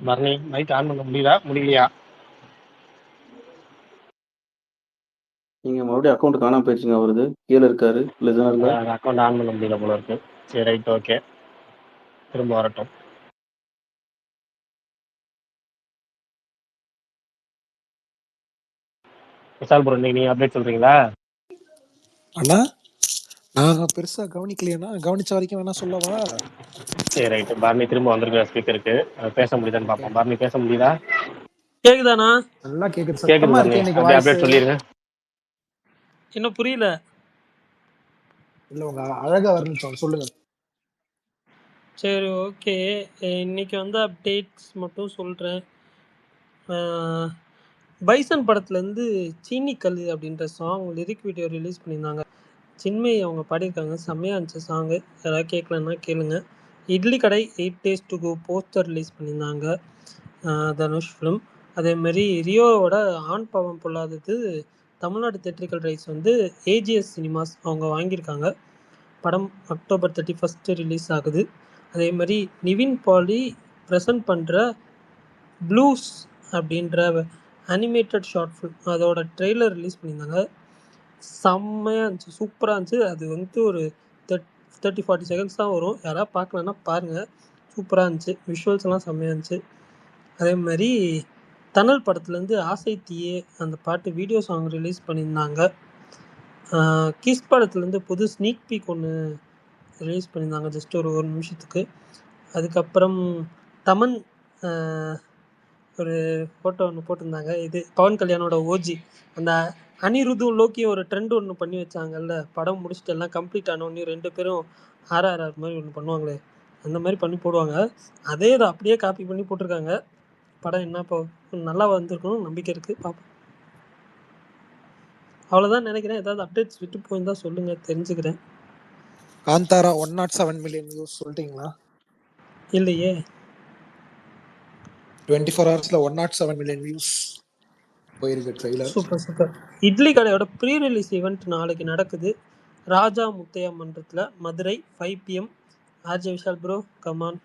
Bharani mic on பண்ண முடியுதா முடியலையா? நீங்க மறுபடியும் அக்கௌண்ட் காணாம போயிடுச்சுங்க அவருது. கீழே இருக்காரு லிசனர்ல. அக்கௌண்ட் ஆன் பண்ண முடியல போல இருக்கு. சரி ரைட் ஓகே, திரும்ப வரட்டும். விஷால் ப்ரோ இன்னைக்கு நீங்க அப்டேட் சொல்றீங்களா? அண்ணா நாங்க பெருசா கவனிக்கலையா, கவனிச்ச வரைக்கும் வேணா சொல்லவா? சரி ரைட், பரணி திரும்ப வந்திருக்கிற ஸ்பீக்கருக்கு பேச முடியுதான்னு பார்ப்போம். பரணி பேச முடியுதா? கேக்குதாண்ணா? நல்லா கேக்குது, கேக்குது சத்தமா பரணி, இருக்கு இன்னைக்கு அப்படியே வாய்ஸ். அப்டேட் சொல்லிருங்க. இன்னும் புரியல. இல்ல உங்க அழகா வர்ணிச்சோம், சொல்லுங்க. சரி ஓகே, இன்னைக்கு வந்து அப்டேட்ஸ் மட்டும் சொல்கிறேன். பைசன் படத்துலேருந்து சீனி கல் அப்படின்ற சாங் லிரிக் வீடியோ ரிலீஸ் பண்ணியிருந்தாங்க. சின்மை அவங்க பாடியிருக்காங்க, செம்மையாக இருந்துச்சு சாங்கு. யாராவது கேட்கலன்னா கேளுங்க. இட்லி கடை 8 days to go poster release பண்ணியிருந்தாங்க, தனுஷ் ஃபிலிம். அதேமாரி ரியோவோட ஆண் பாவம் பொல்லாதது தமிழ்நாடு தேட்ரிக்கல் ரைட்ஸ் வந்து ஏஜிஎஸ் சினிமாஸ் அவங்க வாங்கியிருக்காங்க. படம் October 31 ரிலீஸ் ஆகுது. அதே மாதிரி நிவின் பாலி ப்ரெசன்ட் பண்ணுற ப்ளூஸ் அப்படின்ற அனிமேட்டட் ஷார்ட் ஃபிலிம் அதோட ட்ரெய்லர் ரிலீஸ் பண்ணியிருந்தாங்க. செம்மையாக இருந்துச்சு, சூப்பராக இருந்துச்சு. அது வந்து ஒரு 30-40 செகண்ட்ஸ் தான் வரும். யாராவது பார்க்கலன்னா பாருங்கள், சூப்பராக இருந்துச்சு. விஷுவல்ஸ் எல்லாம் செம்மையாக இருந்துச்சு. அதே மாதிரி தணல் படத்துலேருந்து ஆசை தீயே அந்த பாட்டு வீடியோ சாங் ரிலீஸ் பண்ணியிருந்தாங்க. கிஸ் படத்துலேருந்து புது ஸ்னீக் பீக் ஒன்று ரிலீஸ் பண்ணியிருந்தாங்க, ஜஸ்ட் ஒரு நிமிஷத்துக்கு. அதுக்கப்புறம் தமன் ஒரு ஃபோட்டோ ஒன்று போட்டிருந்தாங்க. இது பவன் கல்யாணோட ஓஜி அந்த அனிருத்தும் லோக்கியும் ஒரு ட்ரெண்ட் ஒன்று பண்ணி வச்சாங்கல்ல, படம் முடிச்சுட்டு எல்லாம் கம்ப்ளீட் ஆனோடனே 2 பேரும் ஆர்ஆர்ஆர் மாதிரி ஒன்று பண்ணுவாங்களே, அந்த மாதிரி பண்ணி போடுவாங்க. அதே இதை அப்படியே காப்பி பண்ணி போட்டிருக்காங்க. படம் என்ன இப்போ நல்லா வந்திருக்கணும் நம்பிக்கை இருக்குது, பார்ப்போம். அவ்வளோதான் நினைக்கிறேன். ஏதாவது அப்டேட்ஸ் விட்டு போயிருந்தா சொல்லுங்கள், தெரிஞ்சுக்கிறேன். காந்தாரா 107 million வியூஸ் சொல்லிட்டீங்களா? இல்லையே. 24 hours 107 million வியூஸ் போயிருக்கு ட்ரெய்லர். Super super. இட்லி கடையோட ப்ரீ ரிலீஸ் ஈவெண்ட் நாளைக்கு நடக்குது, ராஜா முத்தையா மன்றத்தில், Madurai 5 PM. RJ Vishal bro come on.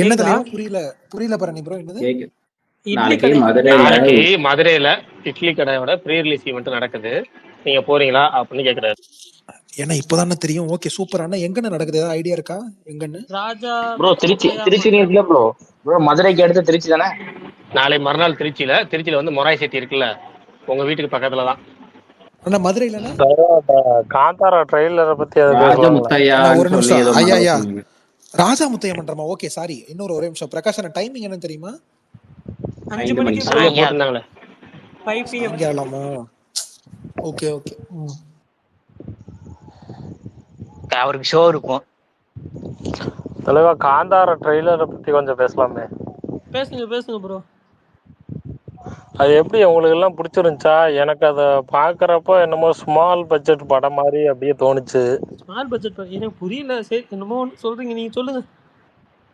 என்ன தெரியும்? புரியல பரணி ப்ரோ, என்னது? இட்லி கடை நாளைக்கு மதுரையில இட்லி கடையோட ப்ரீ ரிலீஸ் ஈவெண்ட் நடக்குது, நீங்க போறீங்களா அப்படின்னு கேக்குறாரு. ஏன்னா இப்பதானே தெரியும். Okay super. அண்ணா எங்கன்னு நடக்குது, ஏதாவது ஐடியா இருக்கா? எங்கன்னு? ராஜா ப்ரோ திருச்சி இல்ல ப்ரோ. ப்ரோ மதுரைக்கு அடுத்து திருச்சி தானே? நாளை மறுநாள் திருச்சியில வந்து மொராய் செட்டி இருக்குல்ல, உங்க வீட்டுக்கு பக்கத்துல தான். அண்ணா மதுரையில காந்தாரா ட்ரெய்லரை பத்தி ஒரு நிமிஷம். ஐயா ராஜா முத்தையா மன்றமா? ஓகே சாரி, இன்னொரு ஒரே நிமிஷம். பிரகாஷ் அண்ணா டைமிங் என்ன தெரியுமா? 5 மணிக்கு போட்டிருந்தாங்களே, 5 PM. Okay okay. அவருக்கு ஷோ இருக்கும். தலைவா காந்தாரா ட்ரெய்லரை பத்தி கொஞ்சம் பேசலாமே. பேசுங்க ப்ரோ. அது எப்படி உங்களுக்கு எல்லாம் பிடிச்சிருந்துச்சா? எனக்கு அதை பாக்குறப்போ என்னமோ ஸ்மால் பட்ஜெட் படம் மாதிரி அப்படியே தோணுச்சு. ஸ்மால் பட்ஜெட் எனக்கு புரியல. சரி என்னமோ சொல்றீங்க, நீங்க சொல்லுங்க.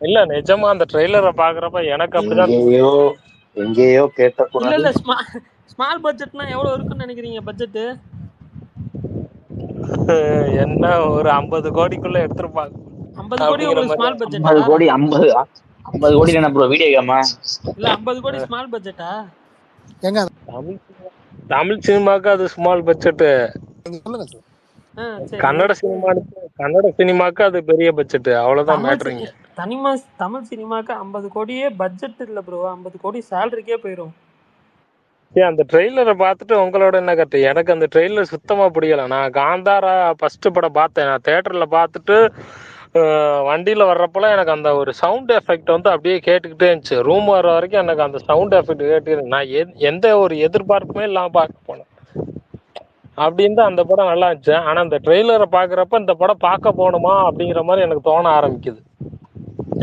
இல்ல நிஜமா அந்த ட்ரெய்லரை பாக்குறப்ப எனக்கு அப்படிதான். எங்கேயோ கேட்ட இல்ல ஸ்மால் பட்ஜெட்னா எவ்வளவு இருக்குன்னு நினைக்கிறீங்க? பட்ஜெட் என்ன ஒரு 50 கோடிக்குள்ள எடுத்திருப்பாங்க. 50 கோடி உங்களுக்கு ஸ்மால் பட்ஜெட்? 50 கோடி 50 கோடி என்ன ப்ரோ வீடியோ கேமா? இல்ல 50 கோடி ஸ்மால் பட்ஜெட்டா? ஏங்க தமிழ் சினிமாக்கு அது ஸ்மால் பட்ஜெட். கன்னட சினிமாக்கு அது பெரிய பட்ஜெட். அவ்வளவுதான் மேட்டரிங்க. தமிழ் சினிமாக்கு 50 கோடியே பட்ஜெட் இல்ல ப்ரோ, 50 கோடி சேலரிக்கே போயிடும். அந்த ட்ரெய்லரை பார்த்துட்டு உங்களோட என்ன கருத்து? எனக்கு அந்த ட்ரெய்லர் சுத்தமா பிடிக்கல. நான் காந்தாரா ஃபர்ஸ்ட் படம் பார்த்தேன், நான் தியேட்டர்ல பார்த்துட்டு வண்டியில வர்றப்பெல்லாம் எனக்கு அந்த ஒரு சவுண்ட் எஃபெக்ட் வந்து அப்படியே கேட்டுக்கிட்டே இருந்துச்சு. ரூம் வர்ற வரைக்கும் எனக்கு அந்த சவுண்ட் எஃபெக்ட் கேட்டு நான் எந்த ஒரு எதிர்பார்ப்புமே இல்லாம பார்க்க போனேன். அப்படின்னு தான் அந்த படம் நல்லா இருந்துச்சு. ஆனா அந்த ட்ரெய்லரை பாக்குறப்ப இந்த படம் பார்க்க போகணுமா அப்படிங்கிற மாதிரி எனக்கு தோண ஆரம்பிக்குது.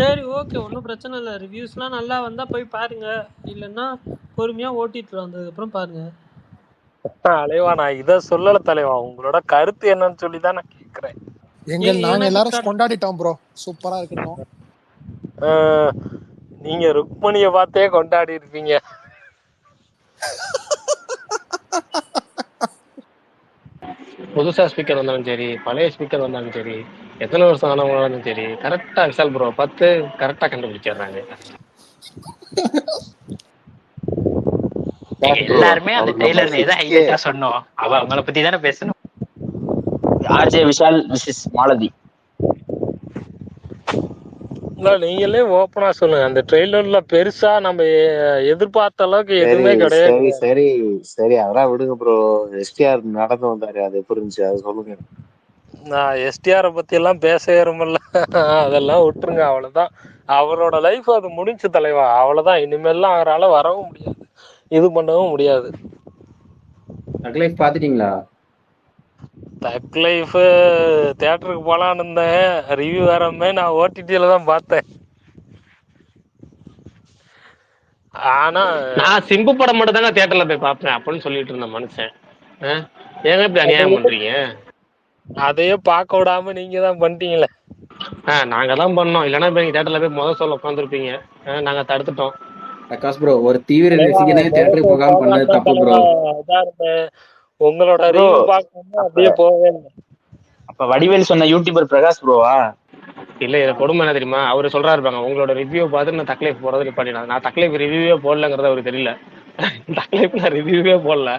சரி ஓகே, ஒன்றும் பிரச்சனை இல்லை. ரிவ்யூஸ்லாம் நல்லா வந்தா போய் பாருங்க, இல்லைன்னா பொறுமையா ஓட்டிட்டு வந்ததுக்கு அப்புறம் பாருங்க. தலைவா நான் இதை சொல்லல தலைவா, உங்களோட கருத்து என்னன்னு சொல்லி தான் நான் கேட்கிறேன். நாங்க எல்லாரும் கொண்டாடிட்டோம் ப்ரோ, சூப்பரா இருக்கட்டும். நீங்க ருக்மணியை பார்த்தே கொண்டாடி இருப்பீங்க. புதுசா ஸ்பீக்கர் வந்தாலும் சரி, பழைய ஸ்பீக்கர் வந்தாலும் சரி, எத்தனை வருஷம் ஆனவங்களும் சரி கரெக்டா விஷால் ப்ரோ பார்த்து கரெக்டா கண்டுபிடிச்சிடுறாங்க. எங்க எல்லாருமே அந்த ட்ரெய்லர் தான் ஹைலைட்டா சொன்னோம். அவங்கள பத்தி தானே பேசணும். RJ Vishal Mrs Malathi. இல்ல நீங்களே ஓப்பனா சொல்லுங்க, அந்த ட்ரெய்லர்ல பெருசா நம்ம எதிர்பார்த்த அளவுக்கு சரி எதுவுமே கிடையாது. சரி சரி சரி அதெல்லாம் விடுங்க ப்ரோ. எஸ்டிஆர் நடந்து வந்தாரு, அது எப்படி இருந்துச்சு அது சொல்லுங்க. நான் எஸ்டிஆரை பத்தி எல்லாம் பேச ஏறுமில்ல. அதெல்லாம் விட்டுருங்க, அவ்வளவுதான். அவரோட லைஃப் அது முடிஞ்சு தலைவா, அவ்வளவுதான். இனிமேல்லாம் அவரால வரவும் முடியாது, இது பண்ணவும் முடியாது. தக் லைஃப் பாத்துட்டீங்களா? தக் லைஃப் தியேட்டருக்கு போலான்னு இருந்தேன், ரிவ்யூ வரமே நான் ஓடிடியில தான் பார்த்தேன். ஆனா நான் சிம்பு படம் மட்டும் தாங்க தியேட்டர்ல போய் பார்ப்பேன் அப்படின்னு சொல்லிட்டு இருந்த மனுஷன் ஏங்க இப்படி அநியாயம் பண்றீங்க? அதையே பார்க்க விடாம நீங்க தான் பண்ணிட்டீங்களே. நாங்க தான் பண்ணோம், இல்லைன்னா இப்ப நீங்க தியேட்டர்ல போய் முதல் சொல்ல உட்காந்துருப்பீங்க. நாங்க தடுத்துட்டோம். பிரகாஷ் ப்ரோ ஒரு தீவிர ரசிகனே தியேட்டருக்கு போகாம பண்ணது தப்பு ப்ரோ. உங்களோட ரிவ்யூ பார்க்கணும் அப்படியே போவே இல்லை. அப்ப வடிவேல் சொன்ன யூடியூபர் பிரகாஷ் ப்ரோவா? இல்ல இதை கொடுமை என்ன தெரியுமா, அவரு சொல்றாரு இருப்பாங்க உங்களோட ரிவ்யூ பார்த்து நான் தக்லைஃப் போறது நிப்பாட்டினா. நான் தக்லைஃப் ரிவ்யூவே போடலங்கிறது அவருக்கு தெரியல. தக்லைஃப் நான் ரிவ்யூவே போடல.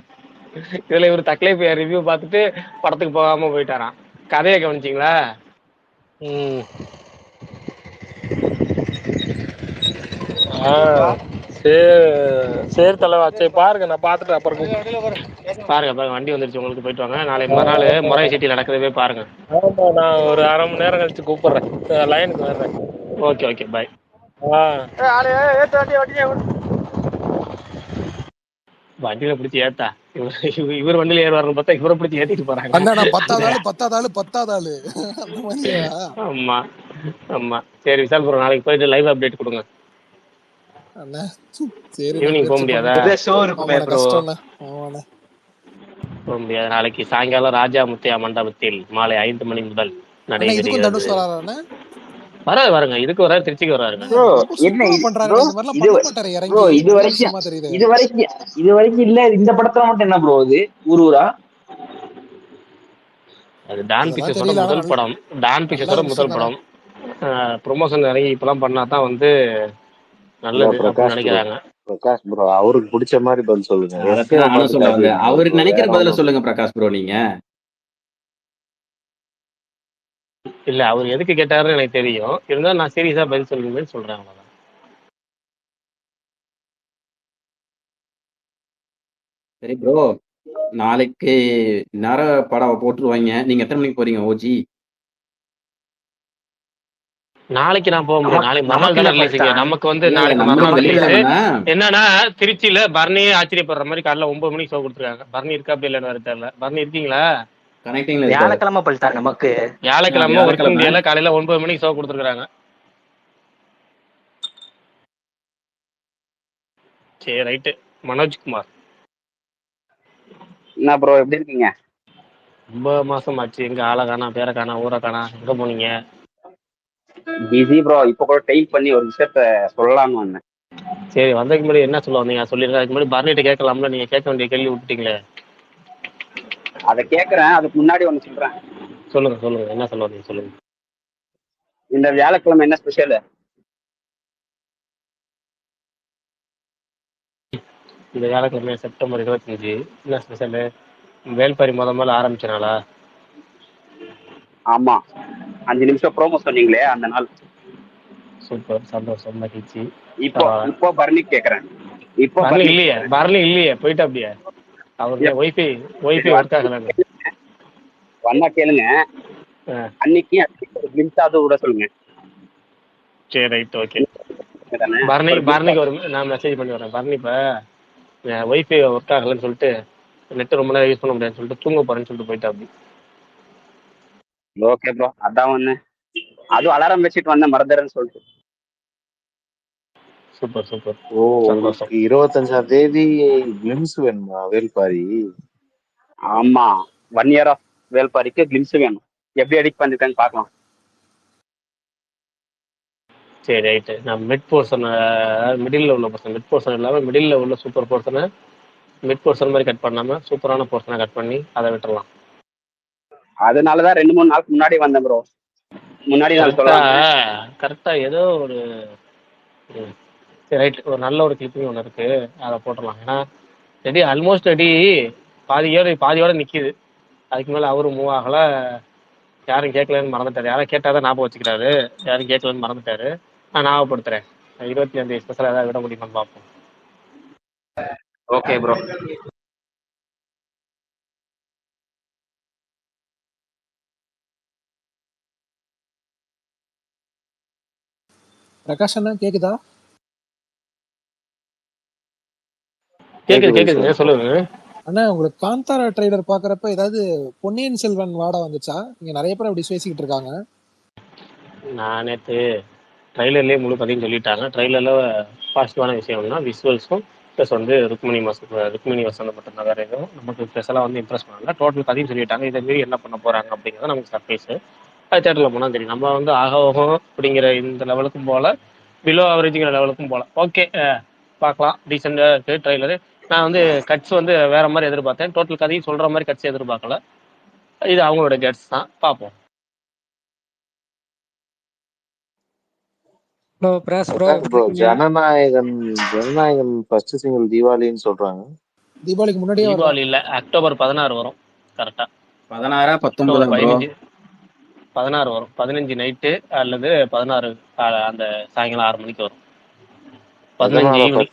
இதுல இவர் தக்லைஃப் ரிவ்யூ பார்த்துட்டு படத்துக்கு போகாம போயிட்டாராம். கதையை கவனிச்சிங்களா? சரி தலைவா, சரி பாருங்க, நான் பார்த்துட்டு அப்புறம் பாருங்க வண்டி வந்துருச்சு உங்களுக்கு, போயிட்டு வாங்க. நாளைக்கு மறுநாள் முறை சிட்டி நடக்கிறதே பாருங்க. ஆமா, நான் ஒரு 1/2 மணி நேரம் கழிச்சு கூப்பிடுறேன், லைனுக்கு வர்றேன். Okay okay bye. வண்டியில பிடிச்சி ஏத்தா இவர் வண்டியில ஏறுவாருன்னு பார்த்தா இவரை பிடிச்சி ஏத்திட்டு போறாங்க. நான் பத்தாதாளு அந்த மாதிரியா? ஆமா ஆமா. சரி விஷால் ப்ரோ நாளைக்கு போயிட்டு லைவ் அப்டேட் கொடுங்க. ஈவினிங் போக முடியாதா? போக முடியாது. நாளைக்கு சாயங்காலம் ராஜா முத்தையா மண்டபத்தில் மாலை 5 மணி முதல் நடைபெறுகிறது. வராங்க, இதுக்கு வராரு, திருச்சிக்கு வராருங்க. இது வரைக்கும் இல்ல. இந்த படத்துல மட்டும் என்ன ப்ரோ இது ஊரா? அது டான் பிக்சர்ஸோட முதல் படம். டான் பிக்சர்ஸோட முதல் படம். ப்ரொமோஷன் இறங்கி இப்பெல்லாம் பண்ணாதான் வந்து நல்லது அப்படின்னு நினைக்கிறாங்க. பிரகாஷ் ப்ரோ அவருக்கு பிடிச்ச மாதிரி பதில் சொல்லுங்க. அவருக்கு நினைக்கிற பதில சொல்லுங்க பிரகாஷ் ப்ரோ. நீங்க இல்ல அவர் எதுக்கு கேட்டாருன்னு எனக்கு தெரியும், இருந்தாலும் நான் சீரியஸா பதில் சொல்லுங்கன்னு சொல்றேன். அவ்வளவுதான். சரி ப்ரோ, நாளைக்கு நேரம் படம் போட்டுருவாங்க. நீங்க எத்தனை மணிக்கு போறீங்க ஓஜி? நாளைக்கு நான் போக முடியும். நாளைக்கு மறுநாள் தானே ரிலீஸுங்க. நமக்கு வந்து நாளைக்கு மறுநாள் ரிலீஸ். என்னன்னா திருச்சியில பர்னியே ஆச்சரியப்படுற மாதிரி காலைல 9 மணிக்கு ஷோ கொடுத்துருக்காங்க. பர்னி இருக்கா அப்படி இல்லைன்னு வேற தெரியல. பர்னி இருக்கீங்களா? வியாழக்கிழமை பல்ட்டாங்க நமக்கு. வியாழக்கிழமை ஒர்க்கிங் டேல காலையில 9 மணிக்கு ஷோ கொடுத்துருக்காங்க. சரி ரைட்டு. மனோஜ்குமார் என்ன ப்ரோ எப்படி இருக்கீங்க? ரொம்ப மாசம் ஆச்சு, எங்க ஆளை காணா, பேரை காணா, ஊரை காணா, எங்க போனீங்க? Busy bro. இப்ப கூட டைப் பண்ணி ஒரு விஷயத்த சொல்லலாம்னு வந்தேன். சரி வந்ததுக்கு முன்னாடி என்ன சொல்ல வந்தீங்க சொல்லிருங்க. அதுக்கு முன்னாடி பர்னிட்ட கேட்கலாம்ல, நீங்க கேட்க வேண்டிய கேள்வி விட்டுட்டீங்களே. அதை கேட்கறேன், அதுக்கு முன்னாடி ஒண்ணு சொல்றேன். சொல்லுங்க சொல்லுங்க, என்ன சொல்ல வந்தீங்க சொல்லுங்க. இந்த வியாழக்கிழமை என்ன ஸ்பெஷல்? இந்த வியாழக்கிழமை செப்டம்பர் 25 என்ன ஸ்பெஷல்? வேல்பாரி முதல்ல ஆரம்பிச்சனாலா? ஆமா, 5 நிமிஷம் ப்ரோமோ சொன்னீங்களே அந்த நாள். சூப்பர், சந்தோஷம், மகிழ்ச்சி. இப்போ பர்னி கேக்குறேன். இப்போ பர்னி இல்லையே போயிட்டு அப்படியே அவருடைய ஒய்ஃபை ஒர்க் ஆகலாங்க. வந்தா கேளுங்க. அன்னைக்கு கிளிம்ஸாவது கூட சொல்லுங்க. சரி ரைட் ஓகே. பர்னிக்கு ஒரு நான் மெசேஜ் பண்ணி வரேன். பர்னி இப்ப ஒய்ஃபை ஒர்க் ஆகலன்னு சொல்லிட்டு நெட் ரொம்ப நேரம் யூஸ் பண்ண முடியாதுன்னு சொல்லிட்டு தூங்க போறேன்னு சொல்லிட்டு போயிட்டு அப்படி. ஓகே ப்ரோ, அதான் வந்தேன். அதுவும் அலாரம் வச்சுட்டு வந்தேன் மறந்துறேன்னு சொல்லிட்டு. Super super. ஓ 25ஆம் தேதி கிளிம்ஸ் வேணுமா வேல்பாரி? ஆமா, 1 இயர் ஆஃப் வேல்பாரிக்கு கிளிம்ஸ் வேணும். எப்படி எடிட் பண்ணிருக்கான்னு பார்க்கலாம். சரி ரைட்டு. நான் மிட் போர்ஷன், மிடில் உள்ள போர்ஷன், மிட் போர்ஷன் இல்லாமல் மிடில் உள்ள சூப்பர் போர்ஷனை மிட் போர்ஷன் மாதிரி கட் பண்ணாம சூப்பரான போர்ஷனை கட் பண்ணி அதை விட்டுறலாம். அதனாலதான் 2-3 நாளுக்கு முன்னாடி வந்தேன் ப்ரோ. முன்னாடி நாள் கரெக்டா சொல்லலாம். கரெக்டா ஏதோ ஒரு ரைட் ஒரு நல்ல ஒரு கிளிப்பிங் ஒன்று இருக்கு, அதை போட்டுடலாம். ஏன்னா ரெடி ஆல்மோஸ்ட் ரெடி பாதியோட நிக்குது. அதுக்கு மேல அவரு மூவ் ஆகல. யாரும் கேட்கலன்னு மறந்துட்டாரு. யாரும் கேட்டாதான் ஞாபகம் வச்சுக்கிறாரு, யாரும் கேட்கலன்னு மறந்துட்டாரு. நான் ஞாபகப்படுத்துறேன். 25 ஸ்பெஷல் ஏதாவது விட முடியுமான்னு பார்ப்போம். Okay bro. பிரகாஷ் அண்ணா கேக்குதா? கேக்குதுங்க, சொல்லுங்க. அண்ணா உங்களுக்கு காந்தாரா ட்ரைலர் பாக்குறப்ப ஏதாவது பொன்னியின் செல்வன் வாடா வந்துச்சா? இங்க நிறைய பேர் அப்படி பேசிக்கிட்டு இருக்காங்க. நான் நேற்று ட்ரைலர்லேயே முழு கதையும் சொல்லிட்டாங்க. ட்ரைலரில் பாசிட்டிவான விஷயம்னா விஷுவல்ஸும் ப்ளஸ் வந்து ருக்மிணி வசந்தப்பட்ட வேறு எதுவும் நமக்கு ஸ்பெஷலாக வந்து இம்ப்ரெஸ் பண்ணல. டோட்டல் கதையும் சொல்லிட்டாங்க. இதை மீறி என்ன பண்ண போகிறாங்க அப்படிங்கிறது நமக்கு சர்ப்ரைஸு. அது தேட்டரில் போனால் தெரியும். நம்ம வந்து ஆகோகம் அப்படிங்கிற இந்த லெவலுக்கும் போல், பிலோ அவரேஜுங்கிற லெவலுக்கும் போல். ஓகே, பார்க்கலாம். டீசெண்டாக இருக்குது ட்ரைலரு. நான் வந்து கட்ஸ் வந்து வேறு மாதிரி எதிர்பார்த்தேன். டோட்டல் கதையும் சொல்கிற மாதிரி கட்ஸ் எதிர்பார்க்கல. இது அவங்களோட கட்ஸ் தான், பார்ப்போம். ஜனநாயகன் ஃபர்ஸ்ட் சிங்கிள் தீபாவளின்னு சொல்றாங்க. தீபாவளிக்கு முன்னாடியே தீபாவளி இல்ல, அக்டோபர் 16 வரும். கரெக்டா 16 19 16 வரும். 15 நைட்டு அல்லது 16 அந்த சாயங்காலம் 6 மணிக்கு வரும். 15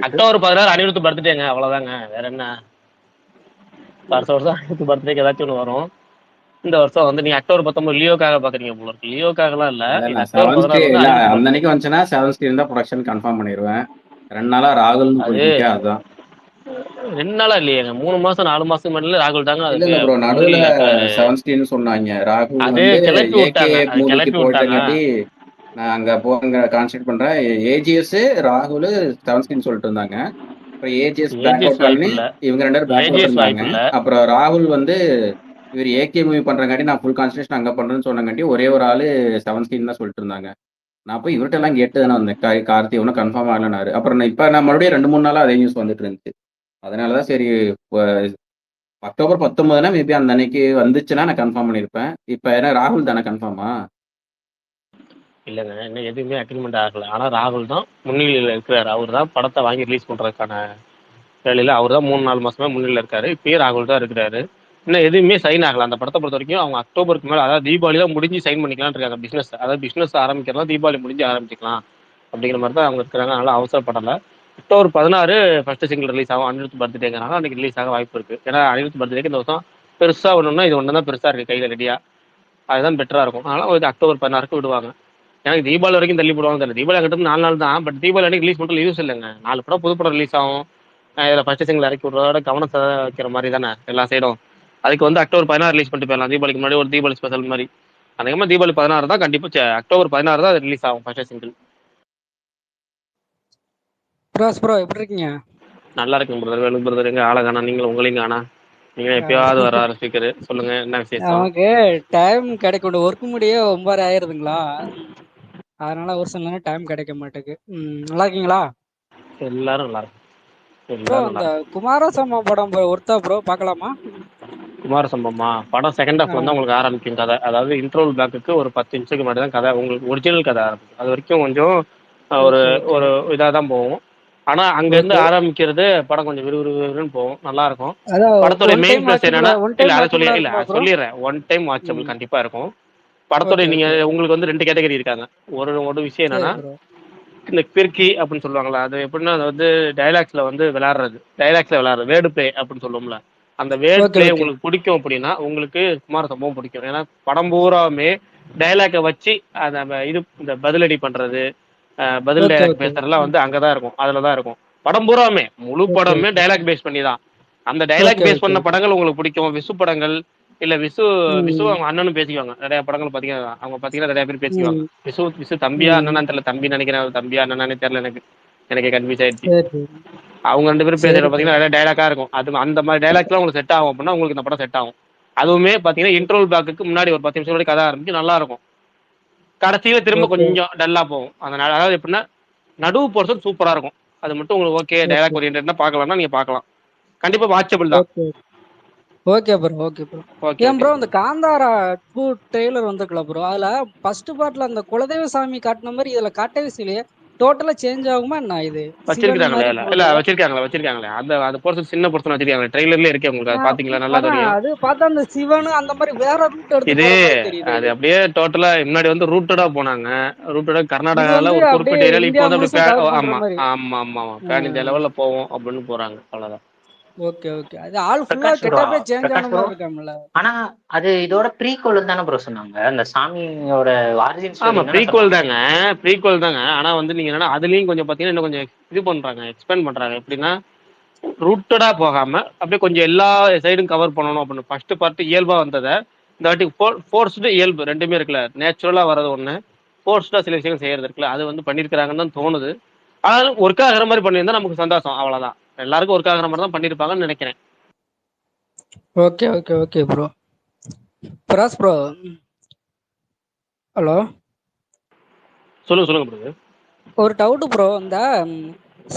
அக்டோபர் 16 அனிருத் பர்த்டேங்க, அவ்வளவுதாங்க. வேற என்ன, வருஷம் அனிருத் பர்த்டேக்கு ஏதாச்சும் ஒன்று வரும். இந்த வருஷம் வந்து நீங்க அக்டோபர் 19 லியோக்காக பாக்குறீங்க போல இருக்கு. லியோக்காகலாம் இல்ல, அந்த அன்னைக்கு வந்துச்சுன்னா 7 ஸ்கிரீன் தான் ப்ரொடக்ஷன் கன்ஃபார்ம் பண்ணிடுவேன். 2 நாளா ராகுல் அதுதான் 2 நாளா இல்லையாங்க, 3 மாசம் 4 மாசம் முன்னாடி ராகுல் தாங்க. இல்ல ப்ரோ, நடுவுல 7 ஸ்கிரீன் சொன்னாங்க. ராகுல் அது கிளப்பி விட்டாங்க. நான் அங்க போங்க கான்செப்ட் பண்றேன். ஏஜிஎஸ் ராகுல் 7 ஸ்கிரீன் சொல்லிட்டு இருந்தாங்க. அப்புறம் ஏஜிஎஸ் பேக் அவுட் பண்ணி இவங்க 2 பேரும் பேக் அவுட் பண்ணாங்க. அப்புறம் ராகுல் வந்து இவர் ஏகே மூவி பண்றங்காட்டி நான் ஃபுல் கான்சன்ட்ரேஷன் அங்க பண்றேன்னு சொன்னங்காட்டி ஒரே ஒரு ஆளு 7 ஸ்கிரீன் தான் சொல்லிட்டு இருந்தாங்க. நான் போய் இவர்கிட்ட எல்லாம் கேட்டு தானே வந்தேன். கார்த்தி ஒன்னும் கன்ஃபார்ம் ஆகலனாரு. அப்புறம் இப்ப நான் மறுபடியும் 2-3 நாளா அதே நியூஸ் வந்துட்டு இருந்துச்சு. அதனாலதான் சரி, அக்டோபர் 19 மேபி அந்த அன்னைக்கு வந்துச்சுன்னா நான் கன்ஃபார்ம் பண்ணிருப்பேன். இப்ப ஏன்னா ராகுல் தானே கன்ஃபார்மா? இல்லைங்க, இன்னும் எதுவுமே அக்ரிமெண்ட் ஆகல. ஆனா ராகுல் தான் முன்னிலையில் இருக்கிறாரு. அவர் தான் படத்தை வாங்கி ரிலீஸ் பண்றதுக்கான வேலையில அவர் தான் 3-4 மாசமா முன்னிலையில் இருக்காரு. இப்பயே ராகுல் தான் இருக்கிறாரு. இன்னும் எதுவுமே சைன் ஆகல. அந்த படத்தை பொறுத்த வரைக்கும் அவங்க அக்டோபருக்கு மேலே, அதாவது தீபாவளி தான் முடிஞ்சு சைன் பண்ணிக்கலாம்னு இருக்காங்க. பிசினஸ், அதாவது பிசினஸ் ஆரம்பிக்கலாம் தீபாவளி முடிஞ்சு ஆரம்பிச்சிக்கலாம் அப்படிங்கிற மாதிரி தான் அவங்க இருக்கிறாங்க. அதனால அவசரப்படலை. அக்டோபர் 16 ஃபர்ஸ்ட் சிங்கிள் ரிலீஸ் ஆகும். அனிருத் பர்த்டேங்கிறாங்க, அன்னைக்கு ரிலீஸ் ஆக வாய்ப்பு இருக்கு. ஏன்னா அனிருத் பர்த்டேக்கு இந்த வருஷம் பெருசா ஒண்ணுன்னா இது ஒன்று தான் பெருசா இருக்கு கையில ரெடியா. அதுதான் பெட்டரா இருக்கும். அதனால ஒரு அக்டோபர் 16 விடுவாங்க. எனக்கு தீபாவளி வரைக்கும் தள்ளி போடுவாங்க தெரியல. தீபாவளி அங்கிட்ட 4 நாள் தான். பட் தீபாவளி அன்னைக்கு ரிலீஸ் பண்ணுறது யூஸ் இல்லைங்க. 4 படம் புது படம் ரிலீஸ் ஆகும். இதில் ஃபர்ஸ்ட் சிங்கிள் இறக்கி விடுறதோட கவனத்தை வைக்கிற மாதிரி தானே எல்லா சைடும். அதுக்கு வந்து அக்டோபர் 16 ரிலீஸ் பண்ணிட்டு போயிடலாம். தீபாவளிக்கு முன்னாடி ஒரு தீபாவளி ஸ்பெஷல் மாதிரி. அதிகமாக தீபாவளி 16 தான் கண்டிப்பா. அக்டோபர் 16 தான் ரிலீஸ் ஆகும் ஃபர்ஸ்ட் சிங்கிள். ப்ரோ எப்படி இருக்கீங்க? நல்லா இருக்குங்க பிரதர். வேலு பிரதர் எங்க ஆளை காணா, நீங்களும் உங்களையும் காணா. நீங்க எப்பயாவது வர ஸ்பீக்கர் சொல்லுங்க, என்ன விசேஷம்? நமக்கு டைம் கிடைக்கும், ஒர்க் முடிய 9 ஆயிருதுங்களா, அதனால ஒரு சில நேரம் டைம் கிடைக்க மாட்டேங்குது. நல்லா இருக்கீங்களா? எல்லாரும் நல்லா இருக்கும். ப்ரோ இந்த குமாரசம்பவம் படம் ஒர்த்தா ப்ரோ, பார்க்கலாமா? குமாரசம்பவமா படம் செகண்ட் ஹாஃப் வந்து உங்களுக்கு ஆரம்பிக்கும் கதை. அதாவது இன்ட்ரோல் பிளாக்குக்கு ஒரு 10 நிமிஷத்துக்கு மட்டும் தான் கதை, உங்களுக்கு ஒரிஜினல் கதை ஆரம்பிக்கும். அது வரைக்கும் கொஞ்சம் ஒரு ஒரு இதாக தான் போகும். ஆனா அங்க இருந்து ஆரம்பிக்கிறது படம் கொஞ்சம் விறுவிறுன்னு போகும், நல்லா இருக்கும். படத்தோட மெயின் பிளஸ் என்னன்னா, இல்ல அதை சொல்லிடுறேன், ஒன் டைம் வாட்சபிள் கண்டிப்பா இருக்கும். படத்தோட நீங்க உங்களுக்கு வந்து 2 கேட்டகரி இருக்காங்க. ஒரு விஷயம் என்னன்னா, இந்த பிர்கி அப்படின்னு சொல்லுவாங்களா, அது எப்படின்னா அது வந்து டைலாக்ஸ்ல வந்து விளையாடுறது வேர்டு பிளே அப்படின்னு சொல்லுவோம்ல, அந்த வேர்டு பிளே உங்களுக்கு பிடிக்கும் அப்படின்னா உங்களுக்கு குமாரசம்பவம் பிடிக்கும். ஏன்னா படம் பூராவுமே டைலாக்கை வச்சு அந்த இது இந்த பதிலடி பண்றது, பதில் டைலாக் பேசுறதுலாம் வந்து அங்கதான் இருக்கும், அதுலதான் இருக்கும். படம் பூராவுமே முழு படமே டைலாக் பேஸ் பண்ணி தான். அந்த டைலாக் பேஸ் பண்ண படங்கள் உங்களுக்கு பிடிக்கும். விசு படங்கள் இல்ல விசு அவங்க அண்ணனும் பேசிக்குவாங்க. நிறைய படங்கள் பாத்தீங்கன்னா அவங்க பாத்தீங்கன்னா நிறைய பேர் பேசிக்குவாங்க. விசு தம்பியா அண்ணனான்னு தெரியல, தம்பி நினைக்கிறேன், தம்பியா அண்ணனானே தெரியல, எனக்கு கன்ஃபியூஸ் ஆயிடுச்சு. அவங்க 2 பேரும் பேசுற பாத்தீங்கன்னா நிறைய டைலாக்கா இருக்கும். அது அந்த மாதிரி டைலாக்லாம் உங்களுக்கு செட் ஆகும் அப்படின்னா உங்களுக்கு இந்த படம் செட் ஆகும். அதுவுமே பாத்தீங்கன்னா இன்ட்ரோல் பிளாக்கு முன்னாடி ஒரு 10 நிமிஷம் முன்னாடி கதை ஆரம்பிச்சு நல்லா இருக்கும். கடைசியில திரும்ப கொஞ்சம் டல்லா போகும். அதனால அதாவது எப்படின்னா நடுவு போர்ஷன் சூப்பரா இருக்கும். அது மட்டும் உங்களுக்கு ஓகே டைலாக் ஓரியன்டா பார்க்கலாம்னா நீங்க பார்க்கலாம். கண்டிப்பா வாட்சபிள் தான். Okay bro, okay bro. Okay ஏன் ஓகே ப்ரோ இந்த காந்தாரா 2 ட்ரெய்லர் வந்திருக்குல்ல ப்ரோ, அதுல ஃபர்ஸ்ட் பார்ட்ல அந்த குலதெய்வ சாமி காட்டுன மாதிரி இதுல காட்டவே இல்லையே. டோட்டலா சேஞ்ச் ஆகுமா என்ன இது? சிவன் வச்சிருக்காங்களே மாதிரி இல்ல போகுது. வச்சிருக்காங்களே அந்த போர்ஷன் சின்ன போர்ஷன் வச்சிருக்காங்க ட்ரெய்லர்லயே இருக்கே உங்களுக்கு அது பாத்தீங்களா நல்லா அதான் தெரியும். அது பார்த்தா அந்த சிவன் அந்த மாதிரி வேற ரூட் எடுத்து இது போற மாதிரி தெரியுது. அது அப்படியே டோட்டலா முன்னாடி வந்து ரூட்டடா போனாங்க. ரூட்டடா இது கர்நாடகால வந்து ஒரு அப்படியே குறிப்பிட்ட ஏரியால இப்போ இந்தியா வந்து முழுசும் அப்படியே கவர் பண்ற ஆமா மாதிரி. ஆமா ஆமா ஆமா பேன் இந்தியா லெவல்ல போவோம் அப்படின்னு போறாங்க அவ்வளவுதான். Okay okay. அது ஆள் ஃபுல்லா பிரகாஷ் ப்ரோ, கெட்டப்பே சேஞ்ச் ஆன பிரகாஷ் ப்ரோ. மாதிரி இருக்காமல. ஆனா அது இதோட ப்ரீக்வல் தானே ப்ரோ சொன்னாங்க, அந்த சாமியோட ஆரிஜின் ஆமா ஸ்டோரி தானே சொன்னாங்க. ப்ரீக்வல் தாங்க. ஆனா வந்து நீங்க என்னன்னா அதுலயும் கொஞ்சம் பாத்தீங்கன்னா இன்னும் கொஞ்சம் இது பண்றாங்க, எக்ஸ்பேண்ட் பண்றாங்க. எப்படின்னா ரூட்டடா போகாம அப்படியே கொஞ்சம் எல்லா சைடும் கவர் பண்ணணும் அப்படின்னு. ஃபர்ஸ்ட் பார்ட் இயல்பா வந்ததை இந்த வாட்டி ஃபோர்ஸ்டு இயல்பு ரெண்டுமே இருக்குல்ல. நேச்சுரலா வர்றது ஒண்ணு, ஃபோர்ஸ்டா சில விஷயங்கள் செய்யறது இருக்குல்ல, அது வந்து பண்ணிருக்காங்கன்னு தான் தோணுது. ஆனாலும் ஒர்க் ஆகிற மாதிரி பண்ணியிருந்தா நமக்கு சந்தோஷம், அவ்வளவுதான். எல்லாருக்கும் ஒர்க் ஆகிற மாதிரி தான் பண்ணிருப்பாங்கன்னு நினைக்கிறேன். Okay okay okay bro. Prakash bro, hello, சொல்லுங்க ப்ரோ. ஒரு டவுட் ப்ரோ. இந்த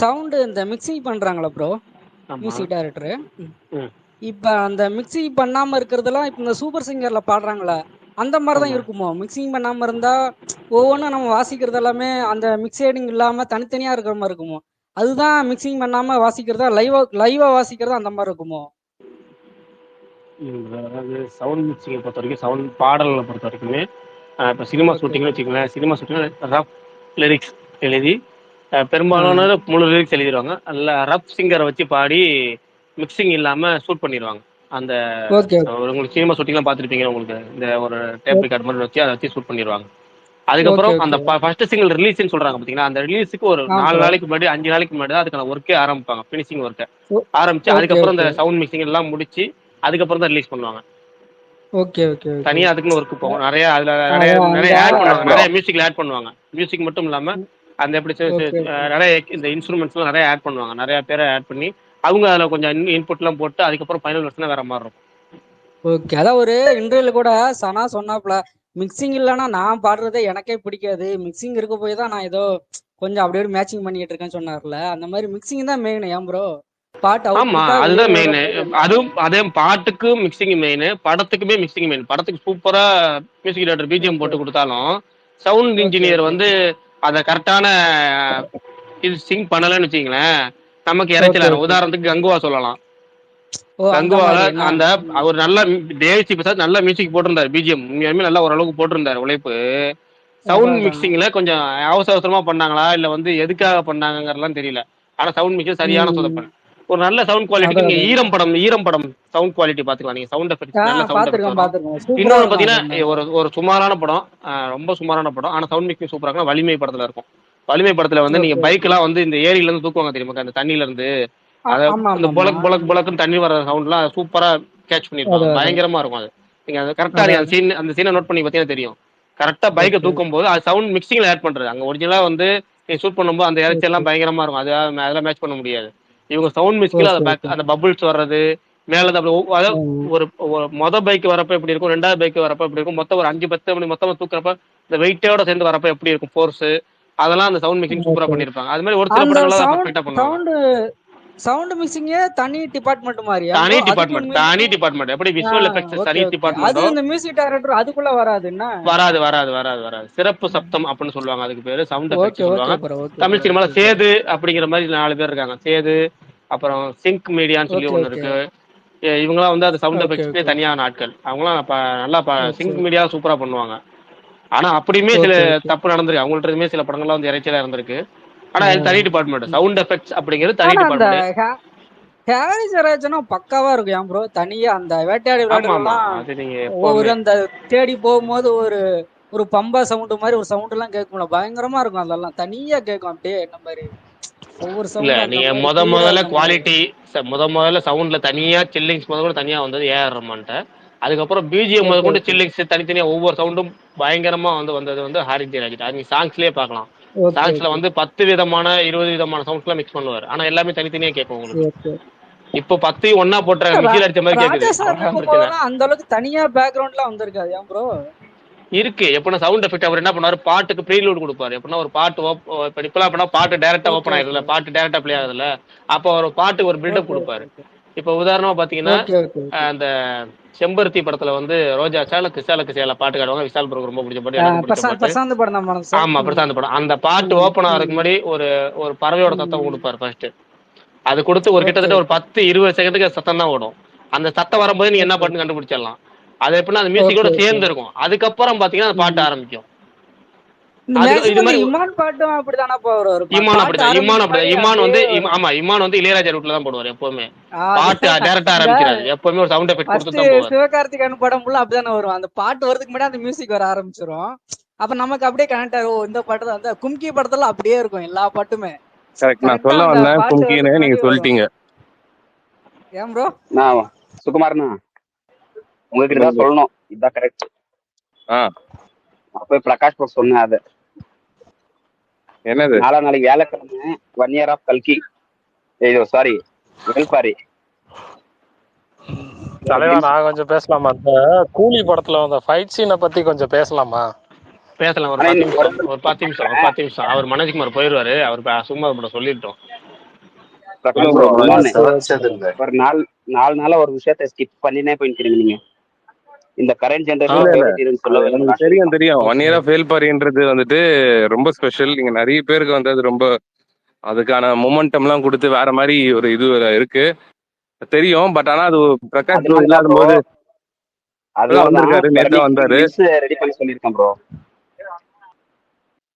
சவுண்டு இந்த மிக்சிங் பண்றாங்களா ப்ரோ ஆமா. மியூசிக் டைரக்டர், ம். இப்ப அந்த மிக்சிங் பண்ணாம இருக்கிறதெல்லாம் இப்ப இந்த சூப்பர் சிங்கர்ல பாடுறாங்களா அந்த மாதிரி தான் ஆமா. இருக்குமோ? மிக்சிங் பண்ணாம இருந்தா ஒவ்வொன்றும் நம்ம வாசிக்கிறது எல்லாமே அந்த மிக்சேடிங் இல்லாம தனித்தனியா இருக்கிற மாதிரி இருக்குமோ? அதுதான் மிக்சிங் பண்ணாம வாசிக்கிறதா, லைவா வாசிக்கிறதா அந்த மாதிரி இருக்குமோ? அதாவது சவுண்ட் மிக்சிங்கை பொறுத்த வரைக்கும், சவுண்ட் பாடல்களை பொறுத்த வரைக்குமே இப்போ சினிமா ஓகே ஷூட்டிங்னு வச்சுக்கோங்களேன். சினிமா ஷூட்டிங் ரஃப் லிரிக்ஸ் எழுதி பெரும்பாலான முழு லிரிக்ஸ் எழுதிடுவாங்க. அதில் ரஃப் சிங்கரை வச்சு பாடி மிக்சிங் இல்லாமல் ஷூட் பண்ணிடுவாங்க. அந்த ஓகே உங்களுக்கு சினிமா ஷூட்டிங்லாம் பார்த்துருப்பீங்க. உங்களுக்கு இந்த ஒரு டேப் ரிகார்ட் மாதிரி வச்சு அதை வச்சு ஷூட் பண்ணிடுவாங்க. ஓகே அதுக்கப்புறம் அந்த ஓகே. ஃபர்ஸ்ட் சிங்கிள் ரிலீஸ்ன்னு சொல்றாங்க பார்த்தீங்களா, அந்த ரிலீஸுக்கு ஒரு ஆ 4 ப்ரோ. நாளைக்கு முன்னாடி 5 நாளைக்கு முன்னாடி தான் அதுக்கான ஒர்க்கே ஆரம்பிப்பாங்க, ஃபினிஷிங் ஒர்க்கை ஆரம்பிச்சு ஓகே அதுக்கப்புறம் இந்த ஓகே சவுண்ட் மிக்சிங் எல்லாம் முடிச்சு அதுக்கப்புறம் தான் ரிலீஸ் பண்ணுவாங்க. Okay okay okay. தனியா அதுக்குன்னு ஒர்க் போகும் நிறைய. அதுல நிறைய அதான் நிறைய அந்த ஆட் பண்ணுவாங்க, பிரகாஷ் ப்ரோ, நிறைய மியூசிக்ல ஆட் பண்ணுவாங்க. மியூசிக் மட்டும் இல்லாம அந்த எப்படி ஓகே ஓகே நிறைய இந்த இன்ஸ்ட்ருமெண்ட்ஸ்லாம் நிறைய ஆட் பண்ணுவாங்க. நிறைய பேரை ஆட் பண்ணி அவங்க அதுல கொஞ்சம் இன்புட்லாம் போட்டு அதுக்கப்புறம் ஃபைனல் வெர்ஷன் வேற மாதிரி இருக்கும். ஓகே. அதான் ஒரு இன்டர்வியூல கூட சனா சொன்னாப்ல, மிக்சிங் இல்லைன்னா நான் பாடுறதே எனக்கே பிடிக்காது, மிக்சிங் இருக்க போய் தான் நான் ஏதோ கொஞ்சம் அப்படியே மேட்சிங் பண்ணிட்டு இருக்கேன்னு சொன்னார்ல. அந்த மாதிரி மிக்சிங் தான் மெயின் ஏன் ப்ரோ? பாட்டு ஆமா அவுட்புட்டா வெளியே அதுதான் மெயின். வரும்போது அதுவும் அதே பாட்டுக்கு மிக்சிங் மெயின், படத்துக்குமே மிக்சிங் மெயின். படத்துக்கு சூப்பரா மியூசிக் டைரக்டர் பிஜிஎம் ஓகே போட்டு கொடுத்தாலும் சவுண்ட் ஓகே இன்ஜினியர் ஓகே வந்து அதை கரெக்டான இது சிங் பண்ணலன்னு வச்சுங்களேன், நமக்கு ஓகே இறைச்சல். ஓகே. உதாரணத்துக்கு கங்குவா சொல்லலாம். ஓ அந்த கங்குவால மாதிரி என்ன? அந்த அவர் நல்ல தேவிச்சி பிரசாத் நல்ல மியூசிக் போட்டிருந்தாரு, பிஜிஎம் உண்மையாலுமே நல்லா ஓரளவுக்கு போட்டிருந்தாரு உழைப்பு. அதான் சவுண்ட் அதான். மிக்சிங்ல கொஞ்சம் அவசர அவசரமா பண்ணாங்களா இல்ல வந்து எதுக்காக பண்ணாங்கறதெல்லாம் தெரியல. ஆனா சவுண்ட் மிக்சிங் சரியான ம். சொதப்பல். ஒரு நல்ல சவுண்ட் குவாலிட்டிக்கு அதான் நீங்க அதான். ஈரம் படம் சவுண்ட் குவாலிட்டி பாத்துக்கலாம். நீங்க சவுண்ட் எஃபெக்ட்ஸ் நல்ல சவுண்ட் எஃபெக்ட்ஸ் பாத்துருக்கேன் வரும். பாத்துருக்கேன், சூப்பரா இன்னொன்னு இருக்கும் அது பாத்தீங்கன்னா உண்மையிலே. ஒரு சுமாரான படம், ரொம்ப சுமாரான படம், ஆனா சவுண்ட் மிக்சிங் சூப்பரா இருக்கும். வலிமை படத்துல இருக்கும். வலிமை படத்துல வந்து நீங்க ஓகே பைக் ஓகே. எல்லாம் வந்து இந்த ஏரியில இருந்து தூக்குவாங்க தெரியுமா, அந்த தண்ணியில இருந்து. அத ஆமா அந்த ஆமா ஆமா. புலக் புலக் புலக்குன்னு தண்ணி வர சவுண்ட்லாம் சூப்பரா கேட்ச் பண்ணிருப்பாங்க. அதான் அதான் பயங்கரமா இருக்கும் அது. நீங்க அது கரெக்டா அதான் அந்த சீனை நோட் பண்ணி பார்த்தீங்கன்னா தெரியும். கரெக்டா பைக்கை ஓகே தூக்கும் போது அது சவுண்ட் மிக்சிங்ல ஆட் பண்றது. அங்க ஒரிஜினலா வந்து ஷூட் பண்ணும்போது அந்த இறைச்சி ஓகே எல்லாம் பயங்கரமா இருக்கும். அது அதெல்லாம் மேட்ச் பண்ண முடியாது. இவங்க சவுண்ட் மிக்சிங்ல ஓகே ஓகே. அந்த பபுள்ஸ் வர்றது மேல இருந்து அப்படி அதாவது ஒரு பைக் வரப்ப எப்படி இருக்கும், 2வது பைக் வரப்ப எப்படி இருக்கும், மொத்தம் ஒரு 5-10 மணி மொத்தமா தூக்குறப்ப இந்த வெயிட்டோட சேர்ந்து வரப்ப எப்படி இருக்கும் ஃபோர்ஸ், அதெல்லாம் அந்த சவுண்ட் மிக்சிங் சூப்பரா ஓகே. பண்ணிருப்பாங்க. அது மாதிரி ஒரு சில அந்த படங்கள்ல சவுண்ட் பர்ஃபெக்டா பண்ணுவாங்க. சவுண்ட் சவுண்ட் மிக்சிங்கே தனி டிபார்ட்மெண்ட் மாதிரியா தனி ப்ரோ? அதுக்கு டிபார்ட்மெண்ட் எப்படி விஷுவல் எஃபெக்ட்ஸ் ஓகே தனி ஓகே. அது டிபார்ட்மெண்ட்டோ. இந்த மியூசிக் டைரக்டர் அதுக்குள்ள வராதுன்னா? வராது. சிறப்பு சப்தம் அப்படின்னு சொல்லுவாங்க, அதுக்கு பேரு சவுண்ட் ஓகே எஃபெக்ட்ஸ் ஓகே சொல்லுவாங்க. ப்ரோ, ஓகே தமிழ் ப்ரோ, சினிமால ஓகே ப்ரோ. சேது அப்படிங்கிற மாதிரி 4 பேர் இருக்காங்க. சேது, அப்புறம் சிங்க் மீடியான்னு சொல்லி ஓகே ஒன்று ஓகே இருக்கு. இவங்களாம் வந்து அது சவுண்ட் ஓகே எஃபெக்ட்ஸ்க்கே ஓகே தனியான ஆட்கள். அவங்களாம் நல்லா ஓகே சிங்க் மீடியா சூப்பரா பண்ணுவாங்க. ஆனா அப்படியுமே சில ஓகே ஓகே. தப்பு நடந்திருக்கு. அவங்கள்ட்டயுமே சில படங்கள்லாம் வந்து இறைச்சலா இருந்திருக்கு. ஆனா இது தனி அதான். டிபார்ட்மெண்ட். சவுண்ட் எஃபெக்ட்ஸ் அப்படிங்கிறது தனி ஆனா அந்த டிபார்ட்மெண்ட். ஹாரி ஜெயராஜனா பக்காவா இருக்கும் ஏன் ப்ரோ? தனியா அந்த வேட்டையாடி ஆமா விளையாடுறதெல்லாம் அது நீங்க ஒரு எப்பவுமே அந்த தேடி போகும்போது ஒரு ஒரு பம்பா சவுண்ட் மாதிரி ஒரு சவுண்ட் எல்லாம் கேட்கும்ல, பயங்கரமா இருக்கும். அதெல்லாம் தனியா கேட்கும் அப்படியே என்ன மாதிரி, ஒவ்வொரு இல்ல சவுண்டும் அந்த நீங்க மாதிரி கிளியரா முதல்ல இருக்க மாதிரி. குவாலிட்டி முதல்ல சவுண்ட்ல தனியா சில்லிங்ஸ் கூட தனியா வந்தது ஏஆர் ரஹ்மான்ட்ட. அதுக்கப்புறம் பிஜிஎம் ஓகே கொண்டு ஓகே சில்லிங்ஸ் தனித்தனியா ஒவ்வொரு சவுண்டும் பயங்கரமா வந்தது வந்து ஹாரி ஜெயராஜ். அது நீங்க சாங்ஸ்லயே பார்க்கலாம். ஓகே சாங்ஸ்ல ஓகே வந்து 10 விதமான 20 விதமான சவுண்ட்ஸ் எல்லாம் மிக்ஸ் பண்ணுவார். ஆனா எல்லாமே தனித்தனியா கேட்கும் உங்களுக்கு. ஓகே. இப்போ 10 ஒன்னா போட்டுறாங்க, மிக்சியில் அடிச்ச மாதிரி கேக்குது, ராஜா சார் அவ்வளவுதான் இருக்கும் பிரச்சனை. போதெல்லாம் அந்த அளவுக்கு தனியா பேக்ரவுண்ட்லாம் வந்திருக்காது ஏன் ப்ரோ? இருக்கு எப்படின்னா சவுண்ட் எஃபெக்ட் அவர் என்ன பண்ணுவாரு, பாட்டுக்கு ப்ரீலோட் கொடுப்பாரு. எப்படின்னா ஒரு பாட்டு இப்ப இப்பெல்லாம் பாட்டு டைரக்டா ஓகே ஓப்பன் ஓகே ஆயிருதுல, பாட்டு டைரக்டா பிளே ஆகுதுல்ல, அப்போ ஒரு பாட்டுக்கு ஒரு பில்டப் ஓகே கொடுப்பாரு. ஓகே. இப்ப உதாரணமா பாத்தீங்கன்னா ஓகே ஓகே ஓகே அந்த செம்பருத்தி படத்துல வந்து ரோஜா சேலக்கு சேலக்கு சேல பாட்டு காடுவாங்க. விஷால் ப்ரோக்கு ரொம்ப பிடிச்ச பாட்டு, எனக்கும் பிடிச்ச பாட்டு. பிரசாந்த் படம் தான் மேடம் சார். ஆமா, பிரசாந்த் படம். அந்த பாட்டு ஓப்பன் ஆகிறதுக்கு முன்னாடி ஒரு ஒரு பறவையோட சத்தம் கொடுப்பாரு ஃபர்ஸ்ட். அது கொடுத்து ஒரு கிட்டத்தட்ட ஒரு 10-20 செகண்டுக்கு சத்தம் தான் ஓடும். அந்த சத்தம் வரும்போது நீங்க என்ன பாட்டுன்னு கண்டுபிடிச்சிடலாம். அது எப்படின்னா அந்த மியூசிக்கோட சேர்ந்து இருக்கும். அதுக்கப்புறம் பாத்தீங்கன்னா அந்த பாட்டு ஆரம்பிக்கும். இது மாதிரி இமான் பாட்டும் அப்படிதானா போவாரு? இமான் அப்படிதான். இமான் வந்து ஆமா, இமான் வந்து இளையராஜா ரூட்ல தான் போடுவார் எப்பவுமே. பாட்டு டைரக்டா ஆரம்பிக்கிறாரு. எப்பவுமே ஒரு சவுண்ட் எஃபெக்ட் கொடுத்து தான் போவார். சிவகார்த்திகேயன் படம் ஃபுல்லா அப்படிதானே வரும். அந்த பாட்டு வரதுக்கு முன்னாடி அந்த மியூசிக் வர ஆரம்பிச்சிரும். அப்ப நமக்கு அப்படியே கனெக்ட் ஆகும். இந்த பாட்டு தான் அந்த கும்கி படத்துல அப்படியே இருக்கும் எல்லா பாட்டுமே. கரெக்ட். நான் சொல்ல வந்தேன் கும்கின்னு, நீங்க சொல்லிட்டீங்க. ஏன் ப்ரோ? நான் சுகுமார்ண்ணா உங்ககிட்ட தான் சொல்லணும். இதுதான் கரெக்ட். அப்ப பிரகாஷ் ப்ரோ சொன்னேன். அது என்னது? நாளைக்கு வியாழக்கிழமை 1 year of கல்கி. சாரி, வேல்பாரி. தலைவா நான் கொஞ்சம் பேசலாமா? அந்த கூலி படத்துல அந்த ஃபைட் சீனை பத்தி கொஞ்சம் பேசலாமா? பேசலாம். ஒரு 10 நிமிஷம். அவர் மனோஜ்குமார் போயிருவாரு. அவர் சும்மா கூட சொல்லிட்டோம். ஒரு 4 நாளா ஒரு விஷயத்தை ஸ்கிப் பண்ணினே போயிருக்கீங்க நீங்க. இந்த கரண்ட் ஜெனரேஷன் தெரியும். 1 year of வேல்பாரின்றது வந்துட்டு ரொம்ப ஸ்பெஷல். நீங்க நிறைய பேருக்கு வந்து அது ரொம்ப அதுக்கான மொமெண்டம் எல்லாம் கொடுத்து வேற மாதிரி ஒரு இது இருக்கு தெரியும். பட் ஆனா அது பிரகாஷ் ப்ரோ இல்லாத போது வந்திருக்காரு, நேத்தா வந்தாரு.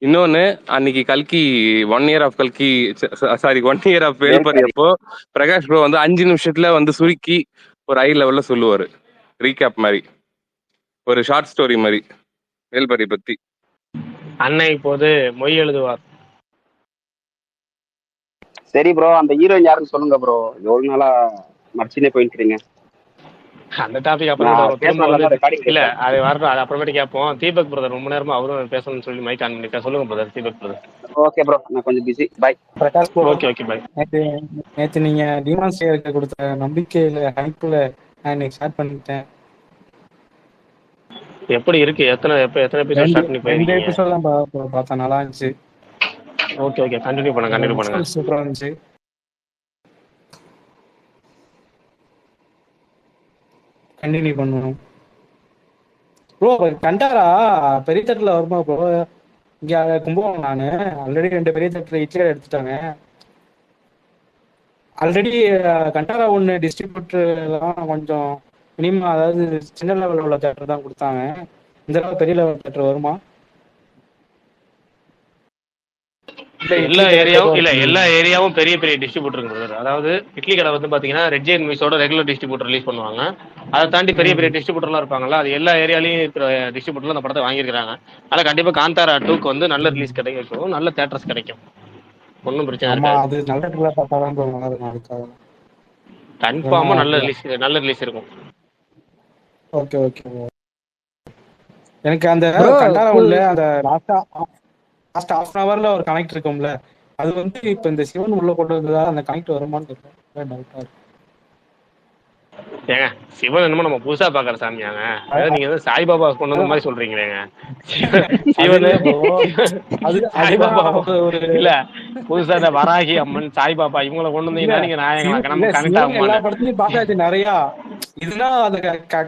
இன்னொன்னு அன்னைக்கு கல்கி 1 year of கல்கி சாரி 1 year of வேல்பாரி அப்போ பிரகாஷ் ப்ரோ வந்து 5 நிமிஷத்துல வந்து சுருக்கி ஒரு ஹை லெவல்ல சொல்லுவாரு. ரீகேப் மாதிரி, ஒரு ஷார்ட் ஸ்டோரி மாதிரி வேல்பாரி பத்தி. அன்னை இப்போது மொய் எழுதுவார். சரி ப்ரோ, அந்த ஹீரோயின் யாருன்னு சொல்லுங்க ப்ரோ. எவ்வளவு நாளா மறைச்சினே போயிருக்கீங்க. அந்த டாபிக் அப்புறம் இல்ல, அது வரணும். அது அப்புறமேட்டு கேட்போம். தீபக் பிரதர் ரொம்ப நேரமா அவரும் பேசணும்னு சொல்லி மைக் ஆன் பண்ணிருக்கா. சொல்லுங்க brother. Deepak brother. Okay bro, நான் கொஞ்சம் busy. Bye. Prakash bro, okay bye. நேற்று நீங்க டிமான் ஸ்லேயருக்கு கொடுத்த நம்பிக்கையில ஹைப்ல நான் இன்னைக்கு ஸ்டார்ட் பண்ணிட்டேன். எப்படி இருக்கு? எத்தனை எபிசோட் ஸ்டார்ட் பண்ணி போயிருக்கீங்க? 2 எபிசோட் தான் பார்த்தேன். நல்லா இருந்துச்சு. ஓகே கண்டினியூ பண்ணுங்க. சூப்பரா இருந்துச்சு. கண்டினியூ பண்ணுவோம் ப்ரோ. கண்டாரா பெரிய தட்டில் வருமா ப்ரோ? இங்கே கும்பகோணம் நான் ஆல்ரெடி 2 பெரிய தட்டில் இட்லி எடுத்துட்டாங்க. ஆல்ரெடி கண்டாரா 1 டிஸ்ட்ரிபியூட்டர்லாம் கொஞ்சம் மினிமம், அதாவது சின்ன லெவலில் உள்ள தேட்டர் தான் கொடுத்தாங்க. இந்த அளவு பெரிய லெவல் தேட்டர் வருமா? எல்லா ஏரியாவும் பெரிய டிஸ்ட்ரிபியூட்டர். அதாவது இட்லி கடை வந்து பாத்தீங்கன்னா ரெட் ஜெயின் மூவிஸோட ரெகுலர் டிஸ்ட்ரிபியூட்டர் ரிலீஸ் பண்ணுவாங்க. அதை தாண்டி பெரிய டிஸ்ட்ரிபியூட்டர்லாம் இருப்பாங்கல்ல, அது எல்லா ஏரியாலையும் இருக்கிற டிஸ்ட்ரிபியூட்டர்ல அந்த படத்தை வாங்கியிருக்காங்க. அதனால கண்டிப்பா காந்தாரா 2க்கு வந்து நல்ல ரிலீஸ் கிடைக்கும், நல்ல தேட்டர்ஸ் கிடைக்கும். ஒன்றும் பிரச்சனை இருக்காது. கன்ஃபார்மா நல்ல ரிலீஸ் இருக்கும். ஓகே எனக்கு அந்த கண்டாரா உள்ள அந்த லாஸ்ட் half an hourல ஒரு கனெக்ட் இருக்கும்ல, அது வந்து இப்ப இந்த சிவன் உள்ள கொண்டு வந்ததா அந்த கனெக்ட் வருமான்னு கேட்பேன். ஏங்க சிவன் என்னமோ நம்ம புதுசா பாக்குற சாமியாங்க. அதாவது நீங்க வந்து சாய்பாபா கொண்டு வந்த மாதிரி சொல்றீங்களேங்க. சிவன் சாய்பாபா இல்ல, புதுசா இந்த வராகி அம்மன், சாய்பாபா இவங்களை கொண்டு வந்தீங்கன்னா நீங்க எல்லா படத்துலயும் பார்த்தாச்சு நிறைய. இதுனா அந்த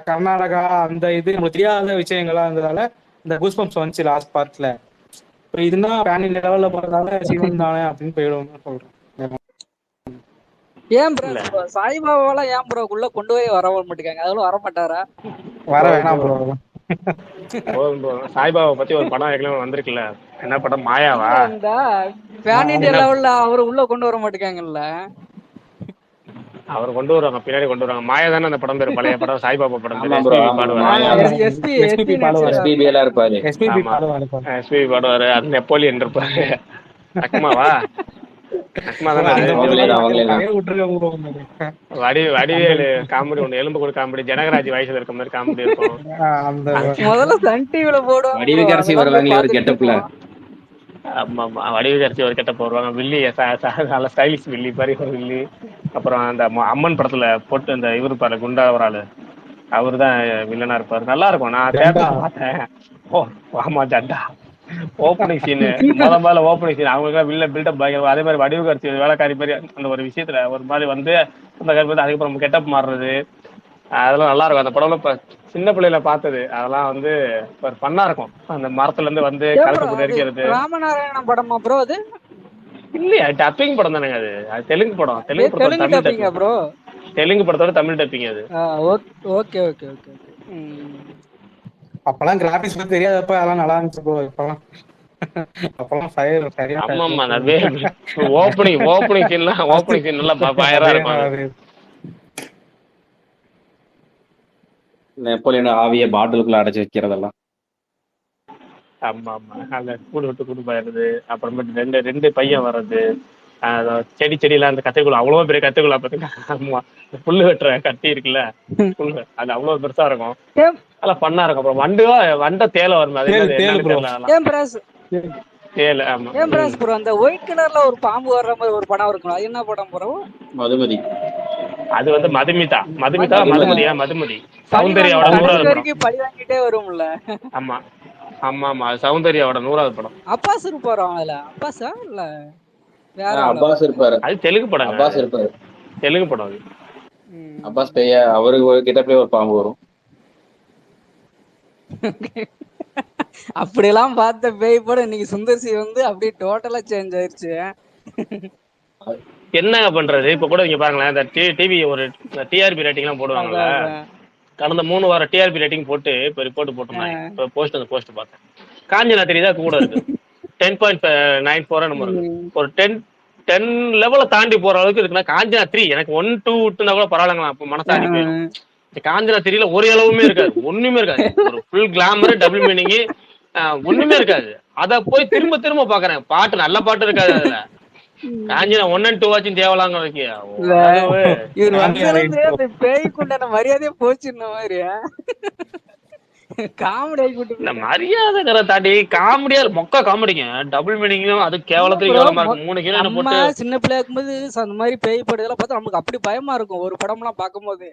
கர்நாடகா அந்த இது நமக்கு தெரியாத விஷயங்களா இருந்ததால இந்த கூஸ்பம்ஸ் வந்துச்சு லாஸ்ட் பார்ட்ல. இதுனா பேன் இந்தியா லெவல்ல போறதால சிவன் தானே அப்படின்னு போயிடும் சொல்றேன். ஏன் ப்ரோ சாய்பாபாவெல்லாம் ஏன் ப்ரோ உள்ள கொண்டு போய் வர மாட்டேங்காங்க? அதெல்லாம் வர மாட்டாரா? வர வேணாம் ப்ரோ. சாய்பாபா பத்தி ஒரு படம் ஏற்கனவே வந்திருக்குல்ல, என்ன படம்? மாயாவா? இந்த பேன் இந்தியா லெவல்ல அவரு உள்ள கொண்டு வர மாட்டேங்காங்கல்ல. அவர் கொண்டு வருவாங்க, பின்னாடி கொண்டு வருவாங்க. மாயா தானே அந்த படம் பேரு, பழைய படம் சாய்பாபா படம். எஸ்பிபி பாடுவாரு, அது நெப்போலியன் இருப்பாரு. அக்மாவா? வடிவேலு காமெடி ஒண்ணு, எலும்பு கூட காமெடி, ஜனகராஜ் வயசுல இருக்க மாதிரி காமெடி இருக்கும். முதல்ல சன் டிவில போடுவாங்க. வடிவுகரசி வருவாங்க ஒரு கெட்டப்ல. ஆமா வடிவுகரசி ஒரு கெட்டப் போடுவாங்க. வில்லி நல்ல ஸ்டைலிஷ் வில்லி மாதிரி ஒரு வில்லி. அப்புறம் அந்த அம்மன் படத்துல போட்டு அந்த இவரு இருப்பாரு, குண்டா ஒரு ஆளு, அவரு தான் வில்லனா இருப்பாரு. நல்லா இருக்கும். நான் தேட்டர்ல பார்த்தேன். ஓ ஆமா ஜண்டா ஓப்பனிங் சீனு முதல்ல ஓப்பனிங் சீன் அவங்களுக்கு வில்ல பில்டப் பயங்கரம். அதே மாதிரி வடிவு கட்சி வேலைக்காரி மாதிரி அந்த ஒரு விஷயத்துல ஒரு மாதிரி வந்து அந்த கருப்பு அதுக்கப்புறம் கெட்டப் மாறுறது அதெல்லாம் நல்லா இருக்கும். அந்த படம்ல இப்ப சின்ன பிள்ளைல பார்த்தது அதெல்லாம் வந்து ஒரு ஃபன்னா இருக்கும். அந்த மரத்துல இருந்து வந்து கலசப்பு அது நெரிக்கிறது. ராமநாராயணன் படமா ப்ரோ? அது இல்லையா டப்பிங் படம் தானேங்க அது. அது தெலுங்கு படம். தெலுங்கு படத்தோட தெலுங்கு தமிழ் டப்பிங்கா டப்பிங். ப்ரோ? தெலுங்கு படத்தோட தமிழ் டப்பிங் அது. Okay okay okay okay. அப்பெல்லாம் கிராபிக்ஸ் பத்தி தெரியாதப்ப அதெல்லாம் நல்லா இருந்துச்சு ப்ரோ. அப்பெல்லாம் ஃபயர் சரியா ஆமாமா ஓப்பனிங் சீன் நல்லா பயரா இருக்கும். நெப்போலியன் ஆவிய பாட்டிலுக்குள்ள அடைச்சு வைக்கிறதெல்லாம். ஆமா ஆமா அந்த கூடு விட்டு கூடு போயிடுறது. அப்புறமேட்டு ரெண்டு பையன் வர்றது. செடியெல்லாம் அந்த கத்தைக்குள்ள அவ்வளவு பெரிய கத்தைக்குள்ள பாத்தீங்கன்னா புல்லு வெட்டுற கட்டி இருக்குல்ல புல்லு அது அவ்வளவு பெருசா இருக்கும். அதெல்லாம் பண்ணா இருக்கும். அப்புறம் வண்ட தேலை வரும். அது தேலை. ஆமா ப்ரோ அந்த ஒயிட் கலர்ல ஒரு பாம்பு வர்ற மாதிரி ஒரு படம் இருக்கும். அது என்ன படம் ப்ரோ? மதுமதி. அது வந்து மதுமதி சௌந்தர்யாவோட 100வது படம். பழி வாங்கிட்டே வரும்ல. ஆமா ஆமா ஆமா சௌந்தர்யாவோட 100வது படம். அப்பாஸ் இருப்பாரு அதுல. அப்பாஸா இல்ல வேற? அப்பாஸ் இருப்பாரு. அது தெலுங்கு படம். அப்பாஸ் இருப்பாரு. தெலுங்கு படம் அது. அப்பாஸ் பேய அவரு கிட்ட போய் ஒரு பாம்பு வரும். அப்படியெல்லாம் பார்த்த பேய் படம் இன்னைக்கு சுந்தர்சி வந்து அப்படியே டோட்டலா சேஞ்ச் ஆயிருச்சு. என்னங்க பண்றது? இப்ப கூட இங்க பாருங்களேன் இந்த டிவி ஒரு டிஆர்பி ரேட்டிங் எல்லாம் போடுவாங்கல்ல. கடந்த 3 வாரம் டிஆர்பி ரேட்டிங் போட்டு இப்ப ரிப்போர்ட் போட்டிருந்தாங்க. இப்ப போஸ்ட் பார்த்தேன். காஞ்சனா தெரியுதா கூட இருக்கு 10.94 நம்ம இருக்கு. ஒரு 10 லெவல தாண்டி போற அளவுக்கு இருக்குன்னா காஞ்சனா 3 எனக்கு 1, 2 விட்டுனா கூட பரவாயில்லங்களா. அப்ப மனசாடி போயிடும். காஞ்சனா 3ல ஒரு அளவுமே இருக்காது. ஒண்ணுமே இருக்காது. ஒரு ஃபுல் கிளாமர் டபுள் மீனிங் ஒண்ணுமே இருக்காது. அத போய் திரும்ப பாக்குறேன். பாட்டு நல்ல பாட்டு இருக்காது அதுல. காஞ்சனா 1 and 2 வாச்சும் தேவலாங்க பேய்க்குண்டான மரியாதையே போச்சுன்ன மாதிரி காமெடி ஆகிட்டு. மரியாதை தாண்டி காமெடியா மொக்க காமெடிங்க. டபுள் மீனிங்கும் அது கேவலத்துக்கு கேவலமா இருக்கும். 3 ஹீரோயினை போட்டு சின்ன பிள்ளையா இருக்கும்போது அந்த மாதிரி பேய் படத்தெல்லாம் பார்த்தா நமக்கு அப்படி பயமா இருக்கும் ஒரு படம்லாம் பார்க்கும்போது.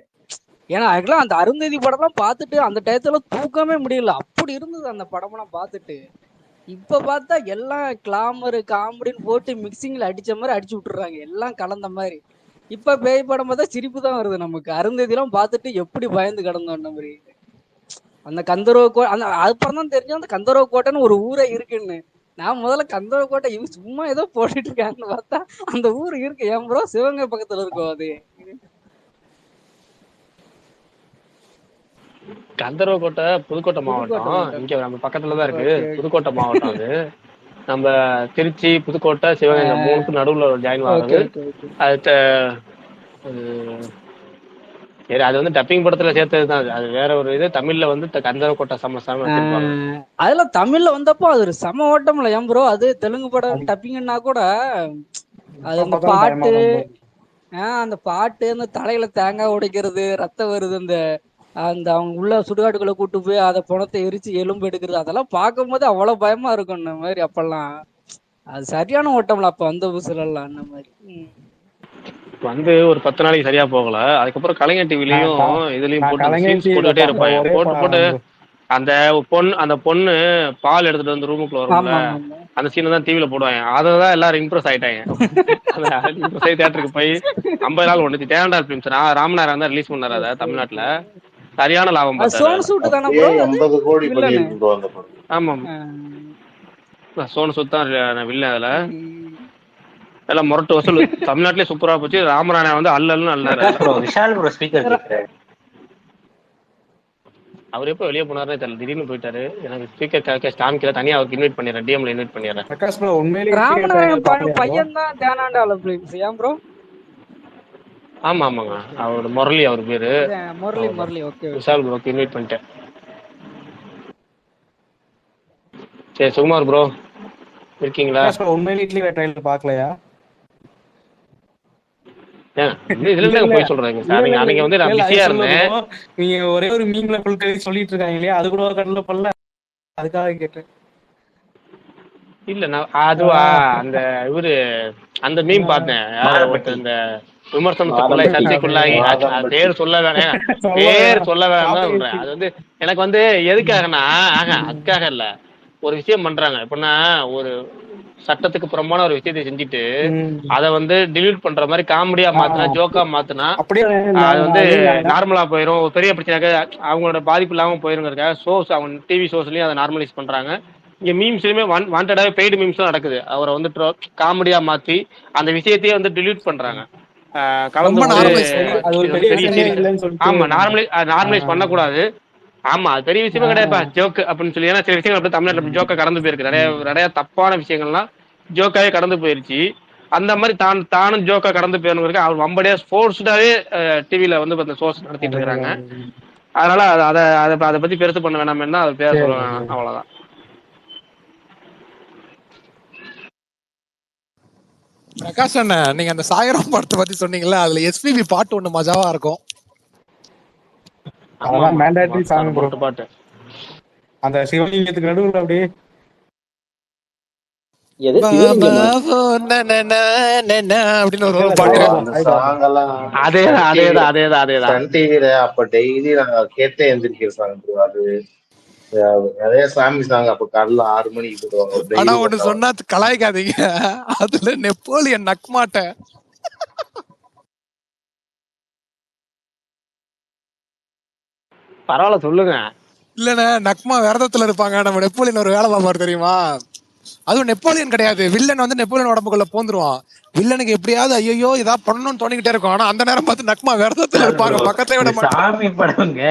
ஏன்னா அதுக்கெல்லாம் அந்த அருந்ததி படம்லாம் பார்த்துட்டு அந்த டயத்துல தூக்கமே முடியல. அப்படி இருந்தது அந்த படம்லாம் பார்த்துட்டு. இப்ப பார்த்தா எல்லாம் கிளாமரு காமெடின்னு போட்டு மிக்சிங்ல அடிச்ச மாதிரி அடிச்சு விட்டுறாங்க. எல்லாம் கலந்த மாதிரி. இப்ப பேய் படம் பார்த்தா சிரிப்பு தான் வருது நமக்கு. அருந்ததி எல்லாம் பார்த்துட்டு எப்படி பயந்து கிடந்தோம் மாதிரி. அந்த கந்தர்வ கோட்டை அந்த அப்புறம் தான் தெரிஞ்சு அந்த கந்தர்வ கோட்டைன்னு ஒரு ஊரே இருக்குன்னு. நான் முதல்ல கந்தர்வ கோட்டை இவங்க சும்மா ஏதோ போட்டுட்டு இருக்காங்கன்னு பார்த்தா அந்த ஊர் இருக்கு. ஏன் ப்ரோ சிவகங்கை பக்கத்துல இருக்கும் அது. கந்தர்வ கோட்டை புதுக்கோட்டை மாவட்டம். இங்க நம்ம பக்கத்துலதான் இருக்கு. புதுக்கோட்டை மாவட்டம் அது. நம்ம திருச்சி புதுக்கோட்டை சிவகங்கை 3க்கு நடுவுல ஜாயின் ஆகுது. சரி அது வந்து டப்பிங் படத்துல சேர்த்ததுதான். அது வேற ஒரு இது. தமிழ்ல வந்து கந்தர்வ கோட்டை அதுல தமிழ்ல வந்தப்போ அது ஒரு சம ஓட்டம்ல. ஏன் ப்ரோ அது தெலுங்கு படம் டப்பிங்னா கூட அது அந்த பாட்டு அந்த பாட்டு அந்த தலையில தேங்காய் உடைக்கிறது ரத்தம் வருது அந்த அவங்க உள்ள சுடுகாட்டுக்குள்ள கூட்டு போய் அதை பணத்தை எரிச்சு எலும்பு எடுக்கிறது அதெல்லாம் பார்க்கும்போது அவ்வளவு பயமா இருக்கும். இந்த மாதிரி அப்பெல்லாம் அது சரியான ஓட்டம்ல அப்ப வந்த புதுசுல எல்லாம் அந்த மாதிரி வந்து ஒரு 10 நாளைக்கு சரியா போகல. அதுக்கப்புறம் கலைஞர் டிவிலையும் இதுலயும் போட்டுட்டே இருப்பாங்க. போட்டு அந்த பொண்ணு பால் எடுத்துட்டு வந்து ரூமுக்குள்ள வரும்ல அந்த சீன் தான் டிவில போடுவாங்க. அததான் எல்லாரும் இம்ப்ரெஸ் ஆயிட்டாங்க. தியேட்டருக்கு போய் 50 நாள் ஒண்ணு தேவண்டார் பிலிம்ஸ் ராமநாதன் தான் ரிலீஸ் பண்ணாரு. அதை தமிழ்நாட்டுல சரியான லாபம் பார்த்தாரு. ஆமா சோனு சூட் தான் வில்ல. அதுல எல்லாம் முரட்டு வசூல் தமிழ்நாட்டிலே சூப்பரா போச்சு. ராமராயணன் வந்து அல்லன்னு அல்லாரு. அவர் எப்ப வெளியே போனாருன்னு தெரியல. திடீர்னு போயிட்டாரு. எனக்கு ஸ்பீக்கர் காமிக்கல. தனியா அவருக்கு இன்வைட் பண்ணிடுறேன். டிஎம்ல இன்வைட் பண்ணிடுறேன். ராமநாயணன் பையன் தான் தேனாண்டால பிலிம்ஸ். ஏன் ப்ரோ? ஆமா ஆமாங்க அவரோட முரளி அவர் பேரு. முரளி ஓகே. விஷால் ப்ரோக்கு இன்வைட் பண்ணிட்டேன். சரி சுகுமார் ப்ரோ இருக்கீங்களா? உண்மையிலே இட்லி ட்ரைலர் பார்க்கலையா? இதுல போய் சொல்றேங்க சார். நீங்க வந்து நான் பிஸியா இருந்தேன். நீங்க ஒரே ஒரு மீம்ல சொல்லிட்டு இருக்காங்க இல்லையா? அது கூட கடல பண்ணல. அதுக்காக கேட்டேன். இல்ல நான் அதுவா அந்த இவரு அந்த மீம் பார்த்தேன். இந்த விமர்சனத்துக்குள்ள சர்ச்சைக்குள்ளாகி பேர் சொல்ல வேணாம் சொல்றேன். அது வந்து எனக்கு வந்து எதுக்காகனா அதுக்காக இல்ல. ஒரு விஷயம் பண்றாங்க. எப்படின்னா ஒரு சட்டத்துக்கு புறம்பான ஒரு விஷயத்தை செஞ்சுட்டு அதை வந்து டிலீட் பண்ற மாதிரி காமெடியா மாத்தினா, ஜோக்கா மாத்தினா அது வந்து நார்மலா போயிடும். ஒரு பெரிய பிரச்சனையாக அவங்களோட பாதிப்பு இல்லாம போயிருங்கிறதுக்காக ஷோஸ், அவங்க டிவி ஷோஸ்லயும் அதை நார்மலைஸ் பண்றாங்க. இங்க மீம்ஸ்லயுமே வாண்டடாவே பெய்டு மீம்ஸும் நடக்குது. அவரை வந்து காமெடியா மாத்தி அந்த விஷயத்தையே வந்து டிலீட் பண்றாங்க. கலந்து ஆமா நார்மலைஸ் பண்ணக்கூடாது. ஆமா அது பெரிய விஷயமே கிடையாதுப்பா ஜோக்கு அப்படின்னு சொல்லி. ஏன்னா சில விஷயங்கள் அப்படி தமிழ்நாட்டில் ஜோக்கா கடந்து போயிருக்கு. நிறைய தப்பான விஷயங்கள்லாம் ஜோக்காவே கடந்து போயிருச்சு. அந்த மாதிரி தானும் ஜோக்கா கடந்து போயிருக்க அவர் வம்படியா ஸ்போர்ட்ஸ்டாவே டிவில வந்து ஷோஸ் நடத்திட்டு இருக்காங்க. அதனால அதை பத்தி பெருசு பண்ண வேணாம்னா அதை பேர் சொல்லுவேன், அவ்வளவுதான். பிரகாஷ் அண்ணா, நீங்க அந்த சாயரம் படத்தை பத்தி சொன்னீங்கல்ல, அதுல எஸ்பிபி பாட்டு ஒண்ணு மஜாவா இருக்கும். பாட்டு அந்த சிவலிங்கத்துக்கு நடுவுல அப்படியே அப்படின்னு ஒரு பாட்டு. சன் டிவில அப்ப டெய்லி நாங்க கேட்டே எந்திரிக்கிற சாங். அது நிறைய சாமி சாங் அப்ப காலைல 6 மணிக்கு போடுவாங்க. ஆனா ஒண்ணு சொன்னா கலாய்க்காதீங்க, அதுல நெப்போலியன் நக்மாட்ட பரவாயில்ல சொல்லுங்க. இல்லண்ணே, நக்மா விரதத்துல இருப்பாங்க, நம்ம நெப்போலியன் ஒரு வேலை பார்ப்பாரு தெரியுமா? அதுவும் நெப்போலியன் கிடையாது, வில்லன் வந்து நெப்போலியன் உடம்புக்குள்ள போந்துருவான். வில்லனுக்கு எப்படியாவது ஐயோ இதா பண்ணணும்னு தோணிக்கிட்டே இருக்கும். ஆனா அந்த நேரம் பார்த்து நக்மா விரதத்துல இருப்பாங்க, பக்கத்துல விட மாட்டாங்க.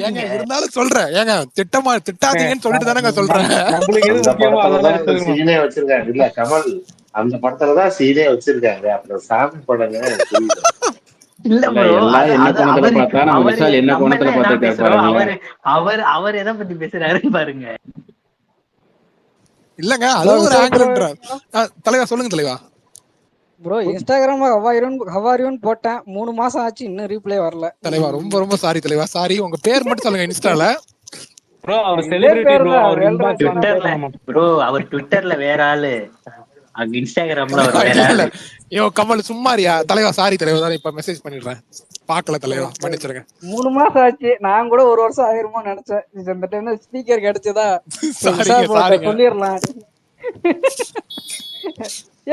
ஏங்க இருந்தாலும் சொல்றேன், ஏங்க திட்டாதீங்கன்னு சொல்லிட்டு தானேங்க சொல்றேன். சீனே வச்சிருக்காங்க இல்ல கமல், அந்த படத்துலதான் சீனே வச்சிருக்காங்க. அப்புறம் சாமி படங்க அவர் எதை பத்தி பேசுறாருன்னு பாருங்க. இல்லங்க அது ஒரு ஆங்கிள். தலைவா சொல்லுங்க தலைவா. ப்ரோ இன்ஸ்டாகிராம் ஹவாரியூன் போட்டேன், 3 மாசம் ஆச்சு, இன்னும் ரீப்ளே வரல. தலைவா ரொம்ப சாரி தலைவா, சாரி. உங்க பேர் மட்டும் சொல்லுங்க இன்ஸ்டால. ப்ரோ அவர் ட்விட்டர்ல வேற ஆளு, அங்க இன்ஸ்டாகிராம்ல வேற ஆளு. ஐயோ கமல் சும்மாரியா தலைவா, சாரி தலைவா, தான் இப்ப மெசேஜ் பண்ணிடுறேன். பாக்கல தலைவா, மன்னிச்சிருங்க. 3 மாசம் ஆச்சு, நான் கூட 1 வருஷம் ஆயிருமோ நினைச்சேன். இந்த டைம்ல ஸ்பீக்கர் கிடைச்சதா சொல்லிடலாம்.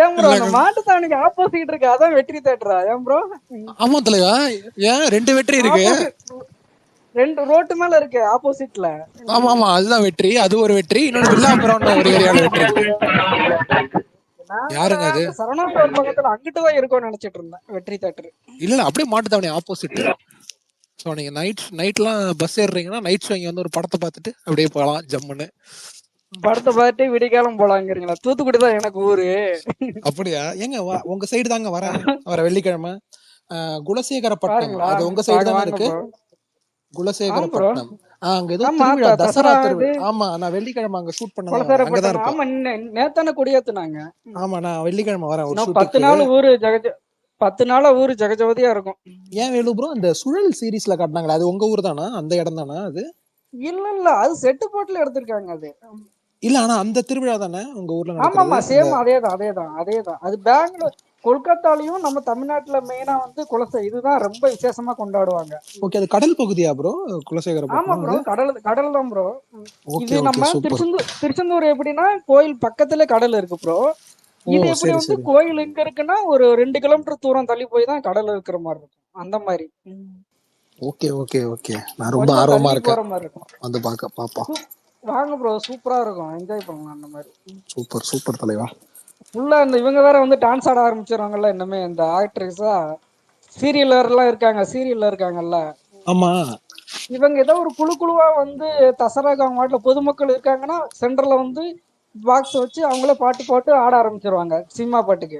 ஏன் ப்ரோ அந்த மாட்டு தாவணிக்கு ஆப்போசிட் இருக்கு, அதான் வெற்றி தேட்டரா? ஏன் ப்ரோ? ஆமா தலைவா, ஏன் 2 வெற்றி இருக்கு, 2 ரோட்டு மேல இருக்கு ஆப்போசிட்ல. ஆமா அதுதான் வெற்றி, அது ஒரு வெற்றி. இன்னொரு வில்லாபுரம் ஒரு ஏரியால வெற்றி இருக்கு. யாருங்க அது? சரவணா ஸ்டோர் பக்கத்துல அங்கிட்டு தான் இருக்கும்னு நினைச்சிட்டு இருந்தேன் வெற்றி தேட்டர். இல்ல அப்படியே மாட்டு தாவணி ஆப்போசிட். சோ நீங்க நைட்லாம் பஸ் ஏறுறீங்கன்னா நைட் ஷோ இங்க வந்து ஒரு படத்தை பார்த்துட்டு அப்படியே போகலாம் ஜம்முன்னு. படத்தை பார்த்துட்டு விடிகாலம் போலாங்கிறீங்களா? தூத்துக்குடி தான் எனக்கு ஊரு. அப்படியா? எங்க உங்க சைடு தாங்க வர வெள்ளிக்கிழமை குலசேகரப்பட்டினம், அது உங்க சைடு தானே இருக்கு? குலசேகரப்பட்டினம் அங்க ஏதோ திருவிழா, தசரா திருவிழா. ஆமா நான் வெள்ளிக்கிழமை அங்க ஷூட் பண்ண அங்கதான் இருப்பேன். நேத்தான கொடியேத்துனாங்க. ஆமா நான் வெள்ளிக்கிழமை வரேன் ஒரு 10 நாள் ஊரு 10 நாளா ஊரு ஜெகஜோதியா இருக்கும். ஏன் வேலு ப்ரோ, அந்த சுழல் சீரீஸ்ல காட்டினாங்களா, அது உங்க ஊர் தானா? அந்த இடம் தானா அது? இல்ல அது செட்டு போட்டுல எடுத்திருக்காங்க. அது இல்ல ஆனா அந்த திருவிழா தானே உங்க ஊர்ல நடக்குது? ஆமா சேம் அதேதான். அது பெங்களூர் கொல்கத்தாலயும் நம்ம தமிழ்நாட்டுல மெயினா வந்து இதுதான் ரொம்ப விசேஷமா கொண்டாடுவாங்க. ஓகே, அது கடல் பகுதியா ப்ரோ குலசேகரப்பட்டினம்? ஆமா ப்ரோ, கடல் தான் ப்ரோ. இது நம்ம திருச்செந்தூர் எப்படின்னா கோயில் பக்கத்துல கடல் இருக்கு ப்ரோ. இது எப்படி வந்து கோயில் எங்க இருக்குன்னா ஒரு 2 கிலோமீட்டர் தூரம் தள்ளி போய் தான் கடல் இருக்கிற மாதிரி இருக்கும், அந்த மாதிரி. ஓகே நான் ரொம்ப ஆர்வமா இருக்கேன் வந்து பாப்போம். வாங்க ப்ரோ, சூப்பரா இருக்கும், என்ஜாய் பண்ணலாம் அந்த மாதிரி. சூப்பர் தலைவா. ஃபுல்லா இந்த இவங்க வேற வந்து டான்ஸ் ஆட ஆரம்பிச்சிருவாங்கல்ல இன்னமே, இந்த ஆக்ட்ரஸா சீரியல்ல இருக்காங்கல்ல. ஆமா இவங்க ஏதோ ஒரு குழுவா வந்து தசராக்கு அவங்க நாட்டுல பொதுமக்கள் இருக்காங்கன்னா சென்டர்ல வந்து பாக்ஸ் வச்சு அவங்களே பாட்டு ஆட ஆரம்பிச்சிருவாங்க சினிமா பாட்டுக்கு.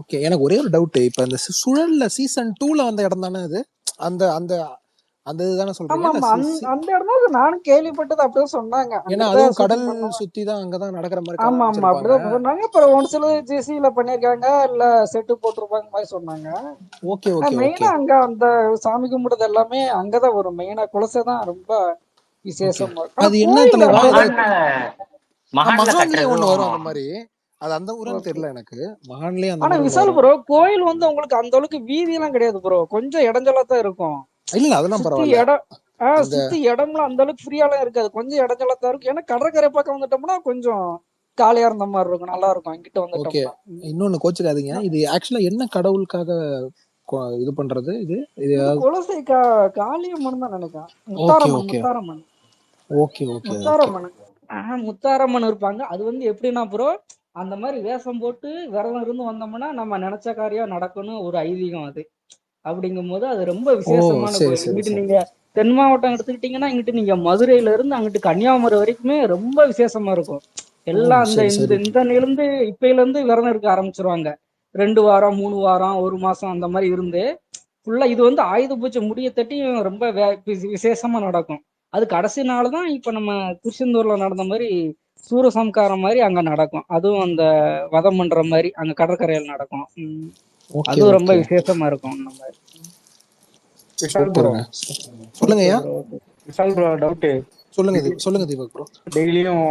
ஓகே, எனக்கு ஒரே ஒரு டவுட். இப்ப இந்த சுழல்ல சீசன் 2ல வந்த இடம் தானே அது? அந்த அந்த அந்த இதுதானே சொல்றீங்க? அந்த இடம் தான் நானும் கேள்விப்பட்டது, அப்படியே சொன்னாங்க. ஏன்னா அதுவும் கடல் சுத்தி தான் அங்கதான் நடக்கிற மாதிரி. ஆமா அப்படிதான் சொன்னாங்க. அப்புறம் ஒரு சில ஜிசில பண்ணிருக்காங்க, இல்ல செட்டு போட்டிருப்பாங்க மாதிரி சொன்னாங்க. ஓகே மெயினா அங்க அந்த சாமி கும்பிடுறது எல்லாமே அங்கதான் வரும். மெயினா குலசை தான் ரொம்ப விசேஷமா. அது என்ன தலைவா, மகான்லயே ஒண்ணு வரும் அந்த மாதிரி, அது அந்த ஊருன்னு தெரியல எனக்கு. மகான்லயே அந்த. ஆனா விசால் ப்ரோ கோயில் வந்து உங்களுக்கு அந்த அளவுக்கு வீதி எல்லாம் கிடையாது ப்ரோ, கொஞ்சம் இடைஞ்சலா தான் இருக்கும். இல்ல அதெல்லாம் பரவாயில்ல. அந்த சுத்தி இடம்லாம் அந்த அளவுக்கு ஃப்ரீயாலாம் இருக்காது, கொஞ்சம் இடஞ்சலா தான் இருக்கும். ஏன்னா கடற்கரை பக்கம் வந்துட்டோம்னா கொஞ்சம் காலியா இருந்த மாதிரி இருக்கும், நல்லா இருக்கும் அங்கிட்ட ஓகே. வந்துட்டோம்னா. இன்னொன்னு கோச்சுக்காதீங்க, இது ஆக்சுவலா என்ன கடவுளுக்காக இது பண்றது இது இது இது குலசை காளியம்மன் தான் நினைக்கிறேன். Okay Mutharamman okay Mutharamman okay okay okay Mutharamman Mutharamman இருப்பாங்க. அது வந்து எப்படின்னா ப்ரோ, அந்த மாதிரி வேஷம் போட்டு விரதம் இருந்து வந்தோம்னா நம்ம நினைச்ச காரியம் நடக்கும்னு ஒரு ஐதீகம் அது. அப்படிங்கும் போது அது ரொம்ப ஓ விசேஷமான சரி கோயில். சரி இங்கிட்டு சரி நீங்க தென் மாவட்டம் எடுத்துக்கிட்டீங்கன்னா, இங்கிட்டு நீங்க மதுரையில இருந்து அங்கிட்டு கன்னியாகுமரி வரைக்குமே ரொம்ப விசேஷமா இருக்கும். ஓ எல்லாம் இந்த சரி இந்த சரி இந்த இருந்து இப்பையில இருந்து விரதம் இருக்க ஆரம்பிச்சிருவாங்க. 2 வாரம் 3 வாரம் 1 மாசம் அந்த மாதிரி இருந்து ஃபுல்லா இது வந்து ஆயுத பூஜை முடிய தட்டியும் ரொம்ப விசேஷமா நடக்கும். அது கடைசி நாள் தான் இப்ப நம்ம திருச்செந்தூர்ல நடந்த மாதிரி சூரசம்காரம் மாதிரி அங்க நடக்கும். அதுவும் அந்த வதம் பண்ற மாதிரி அங்க கடற்கரையில் நடக்கும். ஓகே அதுவும் ரொம்ப ஓகே விசேஷமா இருக்கும் அந்த மாதிரி. விஷால் ப்ரோ சூப்பருங்க. சொல்லுங்க ஐயா. Vishal bro doubt. சொல்லுங்க தீபக் ப்ரோ. டெய்லியும்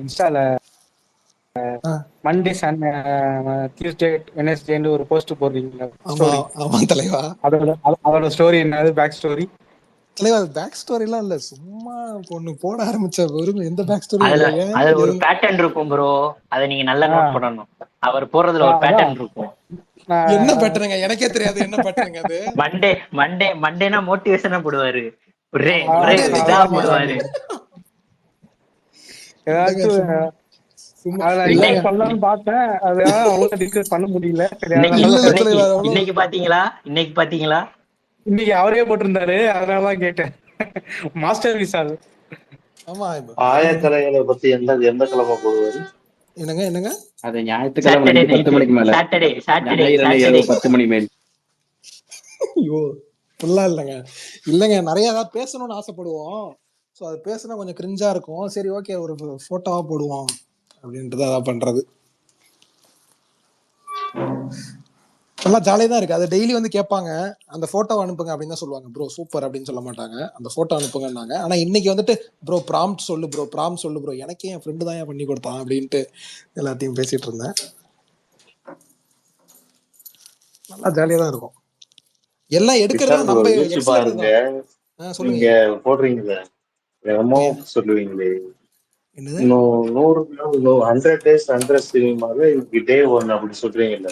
இன்ஸ்டால மண்டே டியூஸ்டே வெனஸ்டேன்னு ஒரு போஸ்ட் போடுறீங்க ஸ்டோரி. ஆமா தலைவா. அதோட ஸ்டோரி என்னது, பேக் ஸ்டோரி? தலைவா பேக் ஸ்டோரி எல்லாம் இல்ல, சும்மா பொண்ணு போட ஆரம்பிச்ச வெறும் எந்த பேக் ஸ்டோரி அதுல இல்ல. அதுல ஒரு பேட்டர்ன் இருக்கும் ப்ரோ, அதை நீங்க நல்லா நோட் பண்ணணும். அவர் போறதுல ஒரு பேட்டர்ன் இருக்கும். என்ன பேட்டர்னுங்க எனக்கே தெரியாது, என்ன பேட்டர்னுங்க அது? மண்டே மண்டே மண்டேனா மோட்டிவேஷனா போடுவாரு, ஒரே ஒரே இதா போடுவாரு. ஏதாச்சும் பண்ணலாம்னு பார்த்தேன், அதனால அவ்வளவு டிஸ்கஸ் பண்ண முடியல. இன்னைக்கு பாத்தீங்களா? இன்னைக்கு அவரே போட்டிருந்தாரு, அதனாலதான் கேட்டேன். மாஸ்டர் விஷால். ஆமா, ஆயக்கலைகளை பத்தி எந்த கிழமை போடுவாரு? என்னங்க அது ஞாயிற்றுக்கிழமை 10 மணிக்கு மேல, ஞாயிறு 10 மணி மேல். ஐயோ ஃபுல்லா இல்லைங்க நிறைய ஏதாவது பேசணும்னு ஆசைப்படுவோம். ஸோ அது பேசுனா கொஞ்சம் கிரிஞ்சா இருக்கும். சரி ஓகே, ஒரு போட்டோவா போடுவோம் அப்படின்றது அதான் பண்றது. நல்லா ஜாலியாக தான் இருக்கு. அது டெய்லி வந்து கேட்பாங்க, அந்த போட்டோ அனுப்புங்க அப்படின்னு தான் சொல்லுவாங்க. ப்ரோ சூப்பர் அப்படின்னு சொல்ல மாட்டாங்க, அந்த போட்டோ அனுப்புங்கன்னாங்க. ஆனா இன்னைக்கு வந்துட்டு ப்ரோ ப்ராம்ப்ட் சொல்லு ப்ரோ, எனக்கே என் ஃப்ரெண்டு தான் பண்ணி கொடுத்தான் அப்படின்ட்டு எல்லாத்தையும் பேசிட்டு இருந்தேன். நல்லா ஜாலியாக தான் இருக்கும். எல்லாம் எடுக்கிறது நம்ம பாருங்க. நீங்க போடுறீங்களே என்னமோ சொல்லுவீங்களே, 100 days 100 சினிமால இன்னைக்கு டே 1 அப்படி சொல்றீங்கல்ல.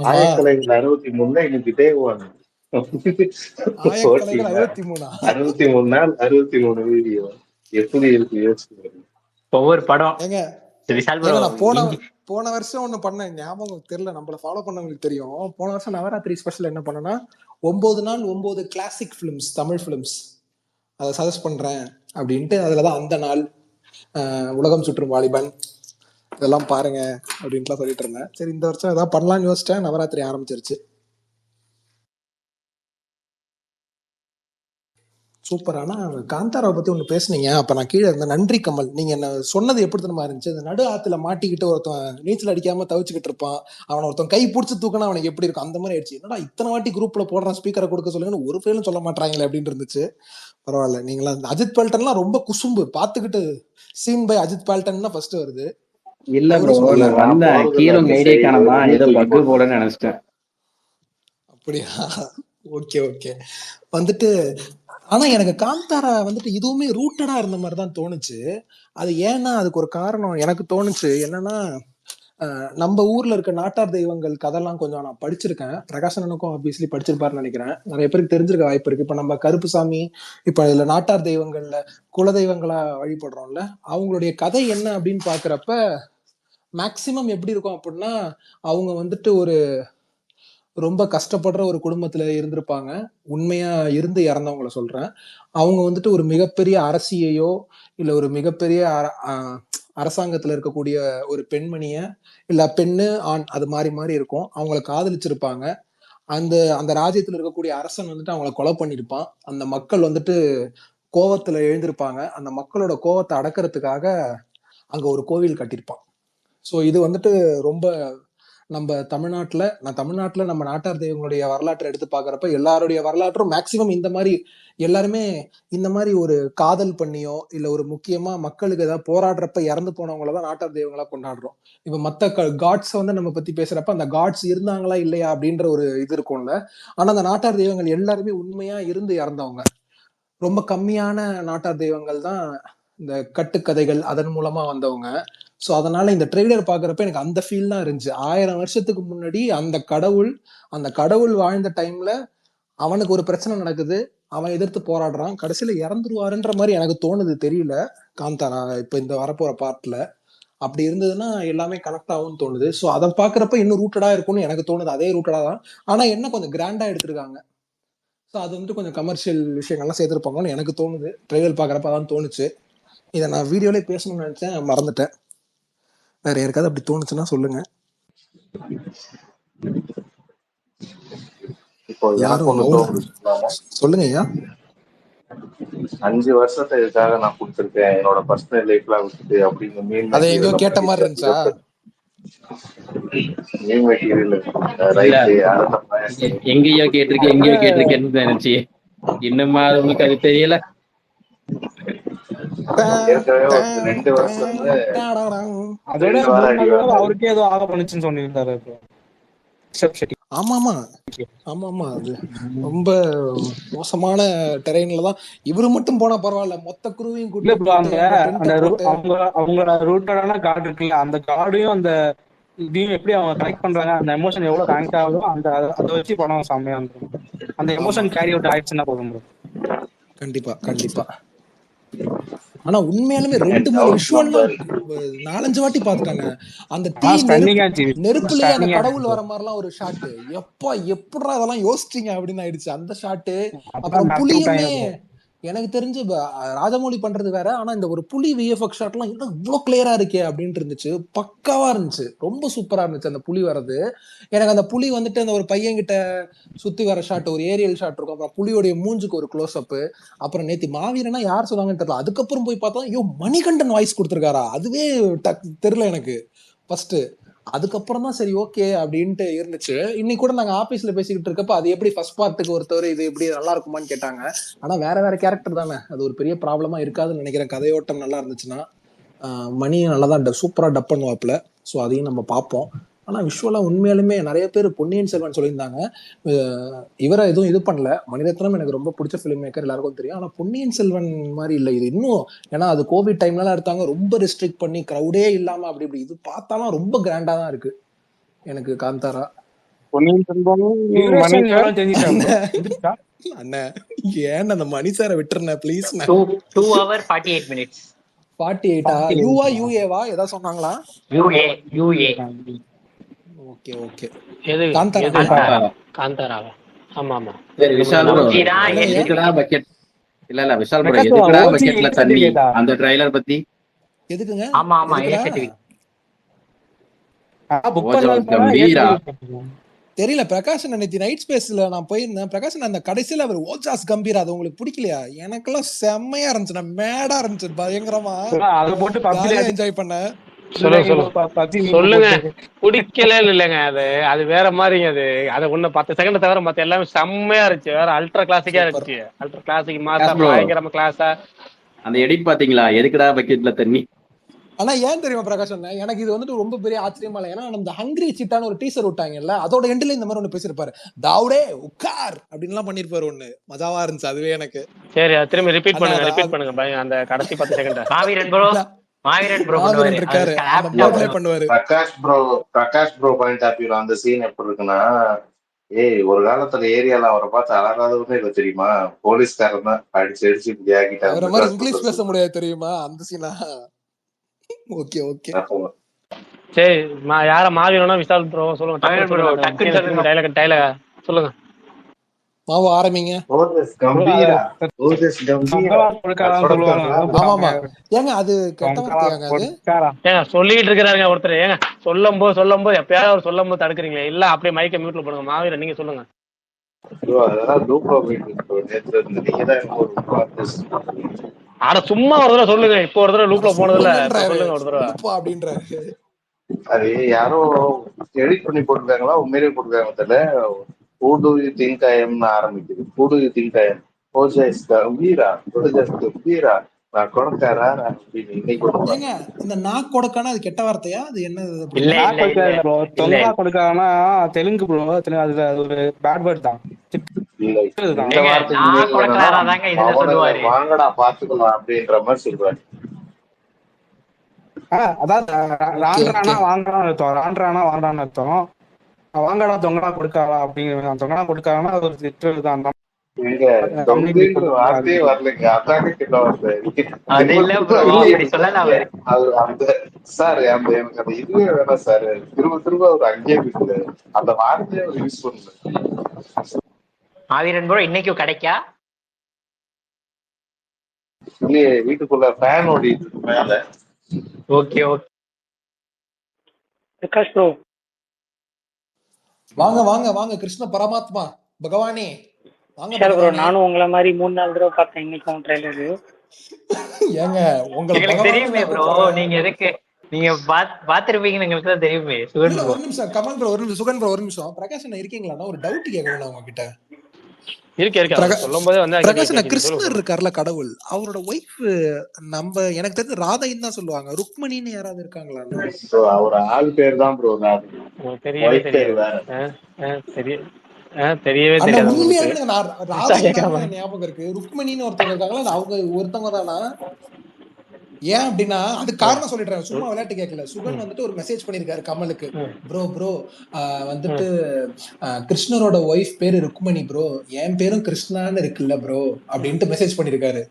ஆயக்கலைகள் 63 இன்னைக்கு டே 1. 63 நாள் 63 வீடியோ எப்படி இருக்கு யோசிச்சு. ஒவ்வொரு படம் போன வருஷம் ஒண்ணு பண்ணேன், ஞாபகம் தெரியல, நம்மள ஃபாலோ பண்ணவங்களுக்கு தெரியும். போன வருஷம் நவராத்திரி ஸ்பெஷல் என்ன பண்ணேன்னா 9 நாள் 9 கிளாசிக் பிலிம்ஸ், தமிழ் பிலிம்ஸ் அதை சஜஸ்ட் பண்றேன் அப்படின்ட்டு. அதுலதான் அந்த நாள், உலகம் சுற்றும் வாலிபன், இதெல்லாம் பாருங்க அப்படின்ட்டுலாம் சொல்லிட்டு இருந்தேன். சரி இந்த வருஷம் ஏதாவது பண்ணலாம்னு யோசிச்சேன், நவராத்திரி ஆரம்பிச்சிருச்சு. சூப்பர். ஆனா காந்தாராவை பத்தி ஒண்ணு பேசுனீங்க, அப்ப நான் கீழே இருந்த நன்றி கமல், நீங்க என்ன சொன்னது எப்படி தெரியுமா இருந்துச்சு? இந்த நடு ஆத்துல மாட்டிக்கிட்டு ஒருத்தன் நீச்சல் அடிக்காம தவிச்சுக்கிட்டு இருப்பான், அவனை ஒருத்தன் கை பிடிச்சி தூக்கினா அவனுக்கு எப்படி இருக்கும், அந்த மாதிரி ஆயிடுச்சு. என்னடா இத்தனை வாட்டி குரூப்ல போடுறான், ஸ்பீக்கரை கொடுக்க சொல்லுங்கன்னு ஒரு பேரும் சொல்ல மாட்டாங்களே அப்படின்னு இருந்துச்சு. பரவாயில்ல. நீங்களா அஜித் பால்டன்லாம் ரொம்ப குசும்பு பாத்துக்கிட்டு, சீன் பை அஜித் பால்டன் ஃபர்ஸ்ட் வருது. இல்ல ப்ரோ, வந்தேன் கீழே ஐடியா காணமா, ஏதோ பக் போலன்னு நினைச்சிட்டேன். அப்படியா? Okay okay. வந்துட்டு ஆனா எனக்கு காந்தாரா வந்துட்டு இதுவுமே ரூட்டடா இருந்த மாதிரி தான் தோணுச்சு. அது ஏன்னா அதுக்கு ஒரு காரணம் எனக்கு தோணுச்சு. என்னன்னா நம்ம ஊர்ல இருக்க நாட்டார் தெய்வங்கள் கதையெல்லாம் கொஞ்சம் நான் படிச்சிருக்கேன். பிரகாசனுக்கும் ஆப்வியஸ்லி படிச்சிருப்பாருன்னு நினைக்கிறேன். நிறைய பேருக்கு தெரிஞ்சிருக்க வாய்ப்பு இருக்கு. இப்ப நம்ம கருப்புசாமி, இப்ப இதுல நாட்டார் தெய்வங்கள்ல குலதெய்வங்களா வழிபடுறோம்ல, அவங்களுடைய கதை என்ன அப்படின்னு பாக்குறப்ப மேக்சிமம் எப்படி இருக்கும் அப்படின்னா, அவங்க வந்துட்டு ஒரு ரொம்ப கஷ்டப்படுற ஒரு குடும்பத்துல இருந்திருப்பாங்க. உண்மையா இருந்து இறந்தவங்கள சொல்றேன். அவங்க வந்துட்டு ஒரு மிகப்பெரிய அரசியையோ இல்ல ஒரு மிகப்பெரிய அரசாங்கத்துல இருக்கக்கூடிய ஒரு பெண்மணிய இல்ல பெண்ணு ஆண் அது மாறி மாறி இருக்கும், அவங்கள காதலிச்சிருப்பாங்க. அந்த அந்த ராஜ்யத்துல இருக்கக்கூடிய அரசன் வந்துட்டு அவங்கள கொலை பண்ணிருப்பான். அந்த மக்கள் வந்துட்டு கோவத்துல எழுந்திருப்பாங்க. அந்த மக்களோட கோவத்தை அடக்கிறதுக்காக அங்க ஒரு கோவில் கட்டியிருப்பான். ஸோ இது வந்துட்டு ரொம்ப நம்ம தமிழ்நாட்டுல நம்ம நாட்டார் தெய்வங்களுடைய வரலாற்றை எடுத்து பாக்குறப்ப எல்லாருடைய வரலாற்றும் மேக்சிமம் இந்த மாதிரி எல்லாருமே இந்த மாதிரி ஒரு காதல் பண்ணியோ இல்ல ஒரு முக்கியமா மக்களுக்கு ஏதாவது போராடுறப்ப இறந்து போனவங்களதான் நாட்டார் தெய்வங்களா கொண்டாடுறோம். இப்ப மத்த காட்ஸ் வந்து நம்ம பத்தி பேசுறப்ப அந்த காட்ஸ் இருந்தாங்களா இல்லையா அப்படின்ற ஒரு இது இருக்கும்ல. ஆனா அந்த நாட்டார் தெய்வங்கள் எல்லாருமே உண்மையா இருந்து இறந்தவங்க. ரொம்ப கம்மியான நாட்டார் தெய்வங்கள் தான் இந்த கட்டுக்கதைகள் அதன் மூலமா வந்தவங்க. ஸோ அதனால இந்த ட்ரெய்லர் பாக்குறப்ப எனக்கு அந்த ஃபீல் தான் இருந்துச்சு. 1000 வருஷத்துக்கு முன்னாடி அந்த கடவுள் வாழ்ந்த டைம்ல அவனுக்கு ஒரு பிரச்சனை நடக்குது, அவன் எதிர்த்து போராடுறான், கடைசியில இறந்துருவாருன்ற மாதிரி எனக்கு தோணுது. தெரியல காந்தாரா இப்ப இந்த வரப்போற பார்ட்ல அப்படி இருந்ததுன்னா எல்லாமே கனெக்ட் ஆகும்னு தோணுது. ஸோ அதை பாக்குறப்ப இன்னும் ரூட்டடா இருக்கும்னு எனக்கு தோணுது. அதே ரூட்டடா தான், ஆனா என்ன கொஞ்சம் கிராண்டா எடுத்திருக்காங்க. ஸோ அது வந்து கொஞ்சம் கமர்ஷியல் விஷயங்கள்லாம் சேர்த்துருப்பாங்கன்னு எனக்கு தோணுது. ட்ரெய்லர் பாக்குறப்ப அதான் தோணுச்சு. இதை நான் வீடியோலயே பேசணும்னு நினைச்சேன், மறந்துட்டேன். வேற யாருக்காவது அப்படி தோணுச்சுன்னா சொல்லுங்க. இப்போ எனக்கு யாரும் ஒண்ணு தோணுது சொல்லாம. சொல்லுங்க ஐயா. 5 வருஷத்தை இதுக்காக நான் கொடுத்துருக்கேன் என்னோட பர்சனல் லைஃப்லாம் விட்டுட்டு அப்படின்னு மீன் அதை எங்கேயோ மெட்டீரியல் கேட்ட மாதிரி இருந்துச்சா? மீன் மெட்டீரியல் ரைட்டு எங்கேயோ கேட்டிருக்கேன்னு நினைச்சு இன்னுமா உங்களுக்கு அது தெரியல? ஏற்கனவே ஒரு 2 வருஷத்துல அதோட 2 வாரம் அடி வாங்க. அவருக்கே ஏதோ ஆக பண்ணுச்சுன்னு சொல்லியிருந்தாரு இப்போ ரிஷப் ஷெட்டி. ஆமா அது ரொம்ப மோசமான டெரெயின்ல தான் இவரு மட்டும் போனா பரவாயில்ல, மொத்த குருவையும் இல்ல bro, கூட்டிட்டு அவங்களோட ரூட்டடான கார்டு இருக்குல்ல, அந்த கார்டையும் அந்த இதையும் எப்படி அவங்க கனெக்ட் பண்றாங்க, அந்த எமோஷன் எவ்வளவு கனெக்ட் ஆகுதோ அதை வச்சு படம் செம்மையா இருந்துரும். அந்த எமோஷன் கேரி அவுட் ஆயிடுச்சுன்னா போதும் bro. கண்டிப்பா. ஆனா உண்மையாலுமே 2-3 விஷுவல்லாம் 4-5 வாட்டி பாத்துட்டாங்க. அந்த நெருப்புலயே அந்த கடவுள் வர மாதிரிலாம் ஒரு ஷாட், எப்படா அதெல்லாம் யோசிச்சீங்க அப்படின்னு ஆயிடுச்சு அந்த ஷாட்டு. அப்புறம் புலியுமே எனக்கு தெரிஞ்சு ராஜமௌழி பண்றது வேற, ஆனா இந்த ஒரு புலி விஎஃப்எக்ஸ் ஷாட்லாம் இன்னும் இவ்வளவு கிளியரா இருக்கே அப்படின்ட்டு இருந்துச்சு. பக்காவா இருந்துச்சு, ரொம்ப சூப்பரா இருந்துச்சு அந்த புலி வர்றது. எனக்கு அந்த புலி வந்துட்டு அந்த ஒரு பையன்கிட்ட சுத்தி வர ஷாட், ஒரு ஏரியல் ஷாட் இருக்கும், அப்புறம் புலியோடைய மூஞ்சுக்கு ஒரு க்ளோஸ் அப், அப்புறம் நேத்தி மாவீரனா யார் சொன்னாங்கன்னு தெரியல, அதுக்கப்புறம் போய் பார்த்தா ஐயோ மணிகண்டன் வாய்ஸ் கொடுத்துருக்காரா, அதுவே தெரியல எனக்கு ஃபர்ஸ்ட். அதுக்கப்புறம் தான் சரி ஓகே அப்படின்ட்டு இருந்துச்சு. இன்னைக்கு கூட நாங்க ஆபீஸ்ல பேசிக்கிட்டு இருக்கப்ப அது எப்படி ஃபர்ஸ்ட் பார்ட்டுக்கு ஒருத்தவர் இது எப்படி நல்லா இருக்குமான்னு கேட்டாங்க. ஆனா வேற கேரக்டர் தானே, அது ஒரு பெரிய ப்ராப்ளமா இருக்காதுன்னு நினைக்கிறேன். கதையோட்டம் நல்லா இருந்துச்சுன்னா. மணியும் நல்லா தான் சூப்பரா டப் பண்ணுவாப்புல. ஸோ அதையும் நம்ம பார்ப்போம். ஆனா விஷுவலா உண்மையாலுமே நிறைய பேர் பொன்னியின் செல்வன் சொல்லியிருந்தாங்க. இவரை எதுவும் இது பண்ணல. மணிரத்னம் எனக்கு ரொம்ப பிடிச்ச ஃபிலிம் மேக்கர், எல்லாருக்கும் தெரியும். ஆனா பொன்னியின் செல்வன் மாதிரி இல்லை இது இன்னும். ஏன்னா அது கோவிட் டைம்லாம் எடுத்தாங்க, ரொம்ப ரெஸ்ட்ரிக்ட் பண்ணி க்ரௌடே இல்லாம அப்படி இப்படி. இது பார்த்தாலும் ரொம்ப கிராண்டா தான் இருக்கு எனக்கு காந்தாரா. பொன்னியின் செல்வன் அண்ணா ஏன் அந்த மணி சாரை விட்டுருண்ண ப்ளீஸ். 2 hour 48 minutes. 48ஆ? யூவா யூஏவா ஏதாவது சொன்னாங்களா? யூஏ. ஓகே. எது காந்தாரா? ஆமா. சரி விஷால் ப்ரோ, எதுக்குடா பக்கெட் இல்ல விஷால் ப்ரோ, எதுக்குடா பக்கெட்ல தண்ணி அந்த ட்ரைலர் பத்தி எதுக்குங்க? ஆமா தெரியல. பிரகாஷ் நேத்து நைட் ஸ்பேஸ்ல நான் போயிருந்தேன். பிரகாஷ் அந்த கடைசியில அவர் ஓஜாஸ் கம்பீர், அது உங்களுக்கு பிடிக்கலையா? எனக்கெல்லாம் செம்மையா இருந்துச்சு, நான் மேடா இருந்துச்சு, பயங்கரமா என்ஜாய் பண்ணேன். சொல்லுங்க. பிடிக்கல இல்லைங்க, அது வேற மாதிரிங்க. அது ஒண்ணு 10 செகண்ட் தவிர மத்த எல்லாமே செம்மையா இருந்துச்சு. வேற அல்ட்ரா கிளாசிக்கா இருந்துச்சு. அல்ட்ரா கிளாசிக் மாசா பயங்கரமா கிளாஸா. அந்த எடிட் பாத்தீங்களா? எதுக்குடா பக்கெட்ல தண்ணி? ஆனா ஏன் தெரியுமா பிரகாஷ், எனக்கு இது வந்துட்டு ரொம்ப பெரிய ஆச்சரியமா இல்லை. ஏன்னா நம்ம ஹங்கிரி சிட்டான்னு ஒரு டீசர் விட்டாங்கல்ல, அதோட எண்ட்ல இந்த மாதிரி ஒண்ணு பேசிருப்பாரு, தாவுடே உட்கார் அப்படின்னு எல்லாம் பண்ணிருப்பாரு. ஒண்ணு மஜாவா இருந்துச்சு அதுவே எனக்கு. சரி திரும்பி ரிப்பீட் பண்ணுங்க அந்த கடைசி 10 செகண்ட். மாவீரன் ப்ரோ இருக்காரு, பண்ணுவாரு. பிரகாஷ் ப்ரோ பாயிண்ட் ஆஃப் வியூல அந்த சீன் எப்படி இருக்குன்னா, ஒரு காலத்துல ஏரியால அவரை பார்த்து அழகாதவனே இல்ல தெரியுமா, போலீஸ்காரன் தான் அடிச்சு இப்படி ஆகிட்டாங்க. இங்கிலீஷ் பேச முடியாது தெரியுமா அந்த சீனா. ஓகே சரி, யார மாவீரனா விஷால் ப்ரோ சொல்லுங்க. டைலாக் சொல்லுங்க. மாவு ஆரம்பிங்க. ஏங்க அது கெட்ட வார்த்தையாங்க அது? ஏங்க சொல்லிட்டு இருக்காருங்க ஒருத்தர். ஏங்க சொல்லும் போது எப்பயாவது அவர் சொல்லும் போது தடுக்கிறீங்களா? இல்ல அப்படியே மைக்க மியூட்ல போடுங்க. மாவீரன் நீங்க சொல்லுங்க. ஆனா சும்மா ஒரு தடவை சொல்லுங்க. இப்போ ஒரு தடவை லூப்ல போனதுல சொல்லுங்க ஒரு தடவை அப்படின்றாரு. அது யாரோ எடிட் பண்ணி போட்டுருக்காங்களா உண்மையிலே போட்டுருக்காங்க தெரியல. Who do you think I am ஆரம்பிக்குது. Who do you think I am? Ojas Gambira. நான் கொடுக்காரா அப்படின்னு இன்னைக்கு. ஏங்க இந்த நாக் கொடுக்கானா அது கெட்ட வார்த்தையா? அது என்னது? தொங்கா கொடுக்கானா தெலுங்கு ப்ரோ, அது ஒரு பேட் வேர்ட் தான். இல்ல இந்த வார்த்தைக்கு மீனிங் என்னன்னா வாங்கடா பாத்துக்கலாம் அப்படின்ற மாதிரி சொல்றாரு. அதாவது ரான்றானா வாங்கடான்னு அர்த்தம், ரான்றானா வாங்கடான்னு அர்த்தம். வாங்கடா தொங்கடா கொடுக்காடா அப்படிங்கிற தொங்கடா கொடுக்காடா அது ஒரு திட்டு தான். எங்க தொங்குன்ற வார்த்தையே வரலைங்க, அதாங்க கிட்ட வருது. அந்த சார் அந்த எனக்கு அந்த இதுவே வேணாம் சார், திரும்ப திரும்ப ஒரு அங்கேயே இருக்குது அந்த வார்த்தையை அவர் யூஸ் பண்ணல. ஆவிரன் ப்ரோ இன்னைக்கு கிடைக்கா இல்லையே, வீட்டுக்குள்ள ஃபேன் ஓடிட்டு இருக்கு மேல. Okay okay. பிரகாஷ் ப்ரோ வாங்க வாங்க வாங்க, கிருஷ்ண பரமாத்மா பகவானே வாங்க ப்ரோ. நானும் உங்களை மாதிரி 3-4 தடவை பார்த்தேன் இன்னைக்கு ட்ரைலரு. ஏங்க உங்களுக்கு தெரியுமே ப்ரோ, நீங்க எதுக்கு நீங்க பாத்திருப்பீங்கன்னு எங்களுக்கு தான் தெரியுமே. ஒரு நிமிஷம் கமல் ப்ரோ, ஒரு நிமிஷம் சுகன் ப்ரோ, ஒரு நிமிஷம். பிரகாஷ் அண்ணா இருக்கீங்களா? ஒரு டவுட் கேட்கணும் நான் உங்ககிட்ட. பிரகாஷ் அண்ணா, கிருஷ்ணர் இருக்கார்ல கடவுள், அவரோட ஒய்ஃப் நம்ம எனக்கு தெரிஞ்ச ராதைன்னு தான் சொல்லுவாங்க. ருக்மணின்னு யாராவது இருக்காங்களா? அவர் ஆள் பேர் தான் ப்ரோ, தெரியவே தெரியாது. ஞாபகம் இருக்கு, ருக்மணின்னு ஒருத்தவங்க இருக்காங்களா, அவங்க ஒருத்தவங்க தானா? ஏன் அப்படின்னா அது காரணம் சொல்லிடுறேன், சும்மா விளையாட்டு கேட்கல. சுகன் வந்துட்டு ஒரு மெசேஜ் பண்ணிருக்காரு கமலுக்கு, ப்ரோ வந்துட்டு கிருஷ்ணரோட ஒய்ஃப் பேரு ருக்மணி ப்ரோ, என் பேரும் கிருஷ்ணான்னு இருக்குல்ல ப்ரோ அப்படின்ட்டு மெசேஜ் பண்ணிருக்காரு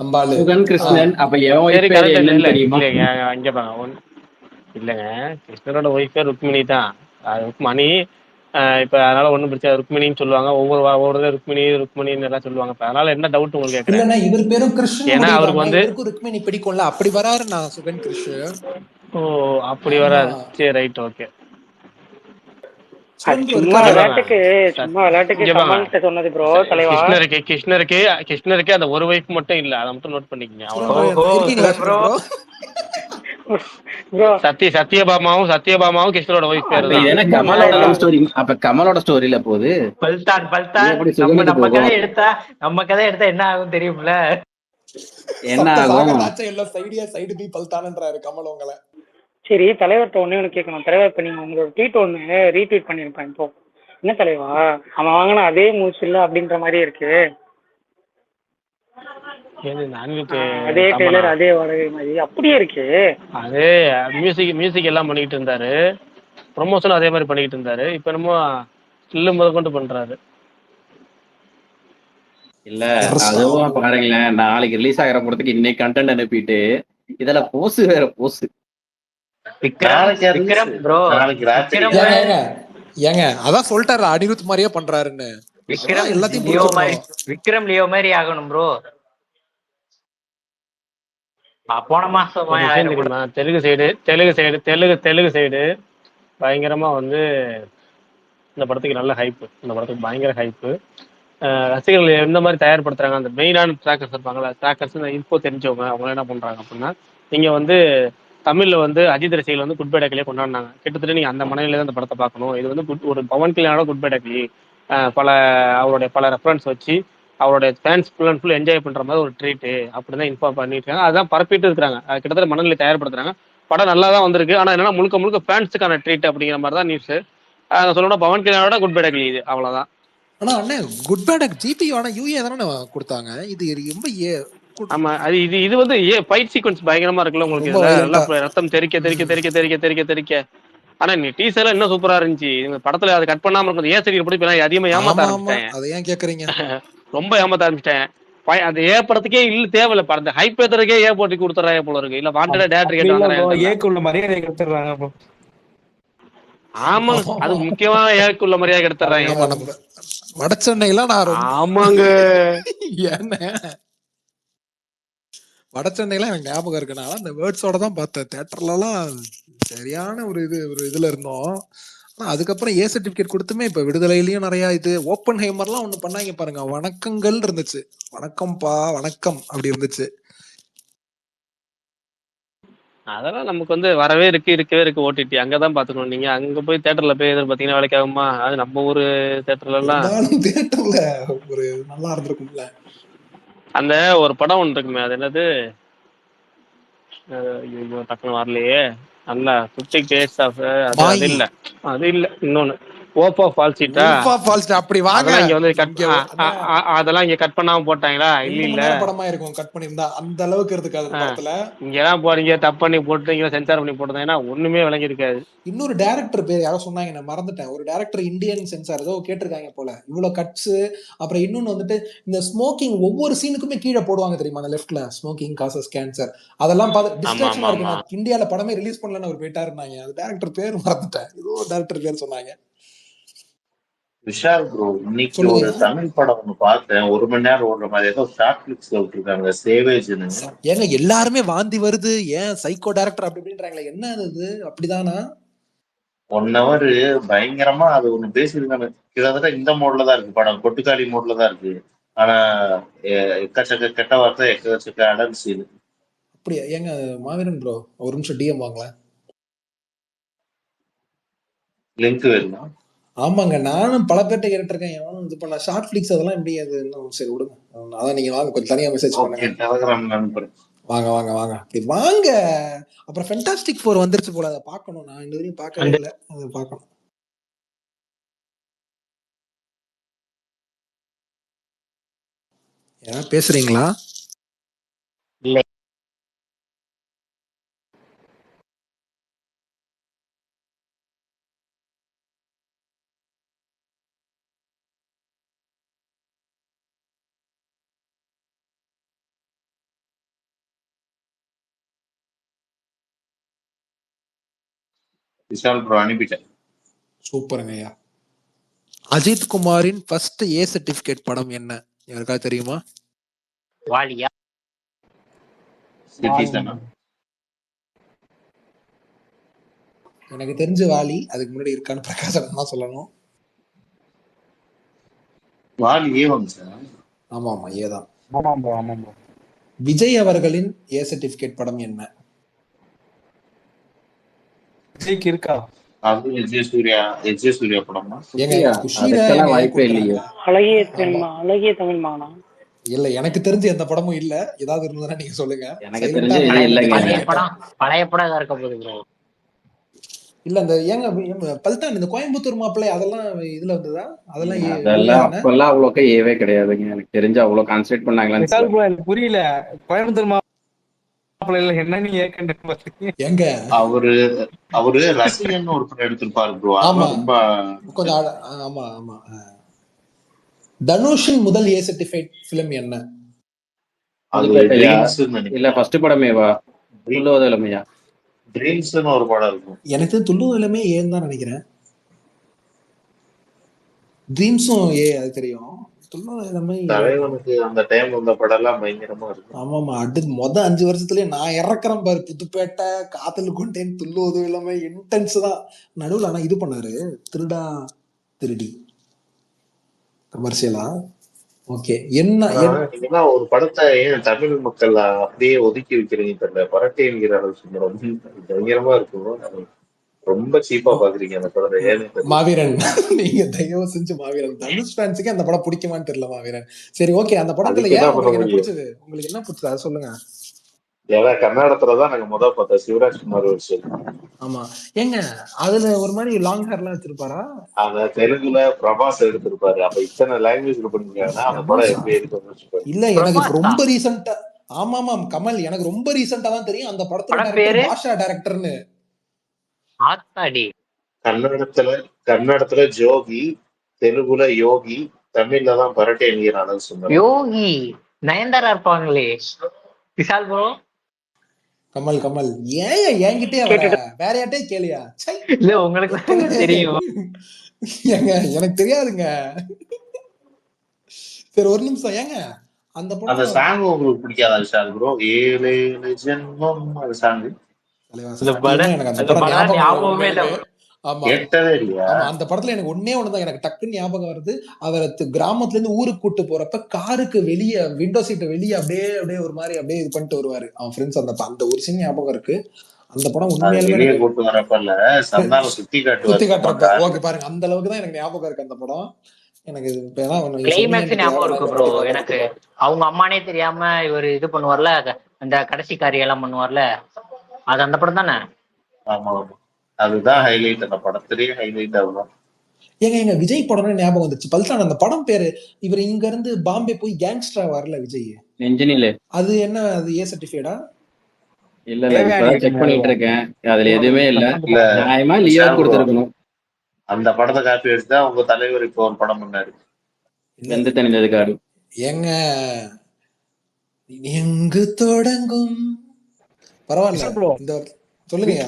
அம்பாலு. சுகன் கிருஷ்ணன். அப்ப என் ஒய்ஃப் பேர் என்னன்னு தெரியுமா? அங்க பாங்க, இல்லங்க கிருஷ்ணரோட ஒய்ஃப் பேர் ருக்மிணி தான், ருக்மணி. இப்ப அதனால ஒண்ணும் பிரச்சனை, ருக்மிணின்னு சொல்லுவாங்க. ஒவ்வொரு ருக்மிணின்னு எல்லாம் சொல்லுவாங்க. அதனால என்ன டவுட் உங்களுக்கு கேக்குறேன்? இவர் பேரும் கிருஷ்ணன், ஏன்னா அவருக்கு வந்து ருக்மிணி பிடிக்கும்ல, அப்படி வராரு நான் சுகன் கிருஷ்ணன். ஓ அப்படி வராது, சரி ரைட் ஓகே. கிருஷ்ணருக்கு அந்த ஒரு வைஃப் மட்டும் இல்ல, அதை மட்டும் நோட் பண்ணிக்கங்க. சத்யபாமாவும் கிருஷ்ணரோட வைஃப் பேரு. கமலோட லவ் ஸ்டோரி. அப்ப கமலோட ஸ்டோரியில போகுது. நம்ம கதை எடுத்தா என்ன ஆகும் தெரியும்ல? என்ன ஆகும்? சைடு பி பல்தான்ன்றாரு கமல் உங்களை. சரி தலைவர்கிட்ட ஒண்ணு கேட்கணும். தலைவர், இப்ப நீங்க உங்களோட ட்வீட் ஒண்ணு ரீட்வீட் பண்ணிருப்பேன். இப்போ என்ன தலைவா, அவன் வாங்கின அதே மூச்சு இல்ல அப்படின்ற மாதிரி இருக்கு. அதே டெய்லர் அதே வாடகை மாதிரி அப்படியே இருக்கு. அதே மியூசிக் எல்லாம் பண்ணிக்கிட்டு இருந்தாரு, ப்ரொமோஷன் அதே மாதிரி பண்ணிக்கிட்டு இருந்தாரு. இப்ப என்னமோ ஸ்டில் முதல் கொண்டு பண்றாரு. இல்ல அதுவும் பாருங்களேன், நாளைக்கு ரிலீஸ் ஆகிற படத்துக்கு இன்னைக்கு கண்டென்ட் அனுப்பிட்டு இதுல போஸ் வேற போஸ். ஏங்க அதான் சொல்லிட்டாரு அனிருத் மாதிரியே பண்றாருன்னு. விக்ரம் லியோ மாதிரி ஆகணும் ப்ரோ. போன மாசம் தெலுங்கு சைடு பயங்கரமா வந்து இந்த படத்துக்கு நல்ல ஹைப்பு, இந்த படத்துக்கு பயங்கர ஹைப்பு. ரசிகர்கள் எந்த மாதிரி தயார்படுத்துறாங்க, அந்த மெயினான ட்ராக்கர்ஸ் இருப்பாங்களா, ட்ராக்கர்ஸ் இன்ஃபோ தெரிஞ்சவங்க அவங்க என்ன பண்றாங்க அப்படின்னா, நீங்க வந்து தமிழ்ல வந்து அஜித் ரசிகர்கள் வந்து குட் பை டக்லியே கொண்டாடினாங்க. கிட்டத்தட்ட நீங்க அந்த மனையில தான் அந்த படத்தை பார்க்கணும். இது வந்து ஒரு பவன் கல்யாணோட குட் பை டக்லி அவருடைய பல ரெஃபரன்ஸ் வச்சு அவருடைய fans full and full enjoy பண்ற மாதிரி ஒரு ட்ரீட் அப்படிதான் இன்ஃபார்ம் பண்ணிட்டு இருக்காங்க. அதான் பரப்பிட்டு இருக்காங்க, கிட்டத்தட்ட மனநிலை தயார்படுத்துறாங்க. படம் நல்லா தான் வந்திருக்கு, ஆனா என்னன்னா முழுக்க ஃபேன்ஸுக்கான ட்ரீட் அப்படிங்கிற மாதிரி தான் நியூஸ். சொல்லணும் பவன் கல்யாணோட குட் பை டக்லி, இது அவ்வளவுதான். ஆனா அண்ணே குட் பை டக் ஜிபி ஆனா யூஏ தானே கொடுத்தாங்க. இது ரொம்ப ஆமா, அது இது வந்து ஃபைட் சீக்வன்ஸ் பயங்கரமா இருக்குல்ல உங்களுக்கு, ரத்தம் தெறிக்க. ஆனா நீ டீசர்ல இன்னும் சூப்பரா இருந்துச்சு. படத்துல அதை கட் பண்ணாம இருக்கும். ஏன் சரி அதிகமா ஏமாத்த ஆரம்பிச்சிட்டேன். அதை ஏன் கேக்குறீங்க? ரொம்ப ஏமாத்த ஆரம்பிச்சிட்டேன். அந்த ஏ படத்துக்கே இல்ல தேவையில்ல, அந்த ஹைப் ஏத்துறதுக்கே ஏ போட்டு கொடுத்துறாங்க போல இருக்கு. இல்ல வாண்டடா டேரக்டர் கேட்டாங்க, ஏக்குள்ள மரியாதை கொடுத்துறாங்க. ஆமா, அது முக்கியமான ஏக்குள்ள மரியாதை எடுத்துறாங்க. வட சென்னையில நான் ஆமாங்க என்ன வட சென்னையில எனக்கு ஞாபகம் இருக்குன்னா அந்த வேர்ட்ஸோட தான் பார்த்தேன். தியேட்டர்ல எல்லாம் சரியான ஒரு இதுல இருந்தோம். ஆனா அதுக்கப்புறம் ஏ சர்டிபிகேட் கொடுத்துமே இப்ப விடுதலையிலயும் நிறைய இது ஓப்பன் ஹைமர்லாம் ஒண்ணு பண்ணாங்க பாருங்க, வணக்கங்கள் இருந்துச்சு, வணக்கம்ப்பா வணக்கம் அப்படி இருந்துச்சு. அதெல்லாம் நமக்கு வந்து வரவே இருக்கவே இருக்கு ஓடிடி, அங்கதான் பாத்துக்கணும். நீங்க அங்க போய் தியேட்டர்ல போய் பாத்தீங்கன்னா வேலைக்கு ஆகுமா? அது நம்ம ஊரு தியேட்டர்ல எல்லாம் தியேட்டர்ல ஒரு நல்லா இருந்திருக்கும்ல. அந்த ஒரு படம் ஒன்று இருக்குமே, அது என்னது டக்குனு வரலையே, நல்லா 50 Days of அது இல்ல இன்னொன்னு ஓப்போ ஃபால்சிட்டா உல்ஃபா ஃபால்ஸ் அப்படி வாங்க. அதெல்லாம் இங்க வந்து இங்க அதெல்லாம் இங்க கட் பண்ணாம போட்டாங்களா? 2 மணி நேரம் படமா இருக்கும் கட் பண்ணியிருந்தா. அந்த அளவுக்கு இருக்காது படத்துல. இங்கதான் போறீங்க தப்பு பண்ணி போட்டு இங்க சென்சார் பண்ணி போட்டீங்கன்னா ஒண்ணுமே விளங்கி இருக்காது. இன்னொரு டேரக்டர் பேர் யாரோ சொன்னாங்க, நான் மறந்துட்டேன். ஒரு டேரக்டர் இந்தியன் சென்சார் ஏதோ கேட்டிருக்காங்க போல. இவ்வளவு கட்ஸ். அப்புறம் இன்னொன்னு வந்துட்டு இந்த ஸ்மோக்கிங் ஒவ்வொரு சீனுக்குமே கீழே போடுவாங்க தெரியுமா, அந்த லெஃப்ட்ல ஸ்மோக்கிங் காசஸ் கேன்சர். அதெல்லாம் பார்த்து டிஸ்ட்ராக்ஷனா இருக்கு. நான் இந்தியால படமே ரிலீஸ் பண்ணலன்னு அவர் போயிட்டாருனாங்க. அது டேரக்டர் பேர் மறந்துட்டேன். ஏதோ டேரக்டர் பேர் சொன்னாங்க. விஷால் ப்ரோ, இன்னைக்கு ஒரு தமிழ் படம் ஒண்ணு பார்த்தேன், 1 மணி நேரம் ஓடுற மாதிரி. ஏதோ ஷார்ட் கிளிப்ஸ்ல விட்டுருக்காங்க, சேவேஜ்னு. ஏங்க எல்லாருமே வாந்தி வருது, ஏன் சைக்கோ டைரக்டர் அப்படி இப்படின்றாங்களே, என்ன அது? அப்படிதானா? 1 hour பயங்கரமா அது ஒண்ணு பேசியிருக்காங்க. கிட்டத்தட்ட இந்த மோட்ல தான் இருக்கு படம், கொட்டுக்காளி மோட்ல தான் இருக்கு. ஆனா எக்கச்சக்க கெட்ட வார்த்தை, எக்கச்சக்க அடல் சீன். அப்படியா? ஏங்க மாவீரன் ப்ரோ ஒரு நிமிஷம் டிஎம் வாங்கலாம். லிங்க் வேணுமா? ஆமாங்க, நானும் பல பேர்ட்ட கேட்டுருக்கேன். எவனும் இது பண்ண ஷார்ட் பிளிக்ஸ் அதெல்லாம் எப்படி அது? சரி விடுங்க, அதான் நீங்க வாங்க, கொஞ்சம் தனியா மெசேஜ் பண்ணுங்க. டெலகிராம்ல அனுப்புறேன். வாங்க வாங்க வாங்க, அப்படி வாங்க. அப்புறம் ஃபென்டாஸ்டிக் 4 வந்துருச்சு போல, அதை பார்க்கணும். நான் இந்த வரையும் பார்க்கவே இல்லை, அதை பார்க்கணும். ஏதாவது பேசுறீங்களா? இல்ல விஷால் ப்ரோ அனுப்பிட்டேன். சூப்பருங்க ஐயா. அஜித் குமாரின் ஃபர்ஸ்ட் ஏ சர்டிபிகேட் படம் என்ன? யாருக்காவது தெரியுமா? வாலியா? சிட்டிசனா? எனக்கு தெரிஞ்ச வாலி. அதுக்கு முன்னாடி இருக்கான்னு பிரகாசன் தான் சொல்லணும். வாலி ஏவம் சார். ஆமா ஆமா, ஏதான். ஆமாம் ப்ரோ, ஆமாம் ப்ரோ. விஜய் அவர்களின் ஏ சர்டிபிகேட் படம் என்ன? விஜய்க்கு இருக்கா? அது எஜே சூர்யா படமா? அதுக்கெல்லாம் வாய்ப்பே இல்லையே. அழகிய தமிழ் மானா? இல்ல, எனக்கு தெரிஞ்சு எந்த படமும் இல்ல. ஏதாவது இருந்ததுன்னா நீங்க சொல்லுங்க. எனக்கு தெரிஞ்சு இது இல்லைங்க. பழைய படம் இருக்க போகுது ப்ரோ. இல்ல இந்த ஏங்க பல்தான் இந்த கோயம்புத்தூர் மாப்பிள்ளை அதெல்லாம் இதுல வந்ததா? அதெல்லாம் அப்பெல்லாம் அவ்வளோக்கா ஏவே கிடையாதுங்க. எனக்கு தெரிஞ்சு அவ்வளவு கான்சென்ட்ரேட் பண்ணாங்களான்னு புரியல. கோயம்புத்தூர் மாப்பிள்ளை என்னன்னு எங்க அவரு ரசிகன் ஒரு படம் எடுத்திருப்பாரு ப்ரோ. ரொம்ப கொஞ்சம் ஆமா ஆமா. தனுஷின் முதல் ஏ சர்டிஃபைட் பிலிம் என்ன? இல்ல ஃபர்ஸ்ட் படமேவா? துள்ளுவதிலமையா? ட்ரீம்ஸ்னு ஒரு படம் இருக்கும். எனக்கு துள்ளுவதிலமே ஏன்னு தான் நினைக்கிறேன். ட்ரீம்ஸும் ஏ, அது தெரியும். தலைவனுக்கு அந்த டைம் வந்த படம் எல்லாம் பயங்கரமா இருக்கும். ஆமாமா, அடுத்து 5 வருஷத்துலயே நான் இறக்குறேன் பாரு, புதுப்பேட்டை, காதல் கொண்டேன், துள்ளுவது இல்லாம இன்டென்ஸ் தான். நடுவில் ஆனா இது பண்ணாரு, திருடா திருடி கமர்ஷியலா. ஓகே, என்ன ஒரு படத்தை ஏன் தமிழ் மக்கள் அப்படியே ஒதுக்கி வைக்கிறீங்க தெரியல. பரட்டை என்கிற அளவு பயங்கரமா இருக்கும். ரொம்ப சீப்பா பாக்குறீங்க அந்த படத்தை. மாவீரன், நீங்க தயவு செஞ்சு மாவீரன் தனுஷ் ஃபேன்ஸுக்கு அந்த படம் பிடிக்குமான்னு தெரியல மாவீரன். சரி ஓகே, அந்த படத்துல ஏன் உங்களுக்கு என்ன பிடிச்சது? உங்களுக்கு என்ன பிடிச்சது அதை சொல்லுங்க. ஏன்னா கர்நாடகத்துலதான் நாங்க முதல் பார்த்தோம் சிவராஜ்குமார் விஷயம். ஆமா ஏங்க, அதுல ஒரு மாதிரி லாங் ஹேர் எல்லாம் வச்சிருப்பாரா? அந்த தெலுங்குல பிரபாஸ் எடுத்திருப்பாரு. அப்ப இத்தனை லாங்குவேஜ்ல பண்ணிருக்காங்கன்னா அந்த படம் எப்படி இருக்கு? இல்ல, எனக்கு ரொம்ப ரீசெண்டா, ஆமா கமல், எனக்கு ரொம்ப ரீசெண்டா தான் தெரியும் அந்த படத்தோட பாஷா டைரக்டர்னு. கன்னடத்துல ஜோகி, தெலுங்குல யோகி, தமிழ்ல தான் பரட்டை என்கிறான் சொன்னார். யோகி நயன்தாரா இருப்பாங்களே. விஷால் ப்ரோ, கமல் ஏன் என்கிட்டே வேற யார்ட்டே கேளியா? இல்ல உங்களுக்கு தெரியும். ஏங்க எனக்கு தெரியாதுங்க. சரி ஒரு நிமிஷம், ஏங்க அந்த சாங் உங்களுக்கு பிடிக்காதா விஷால் ப்ரோ? 7 ஜென்மம் அந்த சாங் அந்த படத்துல எனக்கு ஒண்ணுதான் எனக்கு டக்குன்னு ஞாபகம் வருது. அவர் கிராமத்துல இருந்து ஊருக்கு கூட்டு போறப்ப காருக்கு வெளியே விண்டோ சீட்டை வெளியே அப்படியே ஒரு மாதிரி அப்படியே இது பண்ணிட்டு வருவாரு அவன் ஃப்ரெண்ட்ஸ். அந்த ஒரு சீன் ஞாபகம் இருக்கு. அந்த படம் உண்மையிலுமே சுத்தி காட்டுறப்ப ஓகே பாருங்க, அந்த அளவுக்கு தான் எனக்கு ஞாபகம் இருக்கு அந்த படம். எனக்கு ஞாபகம் இருக்கு ப்ரோ. எனக்கு அவங்க அம்மானே தெரியாம இவர் இது பண்ணுவார்ல, அந்த கடைசி காரியம் எல்லாம் பண்ணுவார்ல, அது அந்த படம் தானே? ஆமா, அதுதான் ஹைலைட். அந்த படத்திலேயே ஹைலைட். அதுதான் எங்க விஜய் படம்னு ஞாபகம் வந்துச்சு. பல்சான் அந்த படம் பேரு, இவர் இங்க இருந்து பாம்பே போய் கேங்ஸ்டரா வரல விஜய். நெஞ்சினிலே. அது என்ன, அது ஏ சர்டிஃபிகேட்டா? இல்ல இப்பதான் செக் பண்ணிட்டு இருக்கேன். அதுல எதுவுமே இல்ல. நியாயமா லியோ கொடுத்துருக்கணும். அந்த படத்தை காப்பி எடுத்தா உங்க தலைவர் இப்போ ஒரு படம் பண்ணாரு. எந்த தனிந்ததுக்காரு எங்க எங்கு தொடங்கும் பரவாயில்ல. இந்த சொல்லுங்க.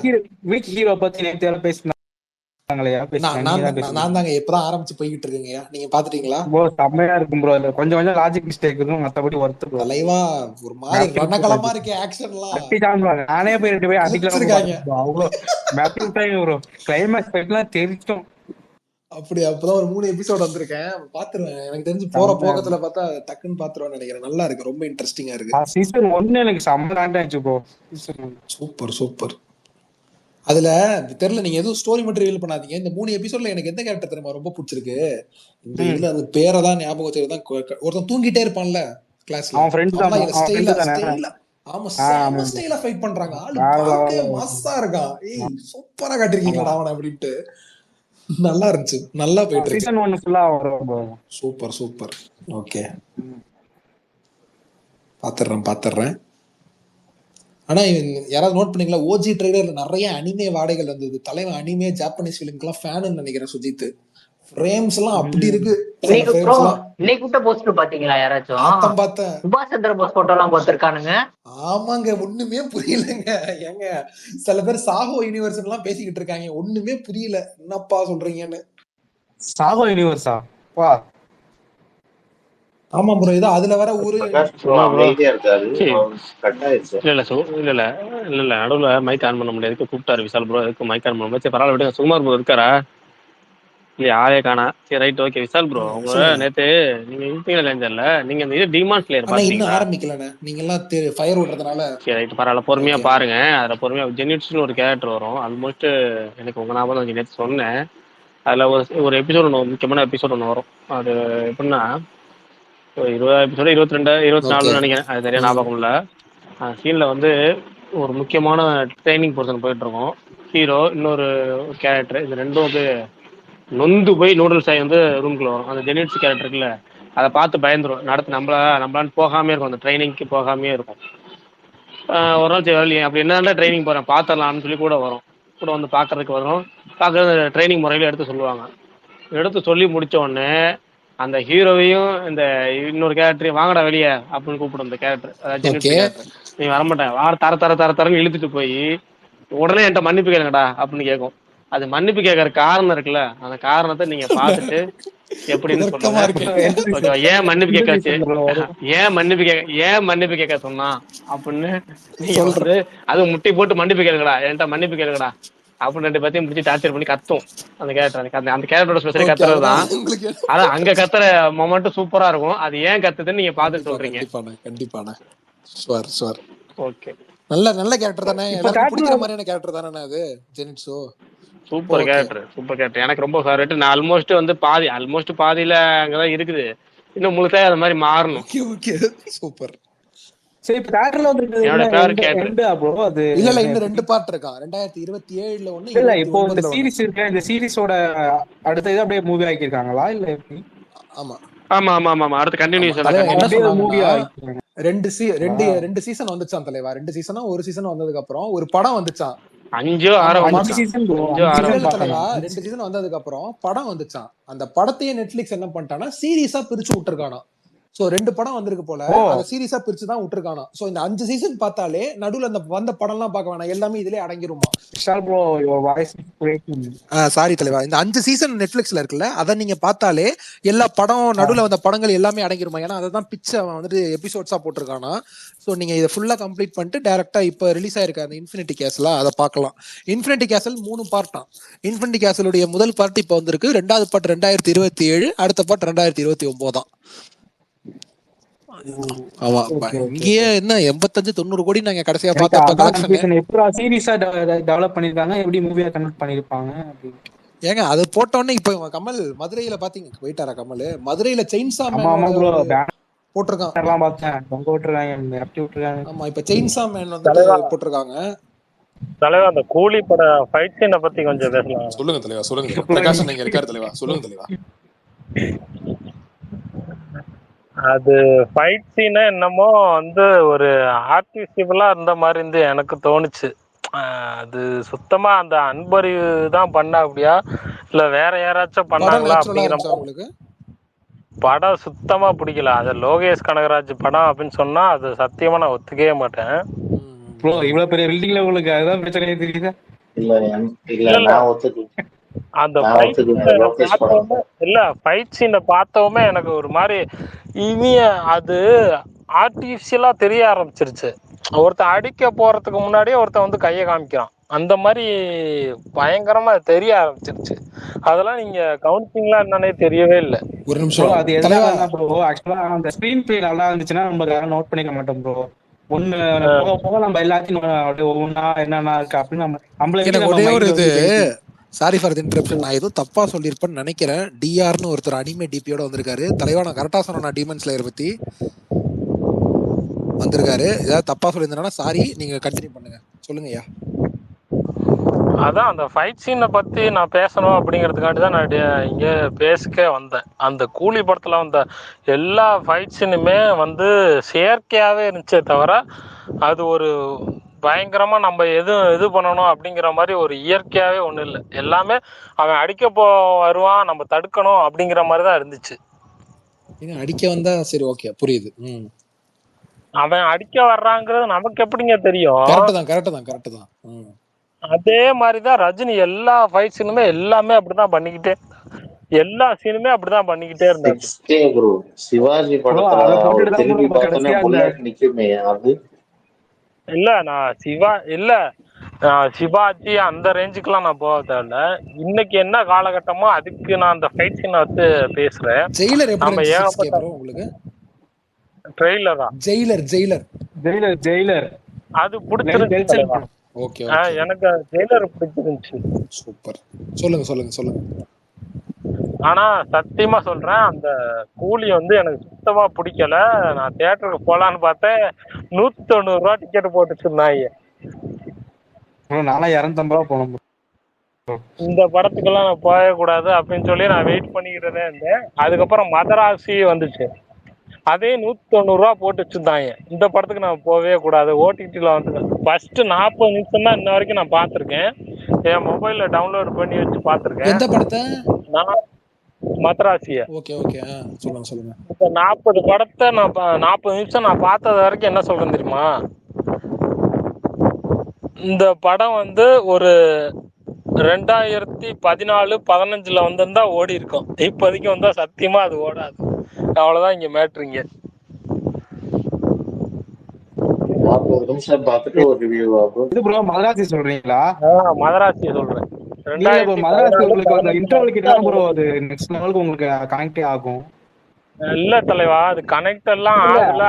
வீக் ஹீரோ பத்தி நேத்து பேசினாங்களையா? நான் தாங்க இப்பதான் ஆரம்பிச்சு போய்கிட்டு இருக்கீங்க. நீங்க பாத்துட்டீங்களா? செம்மையா இருக்கும் ப்ரோ. கொஞ்சம் கொஞ்சம் லாஜிக் மிஸ்டேக் இருக்கும், மத்தபடி ஒர்த்து ப்ரோ. தலைவா ஒரு மாதிரி ரணகலமா இருக்கு ஆக்ஷன்லாம். நானே போய் அடிக்கலாம் அவ்வளோ மேப்பிங் டைம் ப்ரோ. கிளைமேக்ஸ் ஃபைட்லாம் தெரிக்கும். அப்படி அப்பதான் ஒரு 3 எபிசோட் வந்திருக்கேன், பாத்துருவேன். எனக்கு தெரிஞ்சு போற போகத்துல பார்த்தா டக்குன்னு பாத்துருவேன்னு நினைக்கிறேன். நல்லா இருக்கு, ரொம்ப இன்ட்ரெஸ்டிங்கா இருக்கு. சீசன் 1 எனக்கு செம்ம ஆச்சு ப்ரோ. Super super. அதுல தெரியல, நீங்க எதுவும் ஸ்டோரி மட்டும் ரிவீல் பண்ணாதீங்க. இந்த 3 எபிசோட்ல எனக்கு எந்த கேரக்டர் தெரியுமா ரொம்ப பிடிச்சிருக்கு? இந்த இதுல அது பேரதான் ஞாபகம் வச்சிருதான். ஒருத்தன் தூங்கிட்டே இருப்பான்ல கிளாஸ்ல, அவன் ஃப்ரெண்ட் தான். ஆமா செம ஸ்டைலா ஃபைட் பண்றாங்க. ஆளு பார்க்கவே மஸ்தா இருக்கான். ஏய் சூப்பரா காட்டிருக்கீங்கடா அவன அப்படின்ட்டு. நல்லா இருந்துச்சு, நல்லா போயிட்டு இருக்கு. சீசன் 1 ஃபுல்லா வரும். Super super. ஓகே பாத்துறேன். ஆனா யாராவது நோட் பண்ணீங்களா, ஓஜி ட்ரைலர்ல நிறைய அனிமே வாடைகள் வந்தது. தலைவன் அனிமே ஜாப்பனீஸ் ஃபிலிம்க்குலாம் ஃபேன்னு நினைக்கிறேன் சுஜித். ஃப்ரேம்ஸ் எல்லாம் அப்படி இருக்கு. இன்னைக்கு விட்ட போஸ்டர் பாத்தீங்களா யாராச்சும்? பார்த்தேன். சுபாஷ் சந்திர போஸ் போட்டோ எல்லாம் போட்டிருக்கானுங்க. ஆமாங்க, ஒண்ணுமே புரியலங்க. ஏங்க சில பேர் சாகோ யூனிவர்ஸ் எல்லாம் பேசிக்கிட்டு இருக்காங்க, ஒண்ணுமே புரியல என்னப்பா சொல்றீங்கன்னு. சாகோ யூனிவர்ஸா? வா ஆமா ப்ரோ, இதோ அதுல வர ஒரு இல்ல நடுவுல மைக் ஆன் பண்ண முடியாது. கூப்பிட்டாரு விஷால் ப்ரோ, எதுக்கு மைக் ஆன் பண்ண முடியாது? பரவாயில்ல விடுங்க. சுகுமார் ப்ரோ இருக்காரா? இல்ல யாரே காணா. சரி ரைட் ஓகே. விஷால் ப்ரோ, உங்க நேத்து நீங்க இருப்பீங்கல்ல, நீங்க இந்த இது டிமாண்ட் ஸ்லேயர் பாத்தீங்களா? ஆரம்பிக்கலண்ணே, நீங்க எல்லாம் ஃபயர் விடுறதுனால. சரி ரைட் பரவாயில்ல, பொறுமையா பாருங்க. அதுல பொறுமையா ஜெனிட்ஸ்னு ஒரு கேரக்டர் வரும். ஆல்மோஸ்ட் எனக்கு உங்க ஞாபகம் தான் நேற்று சொன்னேன். அதுல ஒரு எபிசோட் ஒன்று, முக்கியமான எபிசோட் ஒன்று வரும். அது எப்படின்னா 20 எபிசோடு 22 24 நினைக்கிறேன், அது சரியா ஞாபகம் இல்ல. சீன்ல வந்து ஒரு முக்கியமான ட்ரைனிங் பர்சன் போயிட்டு இருக்கோம். ஹீரோ இன்னொரு கேரக்டர், இது ரெண்டும் வந்து நொந்து போய் நூடுல்ஸ் ஆகி வந்து ரூம்குள்ள வரும். அந்த ஜெனிட்ஸ் கேரக்டர் இருக்குல்ல, அதை பார்த்து பயந்துரும். நடத்து நம்மளான்னு போகாமே இருக்கும், அந்த ட்ரைனிங்க்கு போகாமே இருக்கும். ஒரு நாள் சரி அப்படி என்ன ட்ரைனிங் போறேன் பார்த்துடலாம்னு சொல்லி கூட வரும். கூட வந்து பார்க்கறதுக்கு வரும். பார்க்கறது ட்ரைனிங் முறையில எடுத்து சொல்லுவாங்க. எடுத்து சொல்லி முடிச்ச உடனே அந்த ஹீரோவையும் இந்த இன்னொரு கேரக்டரையும் வாங்கடா வெளியே அப்படின்னு கூப்பிடும். அந்த கேரக்டர், அதாவது ஜெனிட்ஸ் கேரக்டர், நீ வரமாட்டேன் வார தரன்னு இழுத்துட்டு போய் உடனே என்கிட்ட மன்னிப்பு கேளுங்கடா அப்படின்னு கேட்கும். அது மன்னிப்பு கேட்கற காரணம் இருக்குல்ல, அந்த காரணத்தை நீங்க பார்த்துட்டு எப்படின்னு சொல்லுங்க. ஏன் மன்னிப்பு கேட்க சொன்னா அப்படின்னு நீங்க சொல்றது. அது முட்டி போட்டு மன்னிப்பு கேளுங்கடா, என்கிட்ட மன்னிப்பு கேளுங்கடா அப்படின்னு 2 பேத்தையும் முடிச்சு டார்ச்சர் பண்ணி கத்தும் அந்த கேரக்டர். அந்த கேரக்டரோட ஸ்பெஷலி கத்துறதுதான். அதான் அங்க கத்துற மொமெண்ட் சூப்பரா இருக்கும். அது ஏன் கத்துதுன்னு நீங்க பாத்துட்டு சொல்றீங்க. கண்டிப்பான ஓகே, நல்ல கேரக்டர் தானே, எல்லாருக்கும் பிடிக்கிற மாதிரியான கேரக்டர் தானே அது ஜெனிட்ஸோ. சூப்பர் கேரக்டர், எனக்கு ரொம்ப ஃபேவரட். நான் ஆல்மோஸ்ட் பாதியில அங்கதான் இருக்குது. இன்னும் முழுக்க அது மாதிரி மாறணும். சூப்பர். சரி, இப்ப தியேட்டர்ல அது இல்ல இன்னும் 2 பார்ட் இருக்கா. 2027ல ஒண்ணு. இல்ல இப்போ இந்த சீரிஸ் இருக்கு, இந்த சீரிஸோட அடுத்த இது அப்படியே மூவி ஆக்கிருக்காங்களா இல்ல எப்படி? ஆமா அடுத்து கண்டினியூஷன் மூவி ரெண்டு சீசன் வந்துச்சான் தலைவா. 2 சீசனா ஒரு சீசன் வந்ததுக்கு அப்புறம் ஒரு படம் வந்துச்சான். 5 சீசன் வந்ததுக்கு அப்புறம் படம் வந்துச்சான். அந்த படத்தையே நெட்ஃபிளிக்ஸ் என்ன பண்ணிட்டானா சீரீஸா பிரிச்சு விட்டுருக்கானா. சோ 2 படம் வந்திருக்கு போல, அந்த சீரீஸா பிரிச்சு தான் விட்டுருக்கானா. சோ இந்த 5 சீசன் பார்த்தாலே நடுவுல அந்த வந்த படம் எல்லாம் பார்க்க வேணாம், எல்லாமே இதுலயே அடங்கிருமா. சாரி தலைவா, இந்த 5 சீசன் நெட்ஃபிளிக்ஸ்ல இருக்குல்ல, அதை நீங்க பார்த்தாலே எல்லா படம் நடுவுல வந்த படங்கள் எல்லாமே அடங்கிருமா. ஏன்னா அதை தான் பிச்சை வந்துட்டு எபிசோட்ஸா போட்டிருக்கானா. ஸோ நீங்க இதை ஃபுல்லா கம்ப்ளீட் பண்ணிட்டு டைரக்டா இப்போ ரிலீஸ் ஆயிருக்க அந்த இன்ஃபினிட்டி கேசல் அதை பார்க்கலாம். இன்ஃபினிட்டி கேசல் 3 பார்ட்டான். இன்ஃபினிட்டி கேசலுடைய முதல் பார்ட் இப்போ வந்திருக்கு, 2வது பார்ட் 2027, அடுத்த பார்ட் 2029 தான். ஆமா, இங்கேயே என்ன 85-90 கோடி நாங்க கடைசியா பார்த்தா சீரிஸா டெவலப் பண்ணிருக்காங்க, எப்படி மூவியா கன்வெர்ட் பண்ணிருப்பாங்க. ஏங்க அது போட்ட உடனே இப்ப கமல் மதுரையில பாத்தீங்க, போயிட்டாரா கமல்? மதுரையில செயின்சா மேன் போட்டிருக்காங்க. ஆமா, இப்ப செயின்சா மேன் வந்து போட்டிருக்காங்க. தலைவா அந்த கூலி பட ஃபைட் சீனை பத்தி கொஞ்சம் பேசலாம். சொல்லுங்க தலைவா, சொல்லுங்க. பிரகாஷ் நீங்க இருக்காரு தலைவா, சொல்லுங்க தலைவா. அது ஃபைட் சீனே என்னமோ வந்து ஒரு ஆர்டிஃபிஷியலா இருந்த மாதிரி இருந்து எனக்கு தோணுச்சு. அது சுத்தமா அந்த அன்பறிவு தான் பண்ண அப்படியா இல்ல வேற யாராச்சும் பண்ணாங்களா அப்படிங்கிற உங்களுக்கு படம் சுத்தமா பிடிக்கல. அது லோகேஷ் கனகராஜ் படம் அப்படின்னு சொன்னா அது சத்தியமா நான் ஒத்துக்கவே மாட்டேன். இவ்வளவு பெரிய பில்டிங்ல உங்களுக்கு அதுதான் பிரச்சனையே தெரியுதா? அந்த இல்ல ஃபைட் சீனை பார்த்தவுமே எனக்கு ஒரு மாதிரி அது ஆர்டிபிஷியலா தெரிய ஆரம்பிச்சிருச்சு. ஒருத்தன் அடிக்க போறதுக்கு முன்னாடியே ஒருத்தன் வந்து கையை காமிக்கிறான். அந்த மாதிரி பயங்கரமா தெரிய ஆரம்பிச்சிருச்சு. அதெல்லாம் நீங்க கவுன்சிலிங்லாம் என்னன்னே தெரியவே இல்லை. ஒரு நிமிஷம், அது எதனால ப்ரோ ஆக்சுவலா அந்த ஸ்கிரீன் பிளே நல்லா இருந்துச்சுன்னா நம்ம நோட் பண்ணிக்க மாட்டோம் ப்ரோ. ஒண்ணு போக போக நம்ம எல்லாத்தையும் ஒவ்வொன்னா என்னன்னா இருக்கு அப்படின்னு எனக்கு ஒரே ஒரு இது, சாரி ஃபார் தி இன்டரப்ஷன், நான் ஏதோ தப்பா சொல்லியிருப்பேன்னு நினைக்கிறேன். டிஆர்னு ஒருத்தர் அனிமே டிபியோட வந்திருக்காரு. தலைவா நான் கரெக்டா சொன்னா டீமன் ஸ்லேயர் பத்தி வந்திருக்காரு. ஏதாவது தப்பா சொல்லியிருந்தேன்னா சாரி, நீங்க கண்டினியூ பண்ணுங்க. சொல்லுங்க ஐயா. அதான் அந்த ஃபைட் சீனை பத்தி நான் பேசணும் அப்படிங்கிறதுக்காண்டி தான் நான் இங்கே பேசிக்கே வந்தேன். அந்த கூலி படத்துல வந்த எல்லா ஃபைட் சீனுமே வந்து செயற்கையாவே இருந்துச்சே தவிர அது ஒரு பயங்கரமா நம்ம இது பண்ணணும் அப்படிங்கிற மாதிரி ஒரு இயற்கையாவே ஒன்றும் இல்லை. எல்லாமே அவன் அடிக்க வருவான், நம்ம தடுக்கணும் அப்படிங்கிற மாதிரி தான் இருந்துச்சு. அடிக்க வந்தா சரி, ஓகே, புரியுது. அவன் அடிக்க வர்றாங்கிறது நமக்கு எப்படிங்க தெரியும்? கரெக்ட் தான். அதே மாதிரிதான் ரஜினி எல்லா ஃபைட் சீனுமே எல்லாமே அப்படிதான் பண்ணிக்கிட்டே, எல்லா சீனுமே அப்படிதான் பண்ணிக்கிட்டே இருந்தாரு. சிவாஜி படத்துல திரும்பி பார்த்தோன்னே நிக்குமே அது இல்ல. நான் சிவாஜி அந்த ரேஞ்சுக்குலாம் நான் போக தேவையில்ல. இன்னைக்கு என்ன காலகட்டமோ அதுக்கு நான் அந்த ஃபைட் சீனை வச்சு பேசுறேன். நம்ம ஏகப்பட்ட உங்களுக்கு ட்ரெய்லரா ஜெயிலர் அது பிடிச்சிருந்துச்சு. ஓகே, எனக்கு ஜெயிலர் பிடிச்சிருந்துச்சு. சூப்பர். சொல்லுங்க. ஆனா சத்தியமா சொல்றேன், அந்த கூலி வந்து எனக்கு சுத்தமா பிடிக்கல. நான் தியேட்டருக்கு போலான்னு பார்த்தேன், 190 ரூபா டிக்கெட் போட்டுச்சிருந்தாங்க. நானா 250 ரூபா போனோம். இந்த படத்துக்கெல்லாம் நான் போகவே கூடாது அப்படின்னு சொல்லி நான் வெயிட் பண்ணிக்கிட்டே இருந்தேன். அதுக்கப்புறம் மதராசி வந்துச்சு, அதே 190 ரூபா போட்டு வச்சிருந்தாங்க. இந்த படத்துக்கு நான் போகவே கூடாது, ஓடிடில வந்து ஃபர்ஸ்ட் 40 நிமிஷம் தான் இன்ன வரைக்கும் நான் பார்த்துருக்கேன். என் மொபைல்ல டவுன்லோட் பண்ணி வச்சு பார்த்துருக்கேன். எந்த படத்தை? நான் மதராசிய. ஓகே, சொல்லுங்க. இப்ப 40 படத்தை நான் 40 நிமிஷம் நான் பார்த்தது வரைக்கும் என்ன சொல்றேன் தெரியுமா? இந்த படம் வந்து ஒரு 2014-15 வந்திருந்தா ஓடி இருக்கும். இப்போதைக்கு வந்தா சத்தியமா அது ஓடாது. அவ்வளவுதான் இங்க மேட்ருங்க. 40 நிமிஷம் பார்த்துட்டு ஒரு ரிவ்யூ ஆகும். இது ப்ரோ மதராசி சொல்றீங்களா? மதராசி சொல்றேன். மதராசி உங்களுக்கு அந்த இன்டர்வல் கிட்ட ப்ரோ அது நெக்ஸ்ட் லெவலுக்கு உங்களுக்கு கனெக்டே ஆகும். இல்ல தலைவா, அது கனெக்ட் எல்லாம் ஆகல.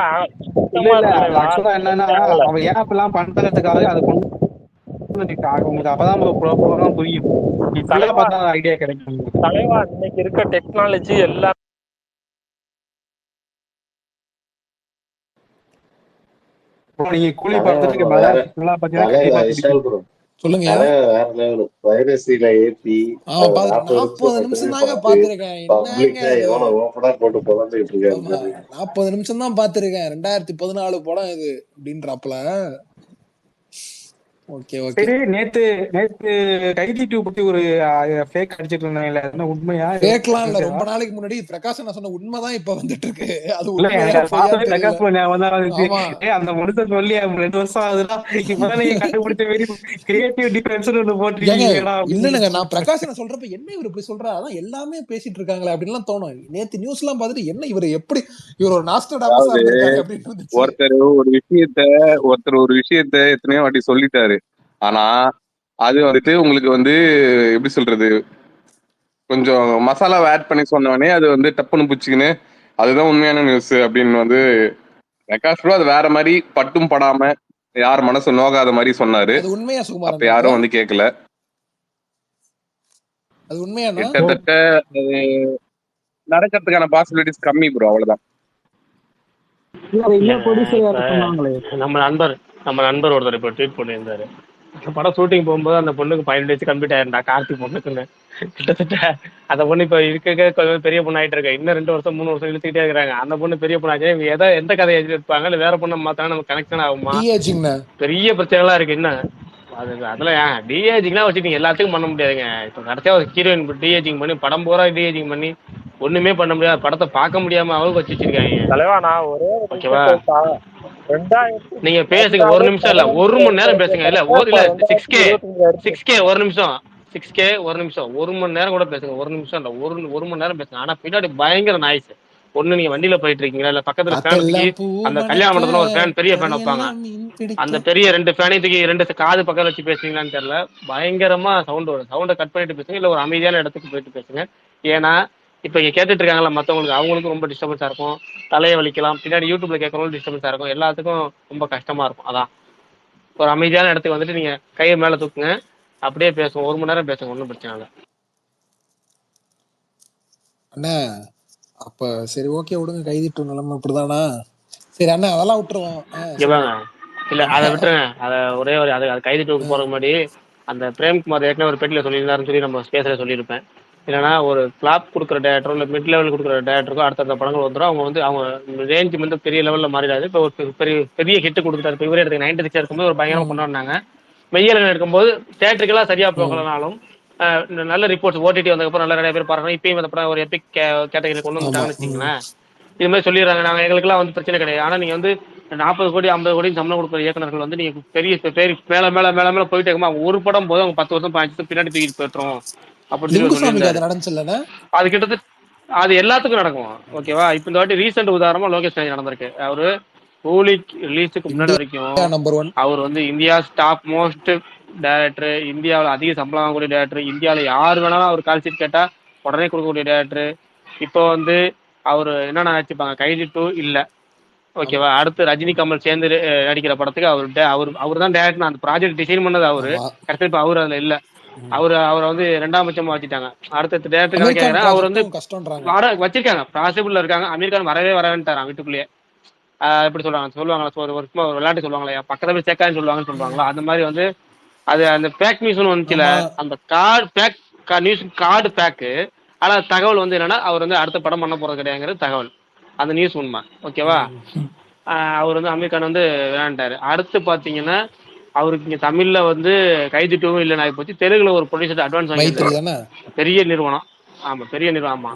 ஆக்சுவலா என்னன்னா அவன் ஏன் அப்பெல்லாம் பண்றதுக்காக அதை கொண்டு உங்களுக்கு அப்பதான் ப்ராப்பரா புரியும். ஐடியா கிடைக்கும். தலைவா இன்னைக்கு இருக்க டெக்னாலஜி எல்லாம் நீங்க கூலி பார்த்துட்டு சொல்லுங்க. வேற லெவல் வைரஸில ஏத்தி 40 நிமிஷம் தாங்க பாத்துருக்கேன். ஓபனா போட்டு புலந்துட்டு இருக்காரு. 40 நிமிஷம் தான் பாத்துருக்கேன். 2014 படம் இது அப்படின்றப்பல. ஓகே. நேத்து கைதி 2 பத்தி ஒரு ஃபேக் அடிச்சிட்டு இருந்தாங்கல, அது உண்மையா? ஃபேக்லாம் இல்ல, ரொம்ப நாளைக்கு முன்னாடி பிரகாஷ் நான் சொன்ன உண்மைதான் இப்ப வந்துட்டு இருக்கு. அது பிரகாஷ் அந்த மனுஷன் சொல்லி 2 வருஷம் ஆகுதுடா, இப்பதான் நீங்க கண்டுபிடிச்ச வெரி கிரியேட்டிவ் டிஃபரன்ஸ் ஒன்னு போட்டுருக்கீங்கடா. இல்லங்க, நான் பிரகாஷ் சொல்றப்ப என்ன இவர் இப்படி சொல்றா, அதான் எல்லாமே பேசிட்டு இருக்காங்களே அப்படின்லாம் தோணும். நேத்து நியூஸ் எல்லாம் பார்த்துட்டு என்ன இவர் எப்படி இவர் ஒரு நாஸ்டடாமஸா இருக்காரு அப்படின்னு இருந்துச்சு. ஒருத்தர் ஒரு விஷயத்தை எத்தனையோ வாட்டி சொல்லிட்டாரு. ஆனா அது வந்துட்டு உங்களுக்கு வந்து எப்படி சொல்றது, கொஞ்சம் மசாலாவை ஆட் பண்ணி சொன்னவனே அது வந்து டப்புன்னு பிடிச்சிக்கின்னு அதுதான் உண்மையான நியூஸ் அப்படின்னு வந்து பிரகாஷ் ப்ரோ அது வேற மாதிரி பட்டும் படாம யார் மனசு நோகாத மாதிரி சொன்னாரு. அப்ப யாரும் வந்து கேட்கல. அது உண்மையா கிட்டத்தட்ட நடக்கிறதுக்கான பாசிபிலிட்டிஸ் கம்மி ப்ரோ, அவ்வளவுதான். நம்ம நண்பர் ஒருத்தர் இப்ப ட்வீட் பண்ணியிருந்தாரு, படம் ஷூட்டிங் போகும்போது அந்த பொண்ணுக்கு 15 வயசு கம்ப்ளீட் ஆயிருந்தா, கார்த்தி பொண்ணுக்குன்னு. கிட்டத்தட்ட அந்த பொண்ணு இப்ப இருக்க கொஞ்சம் பெரிய பொண்ணு ஆயிட்டு இருக்கா. இன்னும் 2 வருஷம் 3 வருஷம் இழுத்துக்கிட்டே இருக்கிறாங்க. அந்த பொண்ணு பெரிய பொண்ணு ஆச்சு. இவங்க எந்த கதையை எழுதிருப்பாங்க, இல்ல வேற பொண்ணை மாத்தாங்க, நமக்கு கனெக்ஷன் ஆகுமா? பெரிய பிரச்சனை எல்லாம் இருக்கு. என்ன அதெல்லாம் டிஏஜிங்லாம் வச்சு நீங்க எல்லாத்துக்கும் பண்ண முடியாதுங்க. இப்ப கடைசியா ஒரு ஹீரோயின் டிஏஜிங் பண்ணி படம் பூரா டிஏஜிங் பண்ணி ஒண்ணுமே பண்ண முடியாது, படத்தை பார்க்க முடியாம அவளுக்கு வச்சு வச்சிருக்காங்க. தலைவா நான் ஒரே ஓகேவா, நீங்க பேசுங்க. ஒரு நிமிஷம் இல்ல, 1 மணி நேரம் பேசுங்க. இல்ல இல்ல 6K 1 நிமிஷம், 6K 1 நிமிஷம், 1 மணி நேரம் கூட பேசுங்க. 1 நிமிஷம் இல்ல, ஒரு மணி நேரம் பேசுங்க. ஆனா பின்னாடி பயங்கர நாய்ஸ். ஒண்ணு நீங்க வண்டியில போயிட்டு இருக்கீங்களா, இல்ல பக்கத்துல ஃபேன் தூக்கி அந்த கல்யாண மண்டபத்துல ஒரு ஃபேன், பெரிய ஃபேன் வைப்பாங்க, அந்த பெரிய 2 ஃபேனையும் தூக்கி 2 காது பக்கத்துல வச்சு பேசுறீங்களான்னு தெரியல. பயங்கரமா சவுண்ட் வரும். சவுண்டை கட் பண்ணிட்டு பேசுங்க, இல்ல ஒரு அமைதியான இடத்துக்கு போயிட்டு பேசுங்க. ஏன்னா இப்ப இங்க கேட்டுட்டு இருக்காங்களா மத்தவங்களுக்கு, அவங்களுக்கும் ரொம்ப டிஸ்டர்பன்ஸா இருக்கும், தலையை வலிக்கலாம், பின்னாடி யூடியூப்ல கேட்கறவங்களும் டிஸ்டர்பன்ஸா இருக்கும், எல்லாத்துக்கும் ரொம்ப கஷ்டமா இருக்கும். அதான் ஒரு அமைதியான இடத்துக்கு வந்துட்டு நீங்க கையை மேல தூக்குங்க, அப்படியே பேசுவோம். 1 மணி நேரம் பேசுங்க, ஒன்றும் பிரச்சனை இல்லை. அண்ணா அப்ப சரி ஓகே விடுங்க, கைதிட்டு நிலைமை இப்படிதானா? சரி அண்ணா அதெல்லாம் விட்டுருவோம். இல்ல அதை விட்டுருங்க. அதை ஒரே ஒரு அது கைதிட்டு போறதுக்கு முன்னாடி அந்த பிரேம்குமார் ஏற்கனவே ஒரு பெட்டியில சொல்லியிருந்தாருன்னு சொல்லி நம்ம ஸ்பேஸ்ல சொல்லியிருப்பேன். இல்லைன்னா ஒரு ஃபிளாப் கொடுக்குற டேரக்டரோ இல்லை மிட் லெவல் கொடுக்குற டேரக்டருக்கோ அடுத்த படங்கள் வந்துடும். அவங்க வந்து அவங்க ரேஞ்ச் வந்து பெரிய லெவலில் மாறிடாது. இப்போ ஒரு பெரிய ஹிட் கொடுத்துட்டாரு. இப்போ இவரே எடுத்து 96 இருக்கும்போது ஒரு பயங்கரமாக கொண்டாடினாங்க. மெய்யலன் எடுக்கும்போது தேட்டருக்கெல்லாம் சரியா போகலனாலும் நல்ல ரிப்போர்ட்ஸ் ஓடிடி வந்ததுக்கப்புறம் நல்ல நிறைய பேர் பாருங்க. இப்பயும் அந்த படம் ஒரு எபிக் கேட்டகரி கொண்டு வந்துட்டாங்கன்னு வச்சுக்கோங்களேன். இது மாதிரி சொல்லிடுறாங்க. நாங்கள் எங்களுக்குலாம் வந்து பிரச்சனை கிடையாது. ஆனால் நீங்கள் வந்து 40 கோடி 50 கோடி சம்பளம் கொடுக்குற இயக்குநர்கள் வந்து நீங்க பெரிய பேர் மேல மேல மேல மேல போயிட்டே இருக்குமா, ஒரு படம் போது அவங்க 10 வருஷம் 15 வருஷம் பின்னாடி தூக்கிட்டு போயிட்டுரும் அப்படின்னு சொல்லி அது கிட்டத்தட்ட அது எல்லாத்துக்கும் நடக்கும். ஓகேவா, இப்ப இந்த வாட்டி ரீசெண்ட் உதாரணமா லோகேஷ் கனகராஜ் நடந்திருக்கு. அவரு கூலி ரிலீஸுக்கு முன்னாடி வரைக்கும் அவர் வந்து இந்தியா டாப் மோஸ்ட் டைரக்டர், இந்தியாவில் அதிக சம்பளம் வாங்கக்கூடிய டைரக்டர், இந்தியாவில் யார் வேணாலும் அவர் கால் ஷீட் கேட்டா உடனே கொடுக்கக்கூடிய டைரக்டர். இப்போ வந்து அவர் என்னென்ன நினைச்சுப்பாங்க, கைதி 2 இல்ல, ஓகேவா, அடுத்து ரஜினி கமல் சேர்ந்து நடிக்கிற படத்துக்கு அவர் தான் டேரக்டர், அந்த ப்ராஜெக்ட் டிசைன் பண்ணது அவரு. கரெக்டா இப்ப அவரு அதுல இல்ல, அவரை வந்து 2ஆம் பட்சமா வச்சுட்டாங்க. அடுத்த டேரக்டர் கிடைக்காங்க. அவர் வந்து வச்சிருக்காங்க, பாசிபிள்ல இருக்காங்க. அமீர் கான் வரவேன்ட்டாராம் வீட்டுக்குள்ளேயே. எப்படி சொல்லுவாங்களா ஒரு வருஷமா ஒரு விளையாட்டு சொல்லுவாங்களா, பக்கத்துல போய் சேர்க்கான்னு சொல்லுவாங்களா, அந்த மாதிரி வந்து அது அந்த பேக் நியூஸ்னு வந்துச்சுல, அந்த நியூஸ் கார்டு பேக்கு. ஆனா தகவல் வந்து என்னன்னா அவர் வந்து அடுத்த படம் பண்ண போறது கிடையாதுங்கிறது தகவல். அந்த நியூஸ் உண்மை. ஓகேவா, அவர் வந்து அமீர் கான் வந்து விளையாண்டாரு. அடுத்து பாத்தீங்கன்னா அவருக்கு இங்க தமிழ்ல வந்து கைதி 2 இல்லைன்னு ஆகி போச்சு. தெலுங்குல ஒரு ப்ரொடியூசர் அட்வான்ஸ் வாங்கி பெரிய நிறுவனம். ஆமா பெரிய நிறுவனம். ஆமா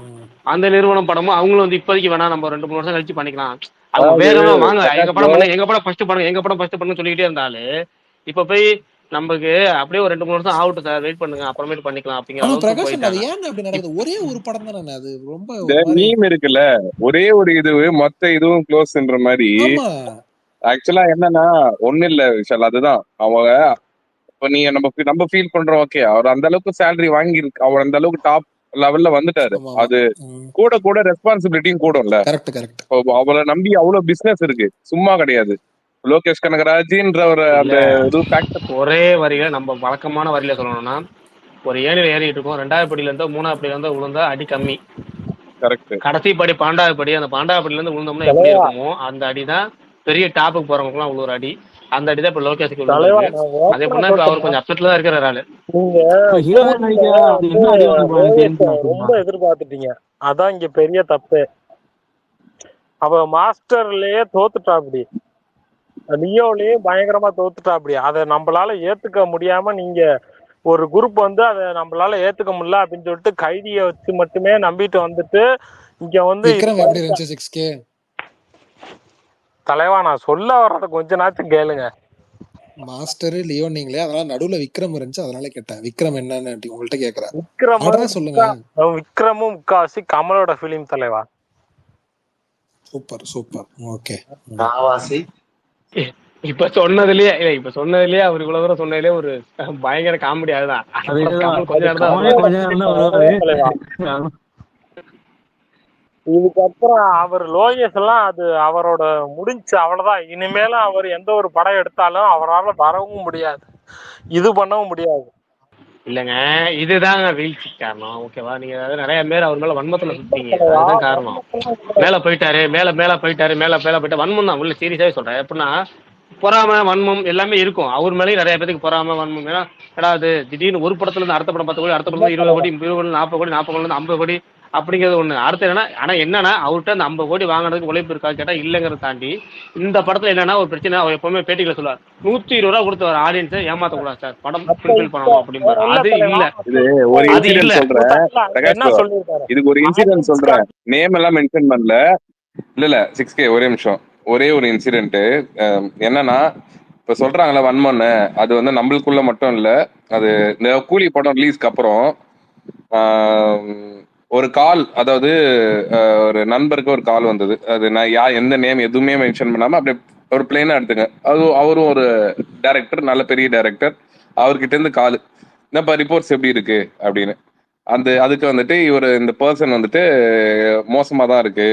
அந்த நிறுவனம் படமும் அவங்களும் வந்து இப்போதைக்கு வேணா நம்ம 2-3 வருஷம் கழிச்சு பண்ணிக்கலாம். அவங்க வேகமா வாங்க எங்க படம் பண்ண, எங்க படம் ஃபர்ஸ்ட் பண்ணுங்க, எங்க படம் ஃபர்ஸ்ட் பண்ணுன்னு சொல்லிக்கிட்டே இருந்தாலே இப்ப போய் நமக்கு அப்படியே ஒரு 2-3 வருஷம் ஆகட்டும் சார், வெயிட் பண்ணுங்க, அப்புறமேட்டு பண்ணிக்கலாம் அப்படிங்கிற ஒரே ஒரு படம் தானே அது. ரொம்ப மீம் இருக்குல்ல, ஒரே ஒரு இது மொத்த இதுவும் க்ளோஸ்ன்ற மாதிரி. ஆக்சுவலா என்னன்னா ஒண்ணு இல்ல விஷால், அதுதான் அவங்க இப்ப நீங்க நம்ம ஃபீல் பண்றோம். ஓகே, அவர் அந்த அளவுக்கு சேலரி வாங்கி இருக்கு, அவர் அந்த அளவுக்கு டாப் லெவல்ல வந்துட்டாரு. அது கூட ரெஸ்பான்சிபிலிட்டியும் கூடும்ல. அவளை நம்பி அவ்வளவு பிசினஸ் இருக்கு, சும்மா கிடையாது. லோகேஷ் கனகராஜ்ன்ற ஒரு அந்த ஒரே வரியில நம்ம வழக்கமான வரியில சொல்லணும்னா, ஒரு ஏணியில ஏறிட்டு இருக்கோம், 2வது படியில இருந்தா 3வது படியில இருந்தா விழுந்தா அடி கம்மி. கடைசி படி 12வது படி, அந்த 12வது படியில இருந்து விழுந்தோம்னா எப்படி இருக்குமோ அந்த அடிதான் பெரிய டாப்புக்கு போறவங்க எல்லாம் ஒரு அடி. அந்த அடிதான் இப்ப லோகேஷுக்கு அதே பண்ணா இப்ப அவர் கொஞ்சம் அப்செட்ல தான் இருக்கிற ஆளு. ரொம்ப எதிர்பார்த்துட்டீங்க, அதான் இங்க பெரிய தப்பு. அவ மாஸ்டர்லயே தோத்துட்டா, அப்படி லியோலயே பயங்கரமா தோத்துட்டா. அப்படி அதை நம்மளால ஏத்துக்க முடியாம நீங்க ஒரு குரூப் வந்து அதை நம்மளால ஏத்துக்க முடியல அப்படின்னு சொல்லிட்டு கைதியை வச்சு மட்டுமே நம்பிட்டு வந்துட்டு இங்க வந்து தலைவா நான் சொல்ல வர்றத கொஞ்ச நாச்சும் கேளுங்க. மாஸ்டர் லியோ நீங்களே, அதனால நடுவுல விக்ரம் இருந்துச்சு, அதனால கேட்டேன். விக்ரம் என்னன்னு உங்கள்ட்ட கேக்குறேன். சொல்லுங்க. விக்ரமும் முக்காவாசி கமலோட பிலிம் தலைவா. Super super. ஓகே, இப்ப சொன்னதுலயே அவர் இவ்வளவு தூரம் சொன்னதுலயே ஒரு பயங்கர காமெடி. அதுதான் இதுக்கப்புறம் அவர் லோகேஷ் எல்லாம் அது அவரோட முடிஞ்சு, அவ்வளவுதான். இனிமேலும் அவர் எந்த ஒரு படம் எடுத்தாலும் அவரால் வரவும் முடியாது, இது பண்ணவும் முடியாது. இல்லங்க, இதுதாங்க வீழ்ச்சி காரணம். ஓகேவா, நீங்க நிறைய பேர் அவர் மேல வன்மத்துல சுத்தீங்க, அதுதான் காரணம். மேல போயிட்டாரு வன்மம் தான் உள்ள. சீரியஸாவே சொல்றேன். எப்படின்னா பொறாம வன்மம் எல்லாமே இருக்கும். அவர் மேலேயும் நிறைய பேருக்கு பொறாம வன்மம். ஏன்னா அது திடீர்னு ஒரு படத்துல இருந்து அடுத்த படம் 10 கோடி, அடுத்த படத்துல 20 கோடி, 20 கோடி, 40 கோடி, 40 கோடி இருந்து 50 கோடி அப்படிங்கிறது ஒண்ணு. அடுத்து என்னன்னா, ஆனா என்னன்னா அவர்கிட்ட அந்த 50 கோடி வாங்குறதுக்கு உழைப்பு இருக்கா கேட்டா இல்லைங்கிறத தாண்டி இந்த படத்துல என்னன்னா ஒரு பிரச்சனை. அவர் எப்பவுமே பேட்டிகளை சொல்லுவார், 120 ரூபா கொடுத்து வர ஆடியன்ஸை ஏமாத்த கூடாது சார், படம் ஃபுல்ஃபில் பண்ணணும் அப்படிம்பாரு. அது இல்ல, இது ஒரு அது இல்ல. இன்சிடென்ட் சொல்றேன் பிரகாஷ் bro. இதுக்கு ஒரு இன்சிடென்ட் சொல்றேன், நேம் எல்லாம் மென்ஷன் பண்ணல. இல்ல 6K ஒரே நிமிஷம். ஒரே ஒரு இன்சிடென்ட் என்னன்னா, இப்ப சொல்றாங்கல்ல வன்மன்னு, அது வந்து நம்மளுக்குள்ள மட்டும் இல்ல, அது இந்த கூலி படம் ரிலீஸ்க்கு அப்புறம் ஒரு கால், அதாவது ஒரு நண்பருக்கு ஒரு கால் வந்தது. அது நான் எந்த நேம் எதுவுமே மென்ஷன் பண்ணாம அப்படியே ஒரு பிளேனா எடுத்துங்க. அது அவரும் ஒரு டைரக்டர், நல்ல பெரிய டைரக்டர். அவர்கிட்ட இருந்து கால், என்னப்பா ரிப்போர்ட்ஸ் எப்படி இருக்கு அப்படின்னு. அதுக்கு வந்துட்டு இவர் இந்த பர்சன் வந்துட்டு மோசமா தான் இருக்கு,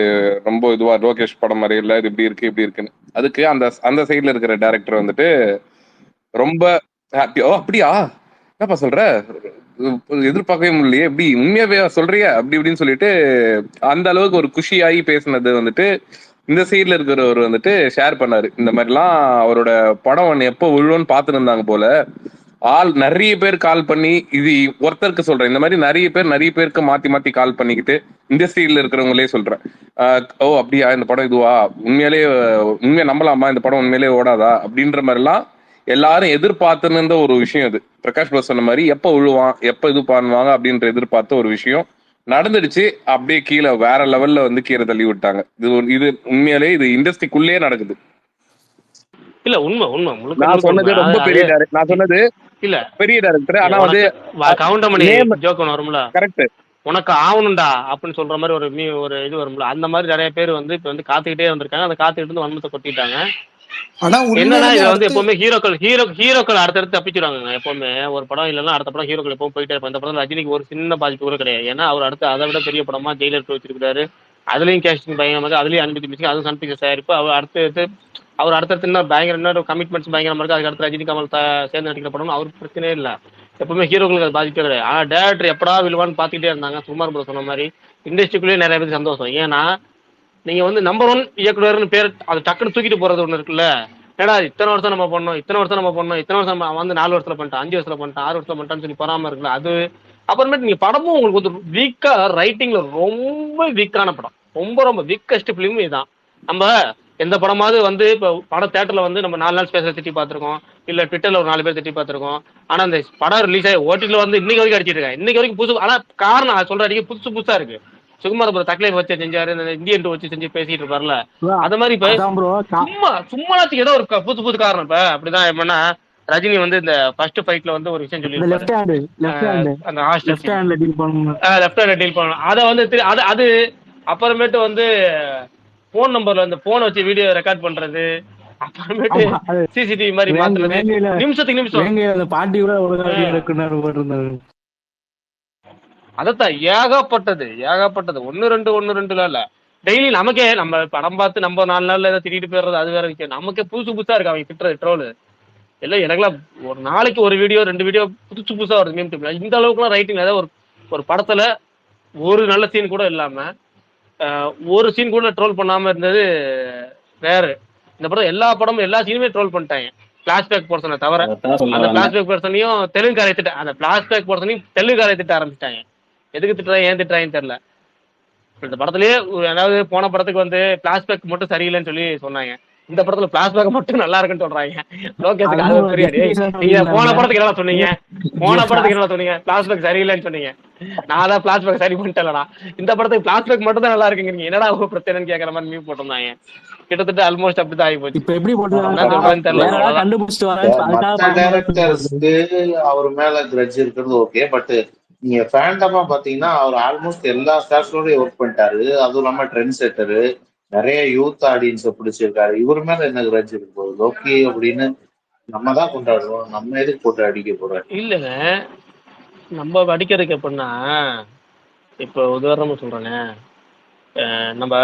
ரொம்ப இதுவா, லோகேஷ் படம் மாதிரி இல்ல, இது இப்படி இருக்கு இப்படி இருக்குன்னு. அதுக்கு அந்த சைட்ல இருக்கிற டைரக்டர் வந்துட்டு ரொம்ப ஹாப்பி. ஓ அப்படியா, என்னப்பா சொல்ற, எதிர்பார்க்கவே முடியலையே, எப்படி உண்மையாவே சொல்றியா அப்படி இப்படின்னு சொல்லிட்டு அந்த அளவுக்கு ஒரு குஷியாகி பேசினது வந்துட்டு இந்த சைட்ல இருக்கிறவர் வந்துட்டு ஷேர் பண்ணாரு. இந்த மாதிரிலாம் அவரோட படம் ஒன்று எப்போ விழுவோன்னு பார்த்துட்டு இருந்தாங்க போல. நிறைய பேர் கால் பண்ணி, இது ஒருத்தருக்கு சொல்றேன், இந்த மாதிரி நிறைய பேருக்கு மாத்தி மாத்தி கால் பண்ணிக்கிட்டு இண்டஸ்ட்ரியில இருக்கிறவங்களே சொல்றேன், ஓ அப்படியா இந்த படம் இதுவா, உண்மையா நம்பலாமா, இந்த படம் உண்மையிலே ஓடாதா அப்படின்ற மாதிரிலாம் எல்லாரும் எதிர்பார்த்துன்னு இருந்த ஒரு விஷயம். இது பிரகாஷ் ப்ரோ சொன்ன மாதிரி எப்ப விழுவான், எப்ப இது பண்ணுவாங்க அப்படின்ற எதிர்பார்த்த ஒரு விஷயம் நடந்துடுச்சு. அப்படியே கீழே வேற லெவல்ல வந்து கீழே தள்ளி விட்டாங்க. இது உண்மையிலே இது இண்டஸ்ட்ரிக்குள்ளேயே நடக்குது. இல்ல உண்மை உண்மை முழுக்க நான் முழுக்க சொன்னது உண்மை. ரொம்ப பெரிய டைரக்டர், நான் சொன்னது இல்ல பெரிய டைரக்டர். ஆனா வந்து கவுண்டர் மணி ஜோக் ஒன்று வரும்ல, கரெக்ட், உனக்கு ஆகணும்டா அப்படின்னு சொல்ற மாதிரி ஒரு இது வரும்ல, அந்த மாதிரி நிறைய பேர் வந்து இப்ப வந்து காத்துக்கிட்டே வந்திருக்காங்க. அந்த காத்துக்கிட்டு இருந்து வன்மத்தை கொட்டிட்டாங்க. ஆனா என்னன்னா உண்மையிலுமே இதுல வந்து அடுத்து எப்பவுமே ஹீரோக்கள் அடுத்தடுத்து தப்பிச்சுடுவாங்க. எப்பவுமே ஒரு படம் இல்லைன்னா அடுத்த படம் ஹீரோக்கள் எப்பவும் போயிட்டே இருப்பாங்க. இந்த படத்துல ரஜினிக்கு ஒரு சின்ன பாதிப்பு கூட கிடையாது. ஏன்னா அவர் அடுத்து அதை விட பெரிய படமா ஜெயிலர் வச்சிருக்காரு. அதுலயும் கேஸ்டிங் பயங்கரமா இருக்கு, அதுலயும் அனுமதி மிச்சிங், அதுவும் சன் பிக்சர்ஸ் தயாரிப்பு. அவர் அடுத்தடுத்து இன்னும் பயங்கர கமிட்மெண்ட்ஸ் பயங்கரமா இருக்கு. அதுக்கு அடுத்து ரஜினி கமல் சேர்ந்து நடிக்கிற படம் அவருக்கு பிரச்சனையே இல்லை. எப்பவுமே ஹீரோக்களுக்கு அது பாதிப்பே கிடையாது. ஆனா டேரக்டர் எப்படா விழுவான்னு பாத்துக்கிட்டே இருந்தாங்க. சுகுமார் ப்ரோ சொன்ன மாதிரி இண்டஸ்ட்ரிக்குள்ளேயே நிறைய பேருக்கு சந்தோஷம். ஏன்னா நீங்க வந்து நம்பர் 1 இயக்குனர்னு பேர் அது டக்குன்னு தூக்கிட்டு போறது ஒண்ணு இருக்குல்ல. ஏன்னா இத்தனை வருஷம் நம்ம பண்ணோம், இத்தனை வருஷம் வந்து 4 வருஷத்துல பண்ணிட்டான், 5 வருஷத்துல பண்ணிட்டான், 6 வருஷத்துல பண்ணிட்டான்னு சொல்லி பொறாம இருக்குல்ல. அது அப்புறமேட்டு நீங்க படமும் உங்களுக்கு வந்து வீக்கா, ரைட்டிங்ல ரொம்ப வீக்கான படம், ரொம்ப ரொம்ப வீக்கஸ்ட் பிலிம் இதுதான். நம்ம எந்த படமாவது வந்து இப்போ படம் தேட்டர்ல வந்து நம்ம 4 நாள் ஸ்பேஸ்ல திட்டி பார்த்துருக்கோம், இல்ல ட்விட்டர்ல ஒரு 4 பேர் திட்டி பார்த்துருக்கோம். ஆனா அந்த படம் ரிலீஸ் ஆகி ஓட்டில வந்து இன்னைக்கு வரைக்கும் அடிச்சிட்டு இருக்கேன். இன்னைக்கு வரைக்கும் புதுசு. ஆனா காரணம் சொல்ற அடிக்க புதுசா இருக்கு. சுகுமார் ப்ரோ தக்லைஃப் வச்சு செஞ்சாரு, இந்தியன் டூ வச்சு செஞ்சு பேசிட்டு இருப்பாருல, அது மாதிரி இப்ப சும்மாத்துக்கு ஏதோ ஒரு புது காரணம். இப்ப அப்படிதான் எப்படின்னா ரஜினி வந்து இந்த ஃபர்ஸ்ட் ஃபைட்ல வந்து ஒரு விஷயம் சொல்லி லெஃப்ட் ஹேண்ட்ல டீல் பண்ணணும். அதை வந்து அது அப்புறமேட்டு வந்து போன் நம்பர்ல இந்த போன் வச்சு வீடியோ ரெக்கார்ட் பண்றது, அப்புறமேட்டு சிசிடிவி மாதிரி மாத்துறது, நிமிஷத்துக்கு நிமிஷம் பாட்டி கூட ஒழுங்காக. அதத்தான் ஏகப்பட்டது 1-2 இல்ல. டெய்லி நமக்கே நம்ம படம் பார்த்து நம்ம 4 நாள்ல ஏதாவது திட்டிட்டு போயிடுறது அது வேற விஷயம். நமக்கே புதுசா இருக்கு அவங்க திட்டுறது ட்ரோலு எல்லாம். எனக்குலாம் ஒரு நாளைக்கு ஒரு வீடியோ 2 வீடியோ புதுசா வருது மீம் டைப்ல. இந்த அளவுக்குலாம் ரைட்டிங் ஏதாவது ஒரு படத்துல ஒரு நல்ல சீன் கூட இல்லாம, ஒரு சீன் கூட ட்ரோல் பண்ணாம இருந்தது ரேரு. இந்த படம் எல்லா படமும் எல்லா சீனுமே ட்ரோல் பண்ணிட்டாங்க. பிளாஷ்பேக் போர்ஷனை தவிர. அந்த பிளாஷ்பேக் போர்ஷனையும் தெலுங்காரை திட்ட ஆரம்பிச்சிட்டாங்க. எதுக்கு திட்டுறாங்க, ஏன் திட்டுறாங்கன்னு தெரியல. இந்த படத்துலயே ஏதாவது போன படத்துக்கு வந்து பிளாஷ்பேக் மட்டும் சரியில்லைன்னு சொல்லி சொன்னாங்க. இந்த படத்துல பிளாஷ்பேக் மட்டும் நல்லா இருக்குன்னு சொல்றாங்க. லோகேஷுக்கு அது தெரியாது. நீங்க போன படத்துக்கு என்ன சொன்னீங்க, பிளாஷ்பேக் சரியில்லைன்னு சொன்னீங்க. நான் தான் பிளாஷ்பேக் சரி பண்ணிட்டேன்லடா. இந்த படத்துக்கு பிளாஷ்பேக் மட்டும் தான் நல்லா இருக்குங்கிறீங்க, என்னடா உங்க பிரச்சனைன்னு கேட்கற மாதிரி மீன் போட்டிருந்தாங்க. கிட்டத்தட்ட ஆல்மோஸ்ட் அப்படிதான் ஆகி போச்சு. இப்ப எப்படி அவர் மேல கிரட்ஜ் இருக்கிறது ஓகே. பட் நீங்க ஃபேண்டமா பாத்தீங்கன்னா அவர் ஆல்மோஸ்ட் எல்லா ஸ்டார்ஸோடய ஒர்க் பண்ணிட்டாரு. அதுவும் இல்லாம ட்ரெண்ட் செட்டரு, நிறைய யூத் ஆடியன்ஸை பிடிச்சிருக்காரு. இவர் மேல என்ன கிரட்ஜ் இருக்கு போகுது? லோக்கி அப்படின்னு நம்ம தான் கொண்டாடுறோம், நம்ம எதுக்கு போட்டு அடிக்க போறோம்? இல்லைங்க, நம்ம அடிக்கிறதுக்கு எப்படின்னா, இப்போ உதாரணமா சொல்றேனே, நம்ம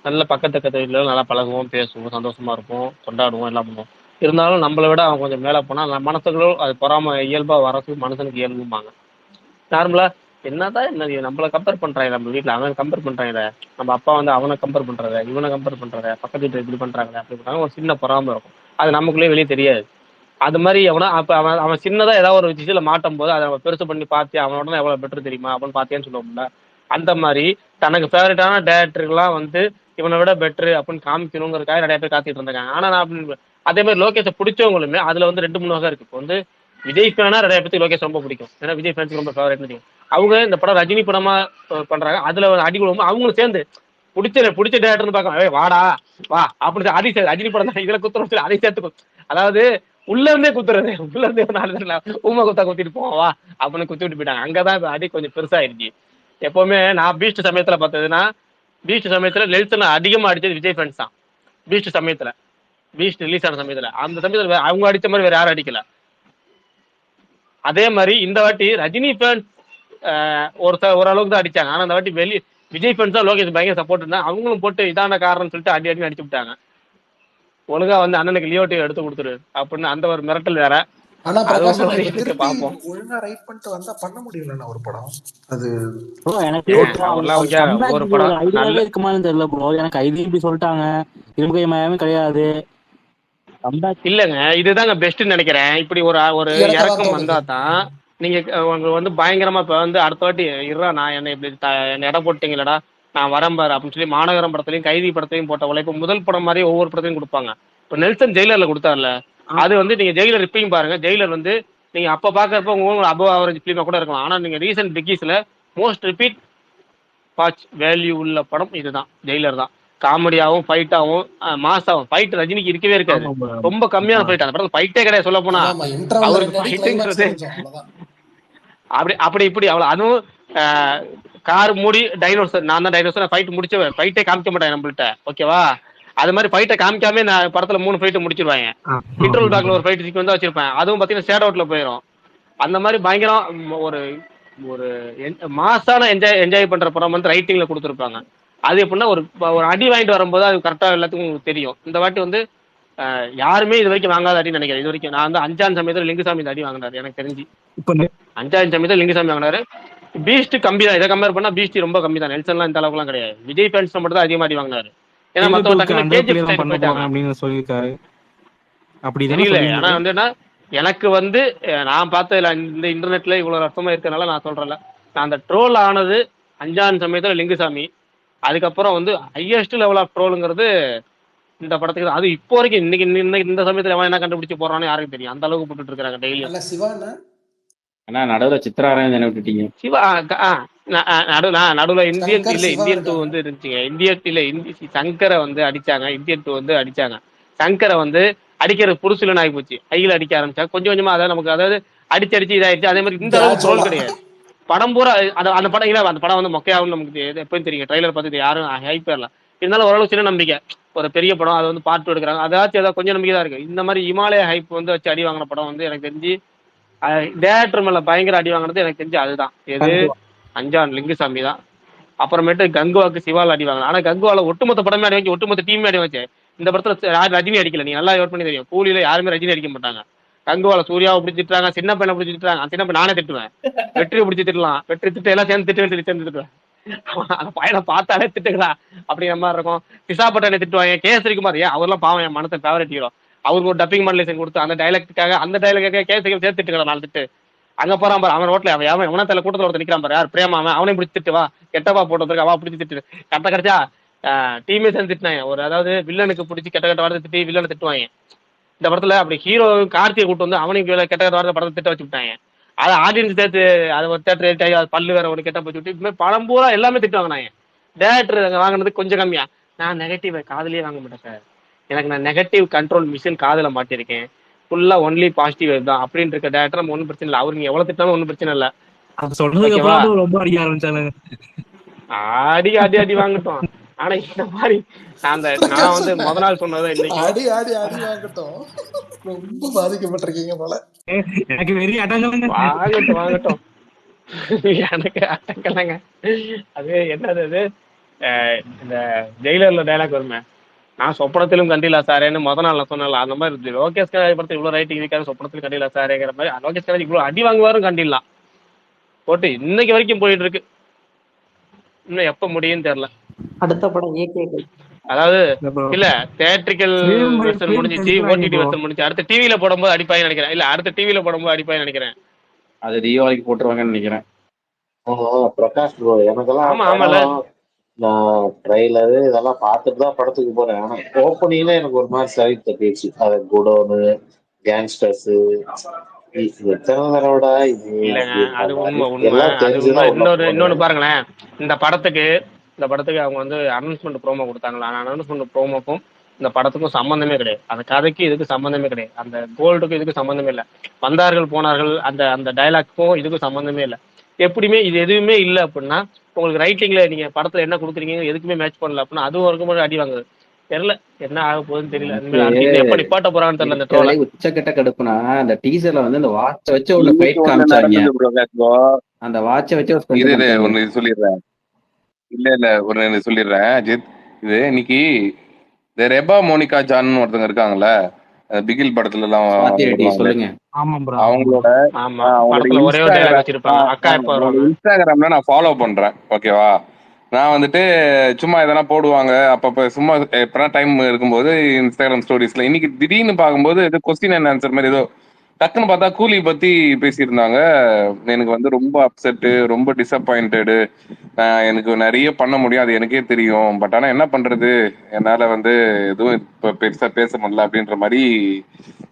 நல்ல பக்கத்து வீட்டில் நல்லா பழகுவோம், பேசுவோம், சந்தோஷமா இருப்போம், கொண்டாடுவோம், எல்லாம் பண்ணுவோம். இருந்தாலும் நம்மளை விட அவன் கொஞ்சம் மேலே போனால் மனசுகளும் அது பொறாம இயல்பாக வரது மனுஷனுக்கு இயல்புமாங்க. நார்மலா என்னதான் என்ன நம்மளை கம்பேர் பண்றாங்க, நம்ம வீட்டில் அவன் கம்பேர் பண்றாங்க, நம்ம அப்பா வந்து அவனை கம்பேர் பண்றத, இவனை கம்பேர் பண்றத, பக்கத்து வீட்டில் இப்படி பண்றாங்க அப்படி பண்றாங்க, ஒரு சின்ன பொறாம இருக்கும். அது நமக்குள்ளே வெளியே தெரியாது. அது மாதிரி எவனா அப்ப அவன் அவன் சின்னதா ஏதாவது ஒரு விஷயத்துல மாட்டும் போது அதை அவன் பெருசு பண்ணி பார்த்து அவனோட எவ்வளவு பெட்டர் தெரியுமா அப்படின்னு பார்த்தேன்னு சொல்லுவோம்ல. அந்த மாதிரி தனக்கு ஃபேவரட்டான டேரக்டருக்குலாம் வந்து இவனை விட பெட்ரு அப்படின்னு காமிக்கணுங்கிறதுக்காக நிறைய பேர் காத்துட்டு இருந்தாங்க. ஆனா நான் அப்படி அதே மாதிரி லோகேஷை பிடிச்சவங்களுமே அதுல வந்து 2-3 வகை இருக்கு. இப்போ வந்து விஜய் ஃபேனா நிறைய பேருக்கு லோகேஷ் ரொம்ப பிடிக்கும், ஏன்னா விஜய் ஃபேன்ஸுக்கு ரொம்ப ஃபேவரட்னு. அவங்க இந்த படம் ரஜினி படமா பண்றாங்க, அதுல அடி கொடுக்கும் அவங்களும் சேர்ந்து பிடிச்ச டேரக்டர்னு பார்க்க வாடா வா அப்படின்னு அதையும் ரஜினி படம் தான் இதுல குத்துறோம் அதையும் சேர்த்துக்கும். அதாவது உள்ள இருந்தே குத்துறது, உள்ள இருந்தே 4 பேர் ஊமை குத்தா குத்திட்டு போவோம் வா அப்படின்னு குத்தி விட்டு போயிட்டாங்க. அங்கதான் இப்ப அடி கொஞ்சம் பெருசாயிருச்சு. எப்பவுமே நான் பீஸ்ட் சமயத்துல பார்த்ததுன்னா, பீஸ்ட் சமயத்துல நெல்சன் அதிகமா அடிச்சது விஜய் ஃபேன்ஸ் தான். பீஸ்ட் சமயத்துல பீஸ்ட் ரிலீஸ் ஆன சமயத்துல அந்த சமயத்துல அவங்க அடிச்ச மாதிரி வேற யாரும் அடிக்கல. அதே மாதிரி இந்த வாட்டி ரஜினி ஃபேன்ஸ் ஓரளவுக்கு தான் அடிச்சாங்க. ஆனா இந்த வாட்டி விஜய் ஃபேன்ஸ் தான் லோகேஷ் பயங்கர சப்போர்ட் இருந்தா அவங்களும் போட்டு இதான காரணம்னு சொல்லிட்டு அடி அடிச்சு விட்டாங்க. ஒழுங்கா வந்து அண்ணனுக்கு லியோட்டி எடுத்து கொடுத்துரு அப்படின்னு அந்த ஒரு மிரட்டல் வேற. ஆனா பிரகாஷ் பாப்போம் ஒழுங்கா ரைட் பண்ணிட்டு வந்தா பண்ண முடியல ஒரு படம். அது எனக்கு ஒரு படம் ஐடியாவே இருக்குமான்னு தெரியல ப்ரோ. எனக்கு ஐடியா இப்படி சொல்லிட்டாங்க, இரும்பு மயமே கிடையாது. இல்லங்க இதுதாங்க பெஸ்ட்னு நினைக்கிறேன். இப்படி ஒரு இறக்கம் வந்தா தான் நீங்க உங்களுக்கு வந்து பயங்கரமா இப்ப வந்து அடுத்த வாட்டி இருறா நான் என்ன இப்படி என்ன இடம் போட்டீங்களடா நான் வரம்பாரு அப்படின்னு சொல்லி மாநகரம் படத்துலயும் கைதி படத்தையும் போட்ட உழைப்பு முதல் படம் மாதிரி ஒவ்வொரு படத்தையும் கொடுப்பாங்க. இப்ப நெல்சன் ஜெயிலர்ல கொடுத்தாருல, அது வந்து நீங்க ஜெயிலர் இப்பயும் பாருங்க, ஜெயிலர் வந்து நீங்க அப்ப பாக்குறப்ப உங்களுக்கு அபவ் ஆவரேஜ் பிலிமா கூட இருக்கலாம். ஆனா நீங்க ரீசன்ட் பிக்கிஸ்ல மோஸ்ட் ரிப்பீட் வாட்ச் வேல்யூ உள்ள படம் இதுதான், ஜெயிலர் தான். காமெடியாவும் ஃபைட்டாவும் மாசாவும். ஃபைட் ரஜினிக்கு இருக்கவே இருக்காது, ரொம்ப கம்மியான ஃபைட். அந்த படத்துல ஃபைட்டே கிடையாது சொல்ல போனா. அவருக்கு ஃபைட்டுங்கிறது அப்படி இப்படி அவ்வளவு. அதுவும் கார் மூடி டைனோசர், நான் தான் டைனோசர் ஃபைட் முடிச்சவன், ஃபைட்டே காமிக்க மாட்டேன் நம்மள்ட்ட, ஓகேவா? அது மாதிரி ஃபைட்டை காமிக்காம நான் படத்துல 3 ஃபைட்டை முடிச்சிருவாங்க. இன்டர்வல் பேக்ல ஒரு ஃபைட் சீக்வென்ஸ் வச்சிருப்பேன், அதுவும் பாத்தீங்கன்னா ஷேட் அவுட்ல போயிடும். அந்த மாதிரி பயங்கரம் ஒரு ஒரு மாசான என்ஜாய் பண்ற படம் வந்து ரைட்டிங்ல கொடுத்துருப்பாங்க. அது எப்படின்னா ஒரு அடி வாங்கிட்டு வரும்போது அது கரெக்டா எல்லாத்துக்கும் தெரியும். இந்த வாட்டி வந்து யாருமே இது வரைக்கும் வாங்காத அடின்னு நினைக்கிறேன். இது வரைக்கும் நான் வந்து 5ஆம் சமயத்துல லிங்குசாமி இந்த அடி வாங்கினாரு எனக்கு தெரிஞ்சு. 5ஆம் சமயத்துல லிங்குசாமி வாங்கினாரு. பீஸ்ட் கம்மி தான், இதை கம்பேர் பண்ணா பீஸ்ட் ரொம்ப கம்மி தான். நெல்சன்லாம் இந்த அளவுக்குலாம் கிடையாது. விஜய் ஃபேன்ஸ் மட்டும் தான் அதிகமா அடி வாங்கினாரு. ஏன்னா மத்தவங்க தெரியல. ஆனா வந்து என்ன எனக்கு வந்து நான் பார்த்ததுல இந்த இன்டர்நெட்ல இவ்வளவு ரத்தமா இருக்கனால நான் சொல்றேன்ல, நான் அந்த ட்ரோல் ஆனது 5ஆம் சமயத்துல லிங்குசாமி. அதுக்கப்புறம் வந்து ஹையஸ்ட் லெவல் ஆஃப் ட்ரோலுங்கிறது இந்த படத்துக்கு. அது இப்போ வரைக்கும் இன்னைக்கு இந்த சமயத்துல எவன் என்ன கண்டுபிடிச்சு போறான்னு யாருக்கு தெரியும், அந்த அளவுக்கு போட்டுட்டு இருக்காங்க டெய்லி. ஆனா நடுவுல சித்ராராயன் என்ன விட்டுட்டீங்க? சிவா நடுவுல இந்தியன் 2 வந்து இருந்துச்சுங்க. சங்கரை வந்து அடிச்சாங்க, இந்தியன் 2 வந்து அடிச்சாங்க. சங்கரை வந்து அடிக்கிறது புருசுலன்னு ஆகி போச்சு, கையில அடிக்க ஆரம்பிச்சா கொஞ்சம் கொஞ்சமா. அதாவது நமக்கு அதாவது அடிச்சு இதாயிடுச்சு. அதே மாதிரி இந்த அளவுக்கு ட்ரோல் கிடையாது. படம் பூரா அந்த படம் இல்ல, அந்த படம் வந்து மொக்கையாகும் நமக்கு எப்பயும் தெரியும். ட்ரைலர் பார்த்துட்டு யாரும் ஹைப் இல்ல. இருந்தாலும் ஓரளவு சின்ன நம்பிக்கை, ஒரு பெரிய படம் அது வந்து பார்ட் 2 எடுக்கிறாங்க, அதாச்சும் ஏதாவது கொஞ்சம் நம்பிக்கை தான் இருக்கு. இந்த மாதிரி இமாலய ஹைப் வந்து வச்சு அடி வாங்கின படம் வந்து எனக்கு தெரிஞ்சு டேரக்டர் மேல பயங்கர அடி வாங்கினது எனக்கு தெரிஞ்சு அதுதான். எது 5ஆம் லிங்குசாமி தான். அப்புறமேட்டு கங்குவாக்கு சிவால் அடி வாங்கினா. ஆனா கங்குவால ஒட்டுமொத்த படமே அடி வச்சு, ஒட்டுமொத்த டீமே அடி வச்சு. இந்த படத்துல யாரும் ரஜினி அடிக்கல, நீ நல்லா யோர் பண்ணி தெரியும். கூலியில யாருமே ரஜினி அடிக்க மாட்டாங்க. கங்குவால சூர்யாவை பிடிச்சி திட்டுறாங்க, சின்ன பையனை பிடிச்சி திட்டுறாங்க. சின்ன பையன் நானே திட்டுவேன், வெற்றியை பிடிச்சி திட்டலாம், வெற்றி திட்டு எல்லாம் சேர்ந்து திட்டுவேன் சேர்ந்து திட்டுவேன். அந்த பையனை பார்த்தாலே திட்டுக்கிறா அப்படிங்கிற மாதிரி இருக்கும். பிசா பட்டனை திட்டுவாங்க, கேசரிக்குமார் ஏன் அவர்லாம் பாவம் என் மனசை ஃபேவரட் ஹீரோ. அவருக்கு ஒரு டப்பிங் மாடலேஷன் கொடுத்து அந்த அந்த டைலாக்காக கேசரிக்கு சேர்த்து திட்டுக்கிறா 4 திட்டு. அங்க போறான் பாரு அவன் ரோட்ல, அவன் எவனத்துல கூட்டத்தில் ஒருத்தர் நிக்கிறான் பாரு, யார் பிரேமா, அவனையும் பிடிச்சி திட்டுவா, கெட்டவா போட்டு அவா பிடிச்சி திட்டு. கட்ட கிடைச்சா டீமே சேர்ந்து திட்டினாங்க. ஒரு அதாவது வில்லனுக்கு பிடிச்சி கெட்ட வார்த்தை திட்டி வில்லனை திட்டுவாங்க. இந்த படத்துல அப்படி ஹீரோ கார்த்தியை கூட்டு வந்து அவனுக்கு கெட்ட வார்த்தை படத்தை திட்ட வச்சு விட்டாங்க. அதை ஆடியன்ஸ் சேர்த்து அது ஒரு தேட்டர் அது பல்லு வேற ஒரு கெட்ட போச்சு விட்டு இதுமாதிரி படம் பூரா எல்லாமே திட்டு வாங்கினாங்க. டேரக்டர் வாங்கினது கொஞ்சம் கம்மியா. நான் நெகட்டிவ் காதலியே வாங்க மாட்டேன் சார், எனக்கு நான் நெகட்டிவ் கண்ட்ரோல் மிஷின் காதல மாட்டிருக்கேன், ஃபுல்லா ஒன்லி பாசிட்டிவ் தான் அப்படின்னு இருக்க டேரக்டர் நம்ம ஒன்றும் பிரச்சனை இல்லை. அவருக்கு எவ்வளவு திட்டாலும் ஒன்றும் பிரச்சனை இல்லை. ரொம்ப அடிக்க ஆரம்பிச்சாங்க, அடி வாங்கட்டும். ஆனா இந்த மாதிரி நான் வந்து முத நாள் சொன்னதை இன்னைக்கு அடி வாங்கட்டும், ரொம்ப பாதிக்கப்பட்டிருக்கீங்க போல. எனக்கு வெறி வாங்கட்டும் எனக்கு அட்டங்கலங்க. அது என்னது அது இந்த ஜெயிலர்ல டைலாக் வருமே, நான் சொப்பனத்திலும் கண்டிலா சாரேன்னு முத நாள் நான் சொன்னல, அந்த மாதிரி இருக்கு. லோகேஷ் கனகராஜ் படத்தை இவ்வளவு ரைட்டிங் இருக்காரு, சொப்பனத்திலும் கண்டிலா சாரேங்கிற மாதிரி லோகேஷ் கனகராஜ் இவ்வளவு அடி வாங்குவாரும் கண்டிலாம் போட்டு இன்னைக்கு வரைக்கும் போயிட்டு இருக்கு. இன்னும் எப்ப முடியும்னு தெரியல. அடுத்த படம் ஏகே அதாவது இல்ல தியேட்ரிக்கல் வெர்ஷன் முடிஞ்சிச்சு, ஓடிடி வெர்ஷன் முடிஞ்சு, அடுத்த டிவில போடும்போது அடிப்பாங்கன்னு நினைக்கிறேன். இல்ல அடுத்த டிவில போடும்போது அடிப்பாங்கன்னு நினைக்கிறேன். அது தீபாவளிக்கு போட்டுருவாங்கன்னு நினைக்கிறேன். பிரகாஷ் ப்ரோ, எனக்கெல்லாம் படம் நான் ட்ரெய்லரு இதெல்லாம் பார்த்துட்டு தான் படத்துக்கு போறேன். ஆனா ஓப்பனிங்ல எனக்கு ஒரு மாதிரி சரி தட்டிடுச்சு. அது குடோனு, கேங்ஸ்டர்ஸ், எத்தனை தடவைடா இது இல்லங்க, அது உண்மை உண்மை. இன்னொன்னு பாருங்களேன், இந்த படத்துக்கு அவங்க வந்து அனௌன்ஸ்மெண்ட் ப்ரோமோ கொடுத்தாங்களா, அனௌன்ஸ்மெண்ட் ப்ரோமோக்கும் இந்த படத்துக்கும் சம்பந்தமே கிடையாது. அந்த கதைக்கு இதுக்கு சம்பந்தமே கிடையாது. அந்த கோல்டுக்கும் இதுக்கு சம்பந்தமே இல்லை. வந்தார்கள் போனார்கள் அந்த அந்த டைலாக்கும் இதுக்கும் சம்பந்தமே இல்லை. எப்படியுமே இது எதுவுமே இல்லை அப்படின்னா உங்களுக்கு ரைட்டிங்ல நீங்க படத்துல என்ன கொடுக்குறீங்க எதுக்குமே மேட்ச் பண்ணல அப்படின்னா அதுவும் இருக்கும்போது அடி வாங்குது. தெரியல என்ன ஆக போகுதுன்னு தெரியல. எப்ப நிப்பாட்ட போறான்னு தெரியல. அந்த ட்ரோல உச்சக்கட்ட கடுப்புனா அந்த டீசர்ல வந்து இந்த வாட்ச வச்சு ஒரு ஃபைட் காமிச்சாங்க. அந்த வாட்ச வச்சு ஒன்னு சொல்லிடுறேன். இல்ல ஒன்னு சொல்லிடுறேன் அஜித். இது இன்னைக்கு இந்த ரெபா மோனிகா ஜான் ஒருத்தங்க இருக்காங்கல்ல, பிகில் படத்துல எல்லாம் அவங்களோட இன்ஸ்டாகிராம்ல நான் ஃபாலோ பண்றேன். ஓகேவா, நான் வந்துட்டு சும்மா எதனா போடுவாங்க அப்பப்ப, சும்மா எப்பனா டைம் இருக்கும்போது இன்ஸ்டாகிராம் ஸ்டோரிஸ்ல இன்னைக்கு திடீர்னு பார்க்கும்போது ஏதோ கொஸ்டின் அண்ட் ஆன்சர் மாதிரி ஏதோ டக்குன்னு பார்த்தா கூலி பத்தி பேசியிருந்தாங்க. எனக்கு வந்து ரொம்ப அப்செட்டு, ரொம்ப டிசப்பாயிண்டடு. எனக்கு நிறைய பண்ண முடியும், அது எனக்கே தெரியும். பட் ஆனா என்ன பண்றது, என்னால வந்து எதுவும் இப்ப பெருசா பேச முடியல அப்படின்ற மாதிரி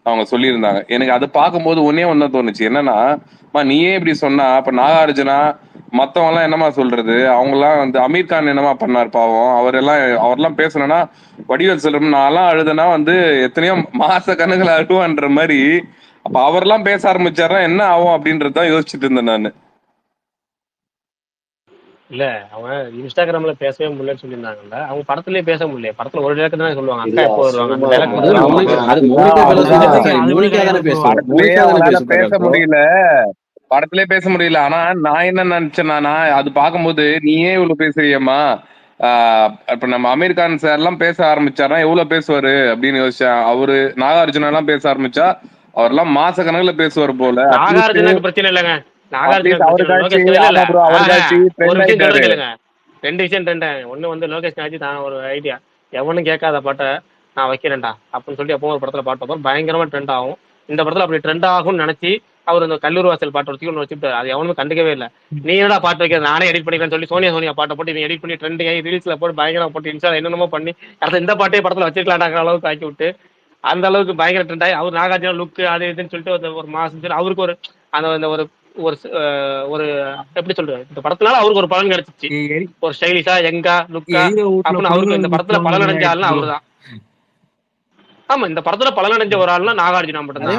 அவங்க சொல்லியிருந்தாங்க. எனக்கு அதை பார்க்கும்போது ஒண்ணு தோணுச்சு, என்னன்னா நீயே இப்படி சொன்னா அப்ப நாகார்ஜுனா மத்தவங்க எல்லாம் என்னமா சொல்றது, அவங்க எல்லாம் வந்து அமீர் கான் என்னமா பண்ணார் பாவம், அவரெல்லாம் பேசணும்னா வடிவேல் செல்வம் நான்லாம் அழுதுனா வந்து எத்தனையோ மாச கணக்குல அழுவான்ற மாதிரி. அப்ப அவரெல்லாம் பேச ஆரம்பிச்சாரா என்ன ஆகும் அப்படின்றதான் யோசிச்சுட்டு இருந்தேன் நானு. இல்ல அவங்க இன்ஸ்டாகிராம்ல பேசவே முடியலன்னு சொல்லியிருந்தாங்கல்ல, அவங்க படத்துலயே பேச முடியல. படத்துல ஒரு டேரக்ட் தான் சொல்லுவாங்க, அக்கா எப்போ வருவாங்க, பேச முடியல, படத்திலே பேச முடியல. ஆனா நான் என்ன நினைச்சேன்னா, அது பார்க்கும்போது நீயே இவ்வளவு பேசுறியம்மா, இப்ப நம்ம அமீர் கான் சார் எல்லாம் பேச ஆரம்பிச்சாரா எவ்வளவு பேசுவாரு அப்படின்னு யோசிச்சேன். அவரு நாகார்ஜுனா எல்லாம் பேச ஆரம்பிச்சா அவரெல்லாம் மாச கணக்குல பேசுவார் போல. நாகார்ஜுனாக்கு பிரச்சனை இல்லைங்க, ரெண்டு விஷயம் ஒண்ணு வந்து லோகேஷ் நாச்சி தான் ஒரு ஐடியா, எவனும் கேட்காத பாட்டை நான் வைக்கிறேன்டா அப்படின்னு சொல்லிட்டு எப்போ ஒரு படத்துல பாட்டு வைப்போம், பயங்கரமா ட்ரெண்ட் ஆகும். இந்த படத்துல அப்படி ட்ரெண்ட் ஆகும்னு நினைச்சு அவர் இந்த கல்லூரி வாசல் பாட்டு ஒன்று வச்சுட்டு அது எவனுமே கண்டுக்கவே இல்லை. நீ என்னடா பாட்டு வைக்கிறது, நானே எடிட் பண்ணிக்கிறேன்னு சொல்லி சோனியா பாட்டை போட்டு நீ எடிட் பண்ணி ட்ரெண்ட் ஆகி ரீல்ஸ்ல போட்டு பயங்கரமா போட்டு இன்ஸ்டா என்னென்னமோ பண்ணி அடுத்த இந்த பாட்டே படத்துல வச்சிருக்கலான்ற அளவுக்கு ஆக்கி விட்டு அந்த அளவுக்கு பயங்கர ட்ரெண்ட் ஆகி அவர் நாகார்ஜுனா லுக்கு அது இதுன்னு சொல்லிட்டு ஒரு மாசம் அவருக்கு ஒரு அந்த ஒரு ஒரு எப்படி சொல்றது, இந்த படத்தினால அவருக்கு ஒரு பலன் கிடைச்சிச்சு, ஒரு ஸ்டைலிஷா யங்கா லுக்கா அப்படின்னு. அவருக்கு இந்த படத்துல பலன் அடைஞ்ச ஆள்னா அவருதான். ஆமா, இந்த படத்துல பலன் அடைஞ்ச ஒரு ஆள்னா நாகார்ஜுனா மட்டும்தான்.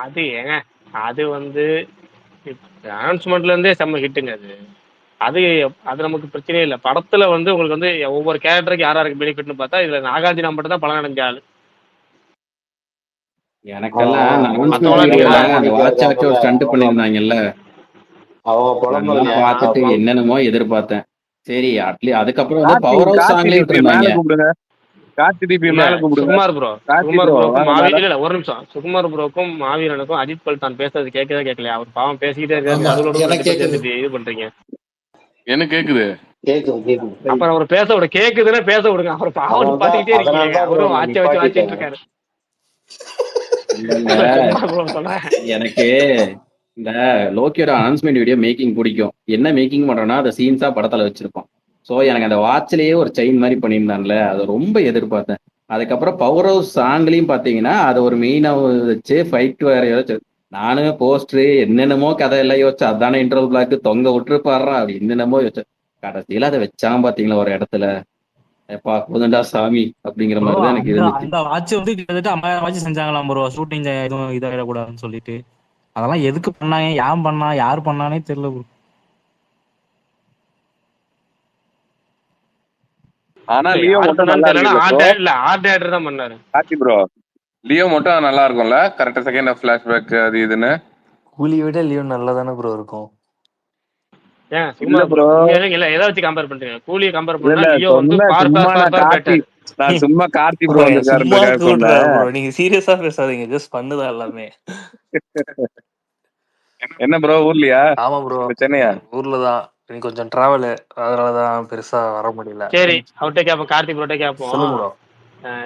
அது ஏங்க அது வந்து அனௌன்ஸ்மெண்ட்ல இருந்தே செம்ம ஹிட்டுங்க. அது அது நமக்கு பிரச்சனையே இல்லை. படத்துல வந்து உங்களுக்கு வந்து ஒவ்வொரு கேரக்டருக்கு யாருக்கு பெனிஃபிட்னு பார்த்தா இதுல நாகார்ஜுனா மட்டும் தான் பலன் அடைஞ்ச ஆளு. எனக்கெல்லாம் பார்த்துட்டு என்னென்னமோ எதிர்பார்த்தேன். சரி அட்லீஸ்ட் அதுக்கப்புறம் வந்து பவர் ஹவுஸ் சாங்லயே விட்டுருந்தாங்க. சுகுமார் ப்ரோக்கும் ஒரு நிமிஷம், சுகுமார் ப்ரோக்கும் மாவீரனுக்கும் அஜித் பல்தான் பேசுறது கேட்கவே கேட்கலையா? அவர் பாவம் பேசிக்கிட்டே இருக்காரு, இது பண்றீங்க. எனக்கு கேக்குது. அப்புறம் அவர் பேச விட கேக்குதுன்னா பேச விடுங்க. அவர் பாவம் பாத்துக்கிட்டே இருக்கீங்க, அவரும் ஆட்சி வச்சு ஆச்சிட்டு இருக்காரு. எனக்கு இந்த லோக்கியோட அனௌன்ஸ்மெண்ட் வீடியோ மேக்கிங் பிடிக்கும். என்ன மேக்கிங் பண்றோம்னா அதை சீன்ஸா படத்துல வச்சிருப்போம். ஸோ எனக்கு அந்த வாட்ச்லயே ஒரு செயின் மாதிரி பண்ணியிருந்தான்ல, அதை ரொம்ப எதிர்பார்த்தேன். அதுக்கப்புறம் பவர் ஹவுஸ் சாங்லையும் பாத்தீங்கன்னா அதை ஒரு மெயினா வச்சு ஃபைட் வேற யோசிச்சு நானும் போஸ்டரு என்னென்னமோ கதை எல்லாம் யோசிச்சு அதான இன்டர்வல் பிளாக் தொங்க விட்டுருப்பாடுறா அப்படி என்னென்னமோ யோசிச்சேன். கடைசியில அதை வச்சான் பாத்தீங்களா ஒரு இடத்துல, போதுண்டா சாமி அப்படிங்கிற மாதிரி தான் எனக்கு இருந்துச்சு. அந்த வாட்ச் வந்து கிட்டத்தட்ட 50,000 வாட்ச் செஞ்சாங்களாம் ப்ரோ, ஷூட்டிங் எதுவும் இதாகிடக்கூடாதுன்னு சொல்லிட்டு. அதெல்லாம் எதுக்கு பண்ணாங்க, ஏன் பண்ணா, யார் பண்ணானே தெரியல ப்ரோ. ஆனா லியோ மட்டும் நல்லா இருக்கும்ல, கரெக்டா செகண்ட் ஹாஃப் ஃபிளாஷ்பேக் அது இதுன்னு. கூலி விட லியோ நல்லா தானே ப்ரோ இருக்கும். நீங்க சீரியஸா பேசாதீங்க, ஜஸ்ட் பண்ணுதா எல்லாமே. என்ன ப்ரோ ஊர்லயா? ஆமா ப்ரோ, சென்னையா? ஊர்லதான். நீ கொஞ்சம் டிராவல், அதனாலதான் பெருசா வர முடியல. சரி, அவர்கிட்ட கேட்போம், கார்த்திக் ப்ரோட்ட கேட்போம். சொல்லுங்க ப்ரோ.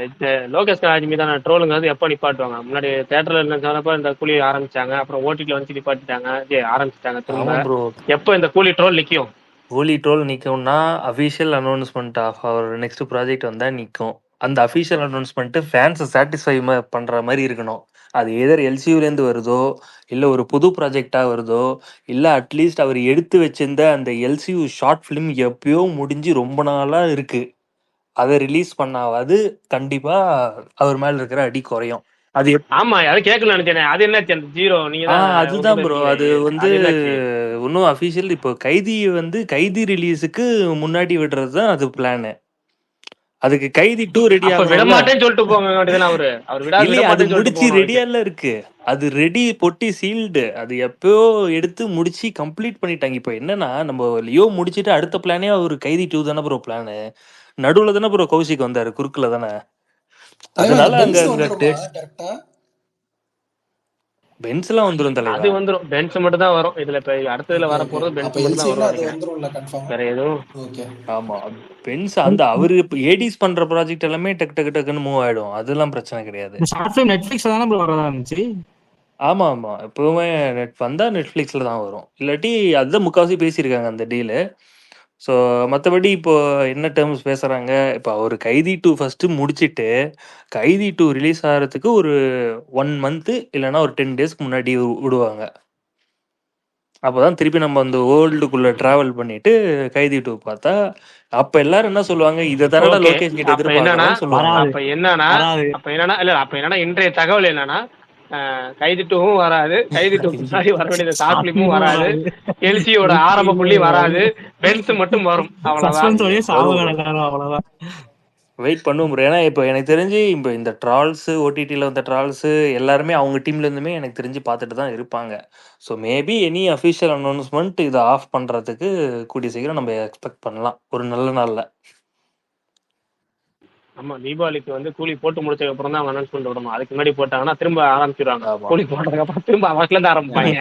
இந்த லோகேஷ் கராஜ் மீதான ட்ரோலுங்கிறது எப்போ நிப்பாட்டுவாங்க? முன்னாடி தேட்டர்ல இருந்தப்ப இந்த கூலி ஆரம்பிச்சாங்க, அப்புறம் ஓடிடில வந்து நிப்பாட்டிட்டாங்க, ஆரம்பிச்சிட்டாங்க திரும்ப. ஆமா ப்ரோ, எப்போ இந்த கூலி ட்ரோல் நிக்கும்? கூலி ட்ரோல் நிக்கும்னா official announcement of our next project வந்தா நிக்கும். அந்த அஃபிஷியல் அனௌன்ஸ்மெண்ட் ஃபேன்ஸை சாட்டிஸ்ஃபை பண்ற மாதிரி இருக்கணும். அது எதர் எல்சியூலேருந்து வருதோ, இல்லை ஒரு புது ப்ராஜெக்டாக வருதோ, இல்லை அட்லீஸ்ட் அவர் எடுத்து வச்சிருந்த அந்த எல்சியூ ஷார்ட் ஃபிலிம் எப்பயோ முடிஞ்சு ரொம்ப நாளாக இருக்கு, அதை ரிலீஸ் பண்ணாவது கண்டிப்பா அவர் மேல இருக்கிற அடி குறையும். அது ஆமா, அது கேட்கல நினைச்சேன். அது என்ன ஜீரோ? நீங்க தான் அதுதான் ப்ரோ. அது வந்து இன்னும் அஃபிஷியல். இப்போ கைதி வந்து கைதி ரிலீஸுக்கு முன்னாடி விடுறது தான் அது பிளானு. அதுக்கு கைதி 2 ரெடி ஆகும். விட மாட்டேன்னு சொல்லிட்டு போங்க வேண்டியதானே அவரு. அவர் விடாம இல்லையே, அது முடிச்சு ரெடியால இருக்கு. அது ரெடி பொட்டி சீல்டு. அது எப்பயோ எடுத்து முடிச்சு கம்ப்ளீட் பண்ணிட்டாங்க. இப்போ என்னன்னா, நம்ம லியோ முடிச்சிட்டு அடுத்த பிளானே ஒரு கைதி 2 தானே ப்ரோ பிளானு. நடுவுல தானே ப்ரோ கௌஷிக் வந்தாரு, குறுக்குல தானே. அதனால அங்க பென்ஸ் எல்லாம் வந்துரும் தலைவா. அது வந்துரும். பென்ஸ் மட்டும் தான் வரும் இதுல. இப்ப அடுத்ததுல வர போறது பென்ஸ் மட்டும் தான் வரும். வேற எதுவும். ஆமா, பென்ஸ் அந்த அவரு ஏடிஸ் பண்ற ப்ராஜெக்ட் எல்லாமே டக்கு டக்கு டக்குன்னு மூவ் ஆயிடும். அதெல்லாம் பிரச்சனை கிடையாது. நெட்ஃபிளிக்ஸ்ல தானே ப்ரோ வரதா இருந்துச்சு. ஆமா ஆமா, எப்பவுமே வந்தா நெட்ஃபிளிக்ஸ்ல தான் வரும். இல்லாட்டி அதுதான் முக்காவாசி பேசியிருக்காங்க அந்த டீலு. ஸோ மற்றபடி இப்போ என்ன டேர்ம்ஸ் பேசுறாங்க, இப்போ அவர் கைதி 2 ஃபர்ஸ்ட் முடிச்சுட்டு கைதி 2 ரிலீஸ் ஆகிறதுக்கு ஒரு 1 month இல்லைன்னா ஒரு 10 daysக்கு முன்னாடி விடுவாங்க. அப்போதான் திருப்பி நம்ம அந்த வேர்ல்டுக்குள்ள டிராவல் பண்ணிட்டு கைதி 2 பார்த்தா அப்ப எல்லாரும் என்ன சொல்லுவாங்க, இதை தரடா லோகேஷ் கிட்ட எதிர்பார்க்கறான்னு சொல்லுவாங்க. அப்ப என்னன்னா இன்றைய தகவல் என்னன்னா, கைதி 2வும் வராது, கைதி 2 முன்னாடி வர வேண்டிய சாப்லிமும் வராது, எல்சியோட ஆரம்ப புள்ளி வராது, பென்ஸ் மட்டும் வரும். அவ்வளவுதான். வெயிட் பண்ணுவோம் ப்ரோ. ஏன்னா இப்போ எனக்கு தெரிஞ்சு இப்போ இந்த ட்ரால்ஸு ஓடிடியில் வந்த ட்ரால்ஸு எல்லாருமே அவங்க டீம்ல இருந்துமே எனக்கு தெரிஞ்சு பார்த்துட்டு தான் இருப்பாங்க. So maybe any official announcement இதை ஆஃப் பண்ணுறதுக்கு கூடிய சீக்கிரம் நம்ம எக்ஸ்பெக்ட் பண்ணலாம் ஒரு நல்ல நாளில். ஆமா, தீபாவளிக்கு வந்து கூலி போட்டு முடிச்சதுக்கு அப்புறம் தான் அனௌன்ஸ்மெண்ட் விடணும். அதுக்கு முன்னாடி போட்டாங்கன்னா திரும்ப ஆரம்பிச்சிருவாங்க. கூலி போட்டதுக்கு அப்புறம் திரும்ப அவர்ல இருந்து ஆரம்பிப்பாங்க.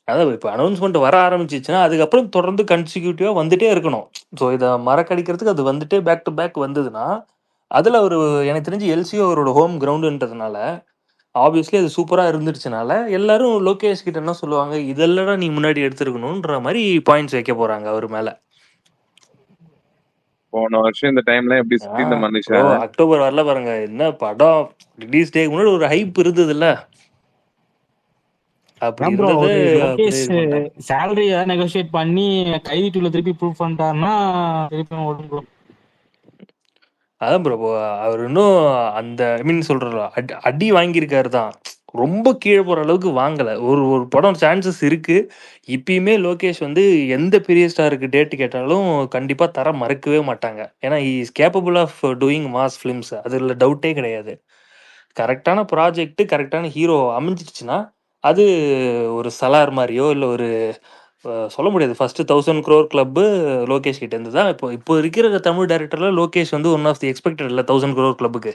அதாவது இப்போ அனௌன்ஸ்மெண்ட் வர ஆரம்பிச்சிச்சுன்னா அதுக்கப்புறம் தொடர்ந்து கன்சிக்யூட்டிவா வந்துட்டே இருக்கணும். ஸோ இதை மறக்கடிக்கிறதுக்கு அது வந்துட்டே பேக் டு பேக் வந்ததுன்னா அதுல ஒரு எனக்கு தெரிஞ்சு எல்சிஓ அவரோட ஹோம் கிரவுண்டுன்றதுனால ஆப்வியஸ்லி அது சூப்பரா இருந்துருச்சுனால எல்லாரும் லோகேஷ் கிட்ட என்ன சொல்லுவாங்க, இதெல்லாம் நீ முன்னாடி எடுத்துருக்கணும்ன்ற மாதிரி பாயிண்ட்ஸ் வைக்க போறாங்க அவர் மேல. போன வருஷம் இந்த டைம்ல எப்படி சுத்தி இந்த மனுஷன் அக்டோபர் வரல பாருங்க, என்ன படம் ரிலீஸ் டேக்கு முன்னாடி ஒரு ஹைப் இருந்தது இல்ல. சேலரி நெகோஷியேட் பண்ணி கைதி 2ல திருப்பி ப்ரூவ் பண்ணிட்டாருன்னா திருப்பி ஓடும் ப்ரோ. அதான் ப்ரோ, அவர் இன்னும் அந்த ஐ மீன் சொல்ற அடி வாங்கியிருக்காரு தான், ரொம்ப கீழே போற அளவுக்கு வாங்கல. ஒரு ஒரு படம் சான்சஸ் இருக்கு. இப்பயுமே லோகேஷ் வந்து எந்த பெரிய ஸ்டாருக்கு டேட் கேட்டாலும் கண்டிப்பா தர மறுக்கவே மாட்டாங்க. ஏன்னா is capable of doing mass films, அதுல டவுட்டே கிடையாது. கரெக்டான ப்ராஜெக்ட் கரெக்டான ஹீரோ அமைஞ்சிடுச்சுன்னா அது ஒரு சலார் மாதிரியோ இல்லை ஒரு சொல்ல முடியாது. ஃபர்ஸ்ட் 1000 crore கிளப் லோகேஷ் கிட்ட இருந்து தான். இப்போ இருக்கிற தமிழ் டைரக்டர்ல லோகேஷ் வந்து ஒன் ஆஃப் தி எக்ஸ்பெக்டட் இல்ல 1000 crore கிளப்புக்கு.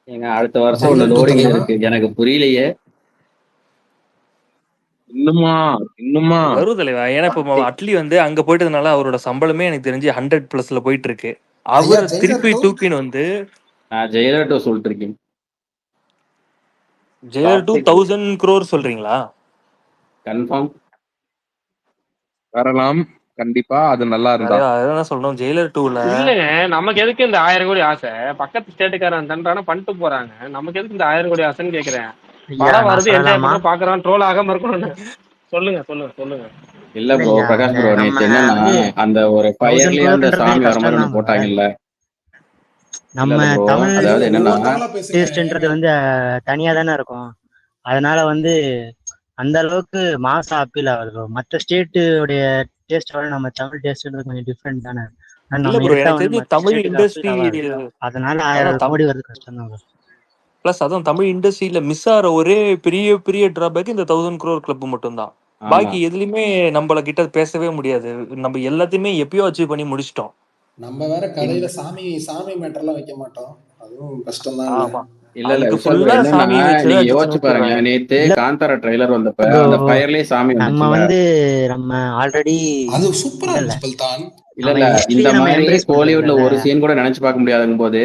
ஏங்க அடுத்த வருஷம் ஒண்ணு லோடிங் இருக்கு, எனக்கு புரியலையே. இன்னுமா வரும் தலைவா. ஏன்னா இப்போ அட்லி வந்து அங்க போயிட்டதுனால அவரோட சம்பளமே எனக்கு தெரிஞ்சு 100+ போயிட்டு இருக்கு. அவர் திருப்பி தூக்கின்னு வந்து நான் ஜெயலர் 2 சொல்லிட்டு இருக்கேன். ஜெயலர் 2 1000 crore சொல்றீங்களா? கன்ஃபார்ம் வரலாம் கண்டிப்பா. அது நல்லா இருந்தா அதான் சொல்லணும். ஜெயிலர் 2ல இல்லங்க, நமக்கு எதுக்கு இந்த 1000 கோடி ஆசை? பக்கத்து ஸ்டேட்டுக்காரன் தண்டான பண்ணிட்டு போறாங்க, நமக்கு எதுக்கு இந்த 1000 கோடி ஆசைன்னு கேக்குறேன். படம் வருது, என்ஜாய் பண்ண பாக்குறான், ட்ரோல் ஆகாம இருக்கணும்னு. சொல்லுங்க சொல்லுங்க சொல்லுங்க. இல்ல ப்ரோ, பிரகாஷ் ப்ரோ, நேத்து என்னன்னா அந்த ஒரு ஃபயர்லயே அந்த சாமி வர மாதிரி ஒண்ணு போட்டாங்கல்ல. நம்ம தமிழ் அதாவது என்னன்னா டேஸ்ட்ன்றது வந்து தனியா தானே இருக்கும். அதனால வந்து அந்த அளவுக்கு மாசா அப்பீல் ஆகுது. மற்ற ஸ்டேட்டுடைய டேஸ்டோட நம்ம தமிழ் டேஸ்ட்ன்றது கொஞ்சம் டிஃப்ரெண்ட் தானே. தமிழ் இண்டஸ்ட்ரி அதனால 1000 கோடி வருது கஷ்டம் தான். பிளஸ் அதான் தமிழ் இண்டஸ்ட்ரியில மிஸ் ஆகிற ஒரே பெரிய பெரிய டிராபேக் இந்த 1000 crore கிளப் மட்டும்தான். பாக்கி எதுலயுமே நம்மள கிட்ட பேசவே முடியாது. நம்ம எல்லாத்தையுமே எப்பயோ அச்சீவ் பண்ணி முடிச்சிட்டோம். நம்ம வேற கதையில சாமி மேட்டர்லாம் வைக்க மாட்டோம், அதுவும் கஷ்டம் தான். இல்ல அதுக்கு விஷால் bro, ஃபுல்லா என்னன்னா சாமியை வச்சு நீங்க அடிச்சு யோசிச்சு பாருங்க, நோக்கிடுறாங்க. நேத்து இல்ல காந்தாரா ட்ரைலர் வந்தப்ப ப்ரோ, அந்த ஃபயர்லயே சாமி நம்ம வந்துச்சுல்ல. வந்து நம்ம ஆல்ரெடி அது சூப்பரா இல்ல இருந்துச்சு பல்தான். இல்ல நம்ம இல்ல இந்த ஹிஸ்டரியை நம்ம மாதிரி எம்ப்ரேஸ் பண்றது கோலிவுட்ல இல்ல. ஒரு சீன் கூட நினைச்சு பார்க்க முடியாதுங்கும் போது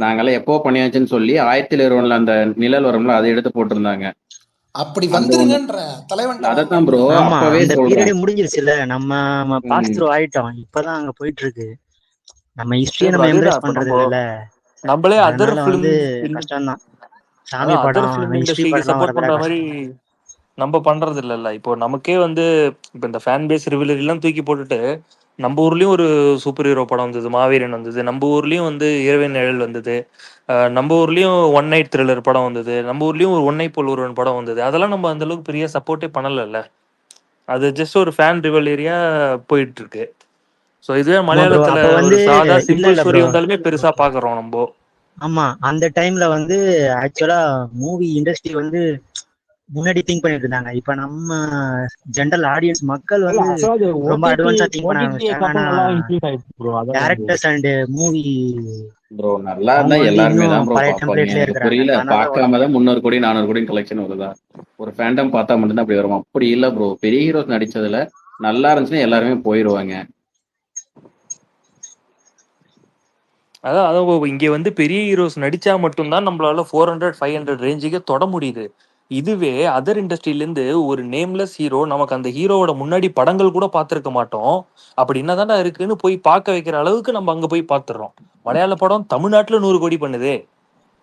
நாங்கெல்லாம் எப்போ பண்ணியாச்சுன்னு சொல்லி 1001 அந்த நிழல் வரும்ல அதை எடுத்து போட்டிருந்தாங்க. அப்படி அந்த ஒண்ணு வந்துருங்கன்ற தலைவன்ட்ட அதத்தான் ப்ரோ வாங்கலாம்ல. ஆமா, அப்பவே அந்த சொல்றேன். பீரியடே முடிஞ்சிருச்சுல்ல. நம்ம பாஸ் ம். த்ரூ ஆயிட்டோம். இப்பதான் அங்க போயிட்டு இருக்கு. நம்ம ஹிஸ்டரியை சரி bro, நம்ம அதேதான் எம்ப்ரேஸ் இப்ப பண்றது நம்ம இல்ல. நம்மளே அதர் அதனால ஃபிலிம் வந்து கஷ்டம்தான். சாமி அதான் அதர் படம், ஃபிலிம் ஹிஸ்டரி இண்டஸ்ட்ரிக்கு படம்லாம் சப்போர்ட் பண்ற வரதுல மாதிரி கஷ்டம். நம்ம பண்றது இல்லைல்ல. இப்போ நமக்கே வந்து இப்போ இந்த ஃபேன் பேஸ் ரிவிலரி எல்லாம் தூக்கி போட்டுட்டு நம்ம ஊர்லயும் ஒரு சூப்பர் ஹீரோ படம் வந்தது, மாவீரன் வந்தது. நம்ம ஊர்லயும் வந்து இரவின் நிழல் வந்தது. நம்ம ஊர்லயும் ஒன் நைட் த்ரில்லர் படம் வந்தது. நம்ம ஊர்லயும் ஒரு ஒன்னை போல் ஒருவன் படம் வந்தது. அதெல்லாம் நம்ம அந்த அளவுக்கு பெரிய சப்போர்ட்டே பண்ணல. அது ஜஸ்ட் ஒரு ஃபேன் ரிவலரியா போயிட்டு இருக்கு. ஸோ இதுவே ஆமா ப்ரோ, மலையாளத்துல அப்ப ஒரு வந்து சாதா இல்ல சிம்பிள் இல்ல ஸ்டோரி ப்ரோ. வந்தாலுமே பெருசா பாக்குறோம் நம்ம. ஆமா, அந்த டைம்ல வந்து ஆக்சுவலா மூவி இண்டஸ்ட்ரி வந்து முன்னாடி திங்க் பண்ணிட்டு இருந்தாங்க. இப்ப நம்ம ஜென்ரல் ஆடியன்ஸ் மக்கள் இல்ல வந்து ஆக்சுவலா அது ரொம்ப அட்வான்ஸா திங்க் பண்ண ஓடிடிக்கு ஆரம்பிச்சிட்டாங்க. ஆனா அப்புறம் நல்லா இன்க்ரீஸ் ஆயிடுச்சு ப்ரோ. அதான் வந்து டேரக்டர்ஸ் அண்ட் மூவி ப்ரோ நல்லா அவங்க இருந்தா வந்து எல்லாருமே தான் இன்னும் ப்ரோ பழைய பார்ப்பாங்க. டெம்ப்ளேட்லயே எனக்கு இருக்கிறாங்க. புரியல, அதனாலதான் பார்க்காம தான் 300 கோடி 400 கோடி கலெக்ஷன் வருதா? ஒரு ஃபேண்டம் பார்த்தா மட்டும்தான் அப்படி வரும். அப்படி இல்ல ப்ரோ, பெரிய ஹீரோஸ் நடிச்சதுல நல்லா இருந்துச்சுன்னா எல்லாருமே போயிருவாங்க. அதான் இங்க வந்து பெரிய ஹீரோஸ் நடிச்சா மட்டும்தான் நம்மளால 400-500 ரேஞ்சுக்கு தொட முடியுது. இதுவே அதர் இண்டஸ்ட்ரியில இருந்து ஒரு நேம்லெஸ் ஹீரோ, நமக்கு அந்த ஹீரோவோட முன்னாடி படங்கள் கூட பார்த்திருக்க மாட்டோம். அப்படி என்னதான்டா இருக்குன்னு போய் பார்க்க வைக்கிற அளவுக்கு நம்ம அங்க போய் பார்த்துடுறோம். மலையாள படம் தமிழ்நாட்டுல 100 கோடி பண்ணுது.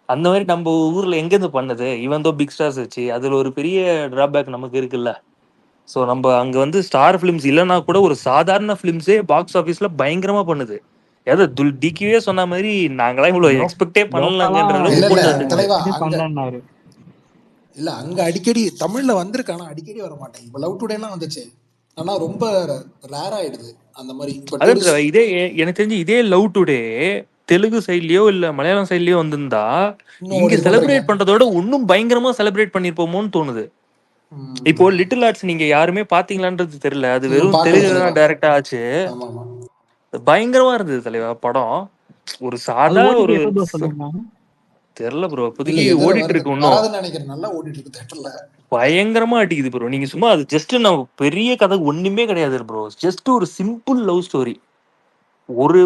அந்த மாதிரி நம்ம ஊர்ல எங்க இருந்து பண்ணுது? இவன் தோ பிக் ஸ்டார்ஸ் வச்சு. அதுல ஒரு பெரிய டிராபேக் நமக்கு இருக்குல்ல. ஸோ நம்ம அங்க வந்து ஸ்டார் ஃபிலிம்ஸ் இல்லைன்னா கூட ஒரு சாதாரண ஃபிலிம்ஸே பாக்ஸ் ஆஃபீஸ்ல பயங்கரமா பண்ணுது. ஏதாவது டிக்கியே சொன்ன மாதிரி நாங்களாம் இவ்வளவு எக்ஸ்பெக்டே பண்ணலங்கன்ற இல்ல அளவுக்கு இல்ல போட்டு வந்துருச்சு. தலைவா, அங்க பண்ணாரு. இல்ல அங்க அடிக்கடி தமிழ்ல வந்திருக்கு, ஆனா அடிக்கடி வர மாட்டேன். இப்ப லவ் டுடேலாம் வந்துச்சு, ஆனா ரொம்ப ரேர் ஆயிடுது அந்த மாதிரி. இப்ப அதான் டூரிஸ்ட் இதே எனக்கு தெரிஞ்சு இதே லவ் டுடே தெலுங்கு சைட்லயோ இல்ல மலையாளம் சைட்லயோ வந்திருந்தா இன்னும் இங்க ஓடி இருக்கும்ன்றீங்க. செலிப்ரேட் பண்றதோட இன்னும் பயங்கரமா செலிப்ரேட் பண்ணிருப்போமோன்னு தோணுது. இப்போ லிட்டில் ஆர்ட்ஸ் நீங்க யாருமே பாத்தீங்களான்றது தெரியல. அது இன்னும் வெறும் பாக்கல தெலுங்குல தலைவா. தான் டைரக்டா ஆச்சு. ஆமா ஆமா. பயங்கரமா இருந்தது தலைவா படம். ஒரு அது சாதா ஓடிடி ஒரு எப்போ ப்ரோ சொல்லிருந்தாங்க? தெரியல ப்ரோ, இல்ல இப்போதைக்கு எதிர ஓடிட்டு வருது, இருக்கு. இன்னும் வராதுன்னு நினைக்கிறேன். நல்லா ஓடிட்டு இருக்கு தேட்டர்ல. பயங்கரமா அடிக்குது ப்ரோ. நீங்க சும்மா அது ஜஸ்ட் நம்ம பெரிய கதை ஒண்ணுமே கிடையாது ப்ரோ. ஜஸ்ட் ஒரு சிம்பிள் லவ் ஸ்டோரி. ஒரு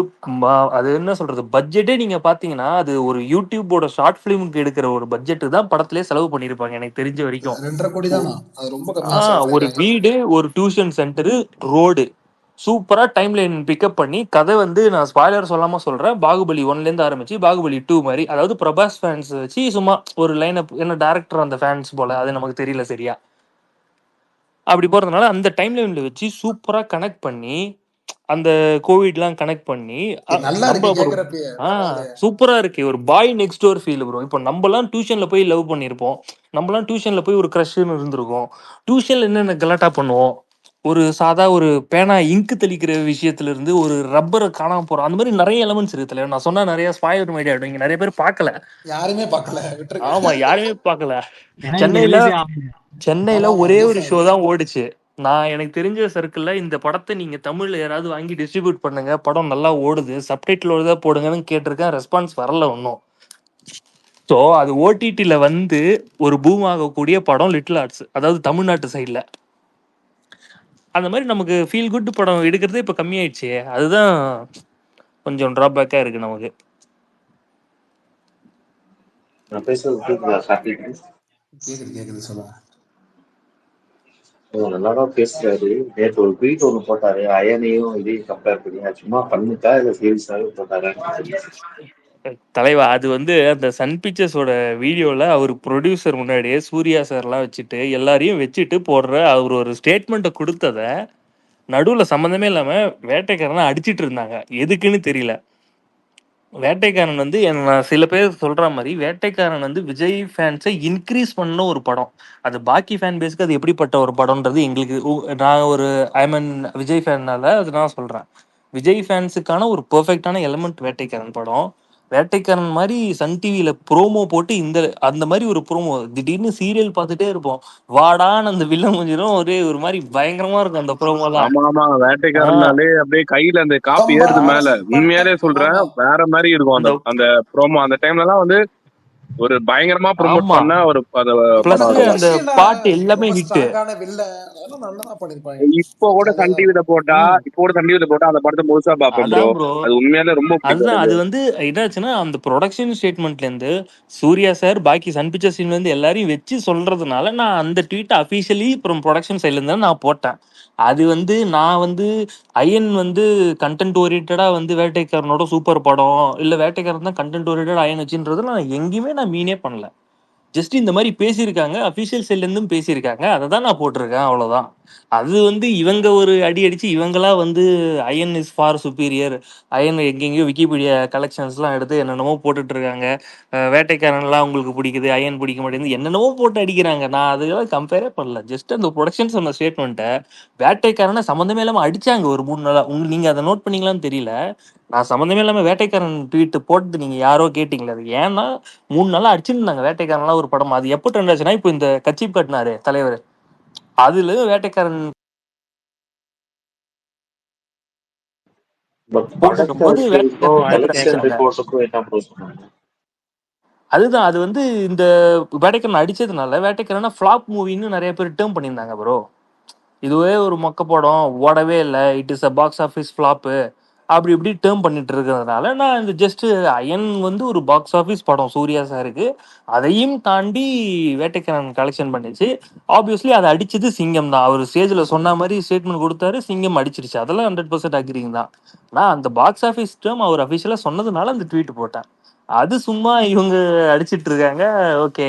அது என்ன சொல்றது, பட்ஜெட்டே நீங்க பாத்தீங்கன்னா அது ஒரு யூடியூபோட ஷார்ட் பிலிமுக்கு எடுக்கிற ஒரு பட்ஜெட் தான் படத்திலே செலவு பண்ணிருப்பாங்க எனக்கு தெரிஞ்ச வரைக்கும். 2.5 கோடி தானா? அது ரொம்ப கம்மியா செலவு ஒரு பண்ணிருக்காங்க. வீடு, ஒரு டியூஷன் சென்டர், ரோடு சூப்பரா டைம் லைன் பிக்கப் பண்ணி கதை வந்து நான் ஸ்பாய்லர் சொல்லாம சொல்றேன். பாகுபலி 1ல இருந்து ஆரம்பிச்சு பாகுபலி 2 மாதிரி, அதாவது பிரபாஸ் ஃபேன்ஸ் வச்சு சும்மா ஒரு லைன் அப், என்ன டேரக்டர் அந்த ஃபேன்ஸ் போல, அது நமக்கு தெரியல சரியா. அப்படி போறதுனால அந்த டைம் லைன்ல வச்சு சூப்பரா கனெக்ட் பண்ணி அந்த கோவிட்லாம் கனெக்ட் பண்ணி நல்லா நம்ம இருக்கு ஒரு கேக்குறப்பயே, பரவாயில்லையே. சூப்பரா இருக்கு. ஒரு bye next door feel bro. இப்போ நம்மலாம் டியூஷன்ல போய் லவ் பண்ணியிருப்போம். நம்மலாம் டியூஷன்ல போய் ஒரு க்ரஷ்னு இருந்திருக்கோம். டியூஷன்ல என்னென்ன கலாட்டா பண்ணுவோம். ஒரு சாதா ஒரு பேனா இங்கு தெளிக்கிற விஷயத்துல இருந்து ஒரு ரப்பரை காணாம போறோம். அந்த மாதிரி நிறைய எலமெண்ட்ஸ் இருக்கு தலைவர். நான் சொன்னா நிறைய ஸ்பாயில் ஐடியா ஆயிடும். இங்க நிறைய பேர் பார்க்கல. யாருமே பார்க்கல, விட்டுருங்க. ஆமா, யாருமே பார்க்கல. ஏன்னா இங்க சென்னையில ரிலீஸ் ஆகும். சென்னையில ஆமா ஆமா, ஒரே ரிலீஸ் ஒரு ஷோ ஆகுது. தான் ஓடுச்சு. நான் எனக்கு தெரிஞ்ச சர்க்கிள்ல இந்த படத்தை நீங்க தமிழ்ல யாராவது வாங்கி டிஸ்ட்ரிபியூட் பண்ணுங்க, படம் நல்லா ஓடுது, சப்டைட்டிலோட தான் போடுங்கன்னு கேட்டிருக்கேன். ரெஸ்பான்ஸ் வரல ஒன்றும். ஸோ அது ஓடிடில வந்து ஒரு பூம் ஆகக்கூடிய படம் லிட்டில் ஆர்ட்ஸ், அதாவது தமிழ்நாட்டு சைட்ல. அந்த மாதிரி நமக்கு ஃபீல் குட் படம் எடுக்கிறதே இப்போ கம்மியாயிடுச்சு. அதுதான் கொஞ்சம் டிராபேக்கா இருக்கு நமக்கு. நான் பேசுறது கேக்குதா கார்த்திக்? கேக்குது கேக்குது, சொல்லுங்க. நல்லாதான் பேசுறாரு. நேற்று ஒரு ட்வீட் ஒண்ணு போட்டாரு, அயனையும் இதையும் கம்பேர் பண்ணி. அது சும்மா பண்ணிட்டா இல்ல சீரியஸாவே போட்டாரான்னு தலைவா, அது வந்து அந்த சன் பிக்சர்ஸோட வீடியோல அவர் ப்ரொடியூசர் முன்னாடியே சூர்யா சார்லாம் வச்சுட்டு எல்லாரையும் வச்சுட்டு போடுற அவர் ஒரு ஸ்டேட்மெண்ட்டை கொடுத்தத நடுவில் சம்மந்தமே இல்லாம வேட்டைக்காரனை அடிச்சிட்டு இருந்தாங்க. எதுக்குன்னு தெரியல. வேட்டைக்காரன் வந்து நான் சில பேர் சொல்ற மாதிரி வேட்டைக்காரன் வந்து விஜய் ஃபேன்ஸை இன்க்ரீஸ் பண்ண ஒரு படம். அது பாக்கி ஃபேன் பேஸ்க்கு அது எப்படிப்பட்ட ஒரு படம்ன்றது எங்களுக்கு நான் ஒரு ஐமன் விஜய் ஃபேன்னால அது நான் சொல்றேன். விஜய் ஃபேன்ஸுக்கான ஒரு பெர்ஃபெக்டான எலமெண்ட் வேட்டைக்காரன் படம். வேட்டைக்காரன் மாதிரி சன் டிவியில ப்ரோமோ போட்டு இந்த அந்த மாதிரி ஒரு ப்ரோமோ திடீர்னு சீரியல் பார்த்துட்டே இருப்போம். வாடான்னு அந்த வில்லன் கொஞ்சம் ஒரே ஒரு மாதிரி பயங்கரமா இருக்கும் அந்த ப்ரோமோலாம். ஆமா ஆமா, வேட்டைக்காரனாலே அப்படியே கையில அந்த காப்பி கம்பா ஏறுது மேல. உண்மையாலே சொல்றேன், ஆமா. வேற மாதிரி இருக்கும் அந்த அந்த அந்த ப்ரோமோ. அந்த டைம்ல எல்லாம் வந்து ஒரு பயங்கரமா ப்ரோமோட் ஆமா பண்ண ஒரு பிளஸ் படம் அது. அந்த பாட்டு எல்லாமே ஹிட். ஸ்ட்ராங்கான வில்ல அதெல்லாம் நல்லா பண்ணிருப்பாங்க. இப்போ கூட சன் டிவில போட்டா அந்த படத்தை முழுசா பாப்பேன் ப்ரோ. அதான் ப்ரோ, அது உண்மையாலே ரொம்ப பிடிக்கும் அதுதான் அது எனக்கு. வந்து என்னாச்சுன்னா அந்த ப்ரொடக்ஷன் ஸ்டேட்மெண்ட்ல இருந்து சூர்யா சார் பாக்கி சன் பிக்சர்ஸ் இருந்து எல்லாரையும் வச்சு சொல்றதுனால நான் அந்த ட்வீட் அபிஷியலி அப்புறம் ப்ரொடக்ஷன் சைட்ல இருந்து நான் போட்டேன். அது வந்து நான் வந்து ஐயன் வந்து கண்டென்ட் ஓரியன்டா வந்து வேட்டைக்காரனோட சூப்பர் படம் இல்ல வேட்டைக்காரன் தான் கண்டென்ட் ஓரியன்டா ஐயன் வச்சுன்றது நான் எங்கேயுமே நான் மீனே பண்ணல. ஜஸ்ட் இந்த மாதிரி பேசியிருக்காங்க, அபிஷியல் சைட்ல இருந்தும் பேசியிருக்காங்க, அதை தான் நான் போட்டிருக்கேன், அவ்வளவுதான். அது வந்து இவங்க ஒரு அடி அடிச்சு இவங்களா வந்து Ayan is far superior, Ayan எங்கெங்கயோ விக்கிபீடியா கலெக்ஷன்ஸ்லாம் எடுத்து என்னென்னமோ போட்டுட்டு இருக்காங்க, வேட்டைக்காரன்லாம் உங்களுக்கு பிடிக்குது அயன் பிடிக்க மாட்டேங்குது என்னென்னமோ போட்டு அடிக்கிறாங்க. நான் அதெல்லாம் கம்பேரே பண்ணல. ஜஸ்ட் அந்த ப்ரொடக்ஷன் சொன்ன ஸ்டேட்மெண்ட்டை வேட்டைக்காரனை சம்மந்தமே இல்லாம அடிச்சாங்க ஒரு 3 நாளா. நீங்க அதை நோட் பண்ணீங்களான்னு தெரியல. நான் சம்மந்தமே இல்லாம வேட்டைக்காரன் ட்வீட் போட்டு நீங்க யாரோ கேட்டீங்களா? அது ஏன்னா 3 நாளா அடிச்சிருந்தாங்க வேட்டைக்காரன்லாம் ஒரு படம். அது எப்போ ட்ரெண்ட் ஆச்சுன்னா இப்போ இந்த கட்சிப் கட்டினாரு தலைவர், அதுல வேட்டைக்காரன் போட்டுட்டு இருக்கும்போது வேட்டைக்காரன் அதுதான் அது வந்து இந்த வேட்டைக்காரன் அடிச்சதுனால வேட்டைக்காரனா ஃபிளாப் மூவின்னு நிறைய பேர் டேர்ம் பண்ணியிருந்தாங்க ப்ரோ. இதுவே ஒரு மொக்க படம் ஓடவே இல்லை, it is a box office flop அப்படி இப்படி டேர்ம் பண்ணிட்டு இருக்கிறதுனால நான் இந்த ஜஸ்ட் அயன் வந்து ஒரு பாக்ஸ் ஆஃபீஸ் படம் சூர்யா சாருக்கு, அதையும் தாண்டி வேட்டைக்காரன் கலெக்ஷன் பண்ணிச்சு. ஆப்வியஸ்லி அதை அடிச்சது சிங்கம் தான். அவர் ஸ்டேஜில் சொன்ன மாதிரி ஸ்டேட்மெண்ட் கொடுத்தாரு, சிங்கம் அடிச்சிருச்சு, அதெல்லாம் 100% அக்ரிங் தான். நான் அந்த பாக்ஸ் ஆஃபீஸ் டேர்ம் அவர் அஃபிஷியலாக சொன்னதுனால அந்த ட்வீட் போட்டேன். அது சும்மா இவங்க அடிச்சிட்டு இருக்காங்க. ஓகே,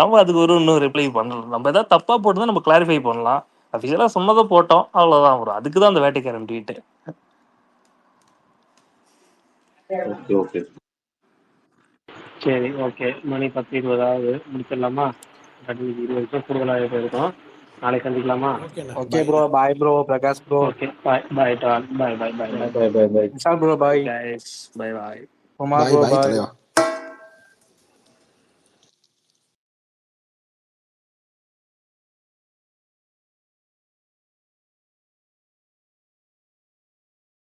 நம்ம அதுக்கு ஒரு இன்னும் ரிப்ளை பண்ணலாம். நம்ம ஏதாவது தப்பா போட்டு நம்ம கிளாரிஃபை பண்ணலாம். அஃபிஷியலா சொன்னதை போட்டோம், அவ்வளவுதான் வரும். அதுக்கு தான் அந்த வேட்டைக்காரன் ட்வீட். சரி, ஓகே. மணி 10:20 முடிச்சிடலாமா? 20 நிமிஷம் கூடுதலாக இருக்கும். நாளைக்கு சந்திக்கலாமா? Okay bro, bye bro, Prakash bro. Okay, bye bye டால், bye bye bye bye bye bye. Vishal bro bye. Bye bye. Kumar bro பாய்.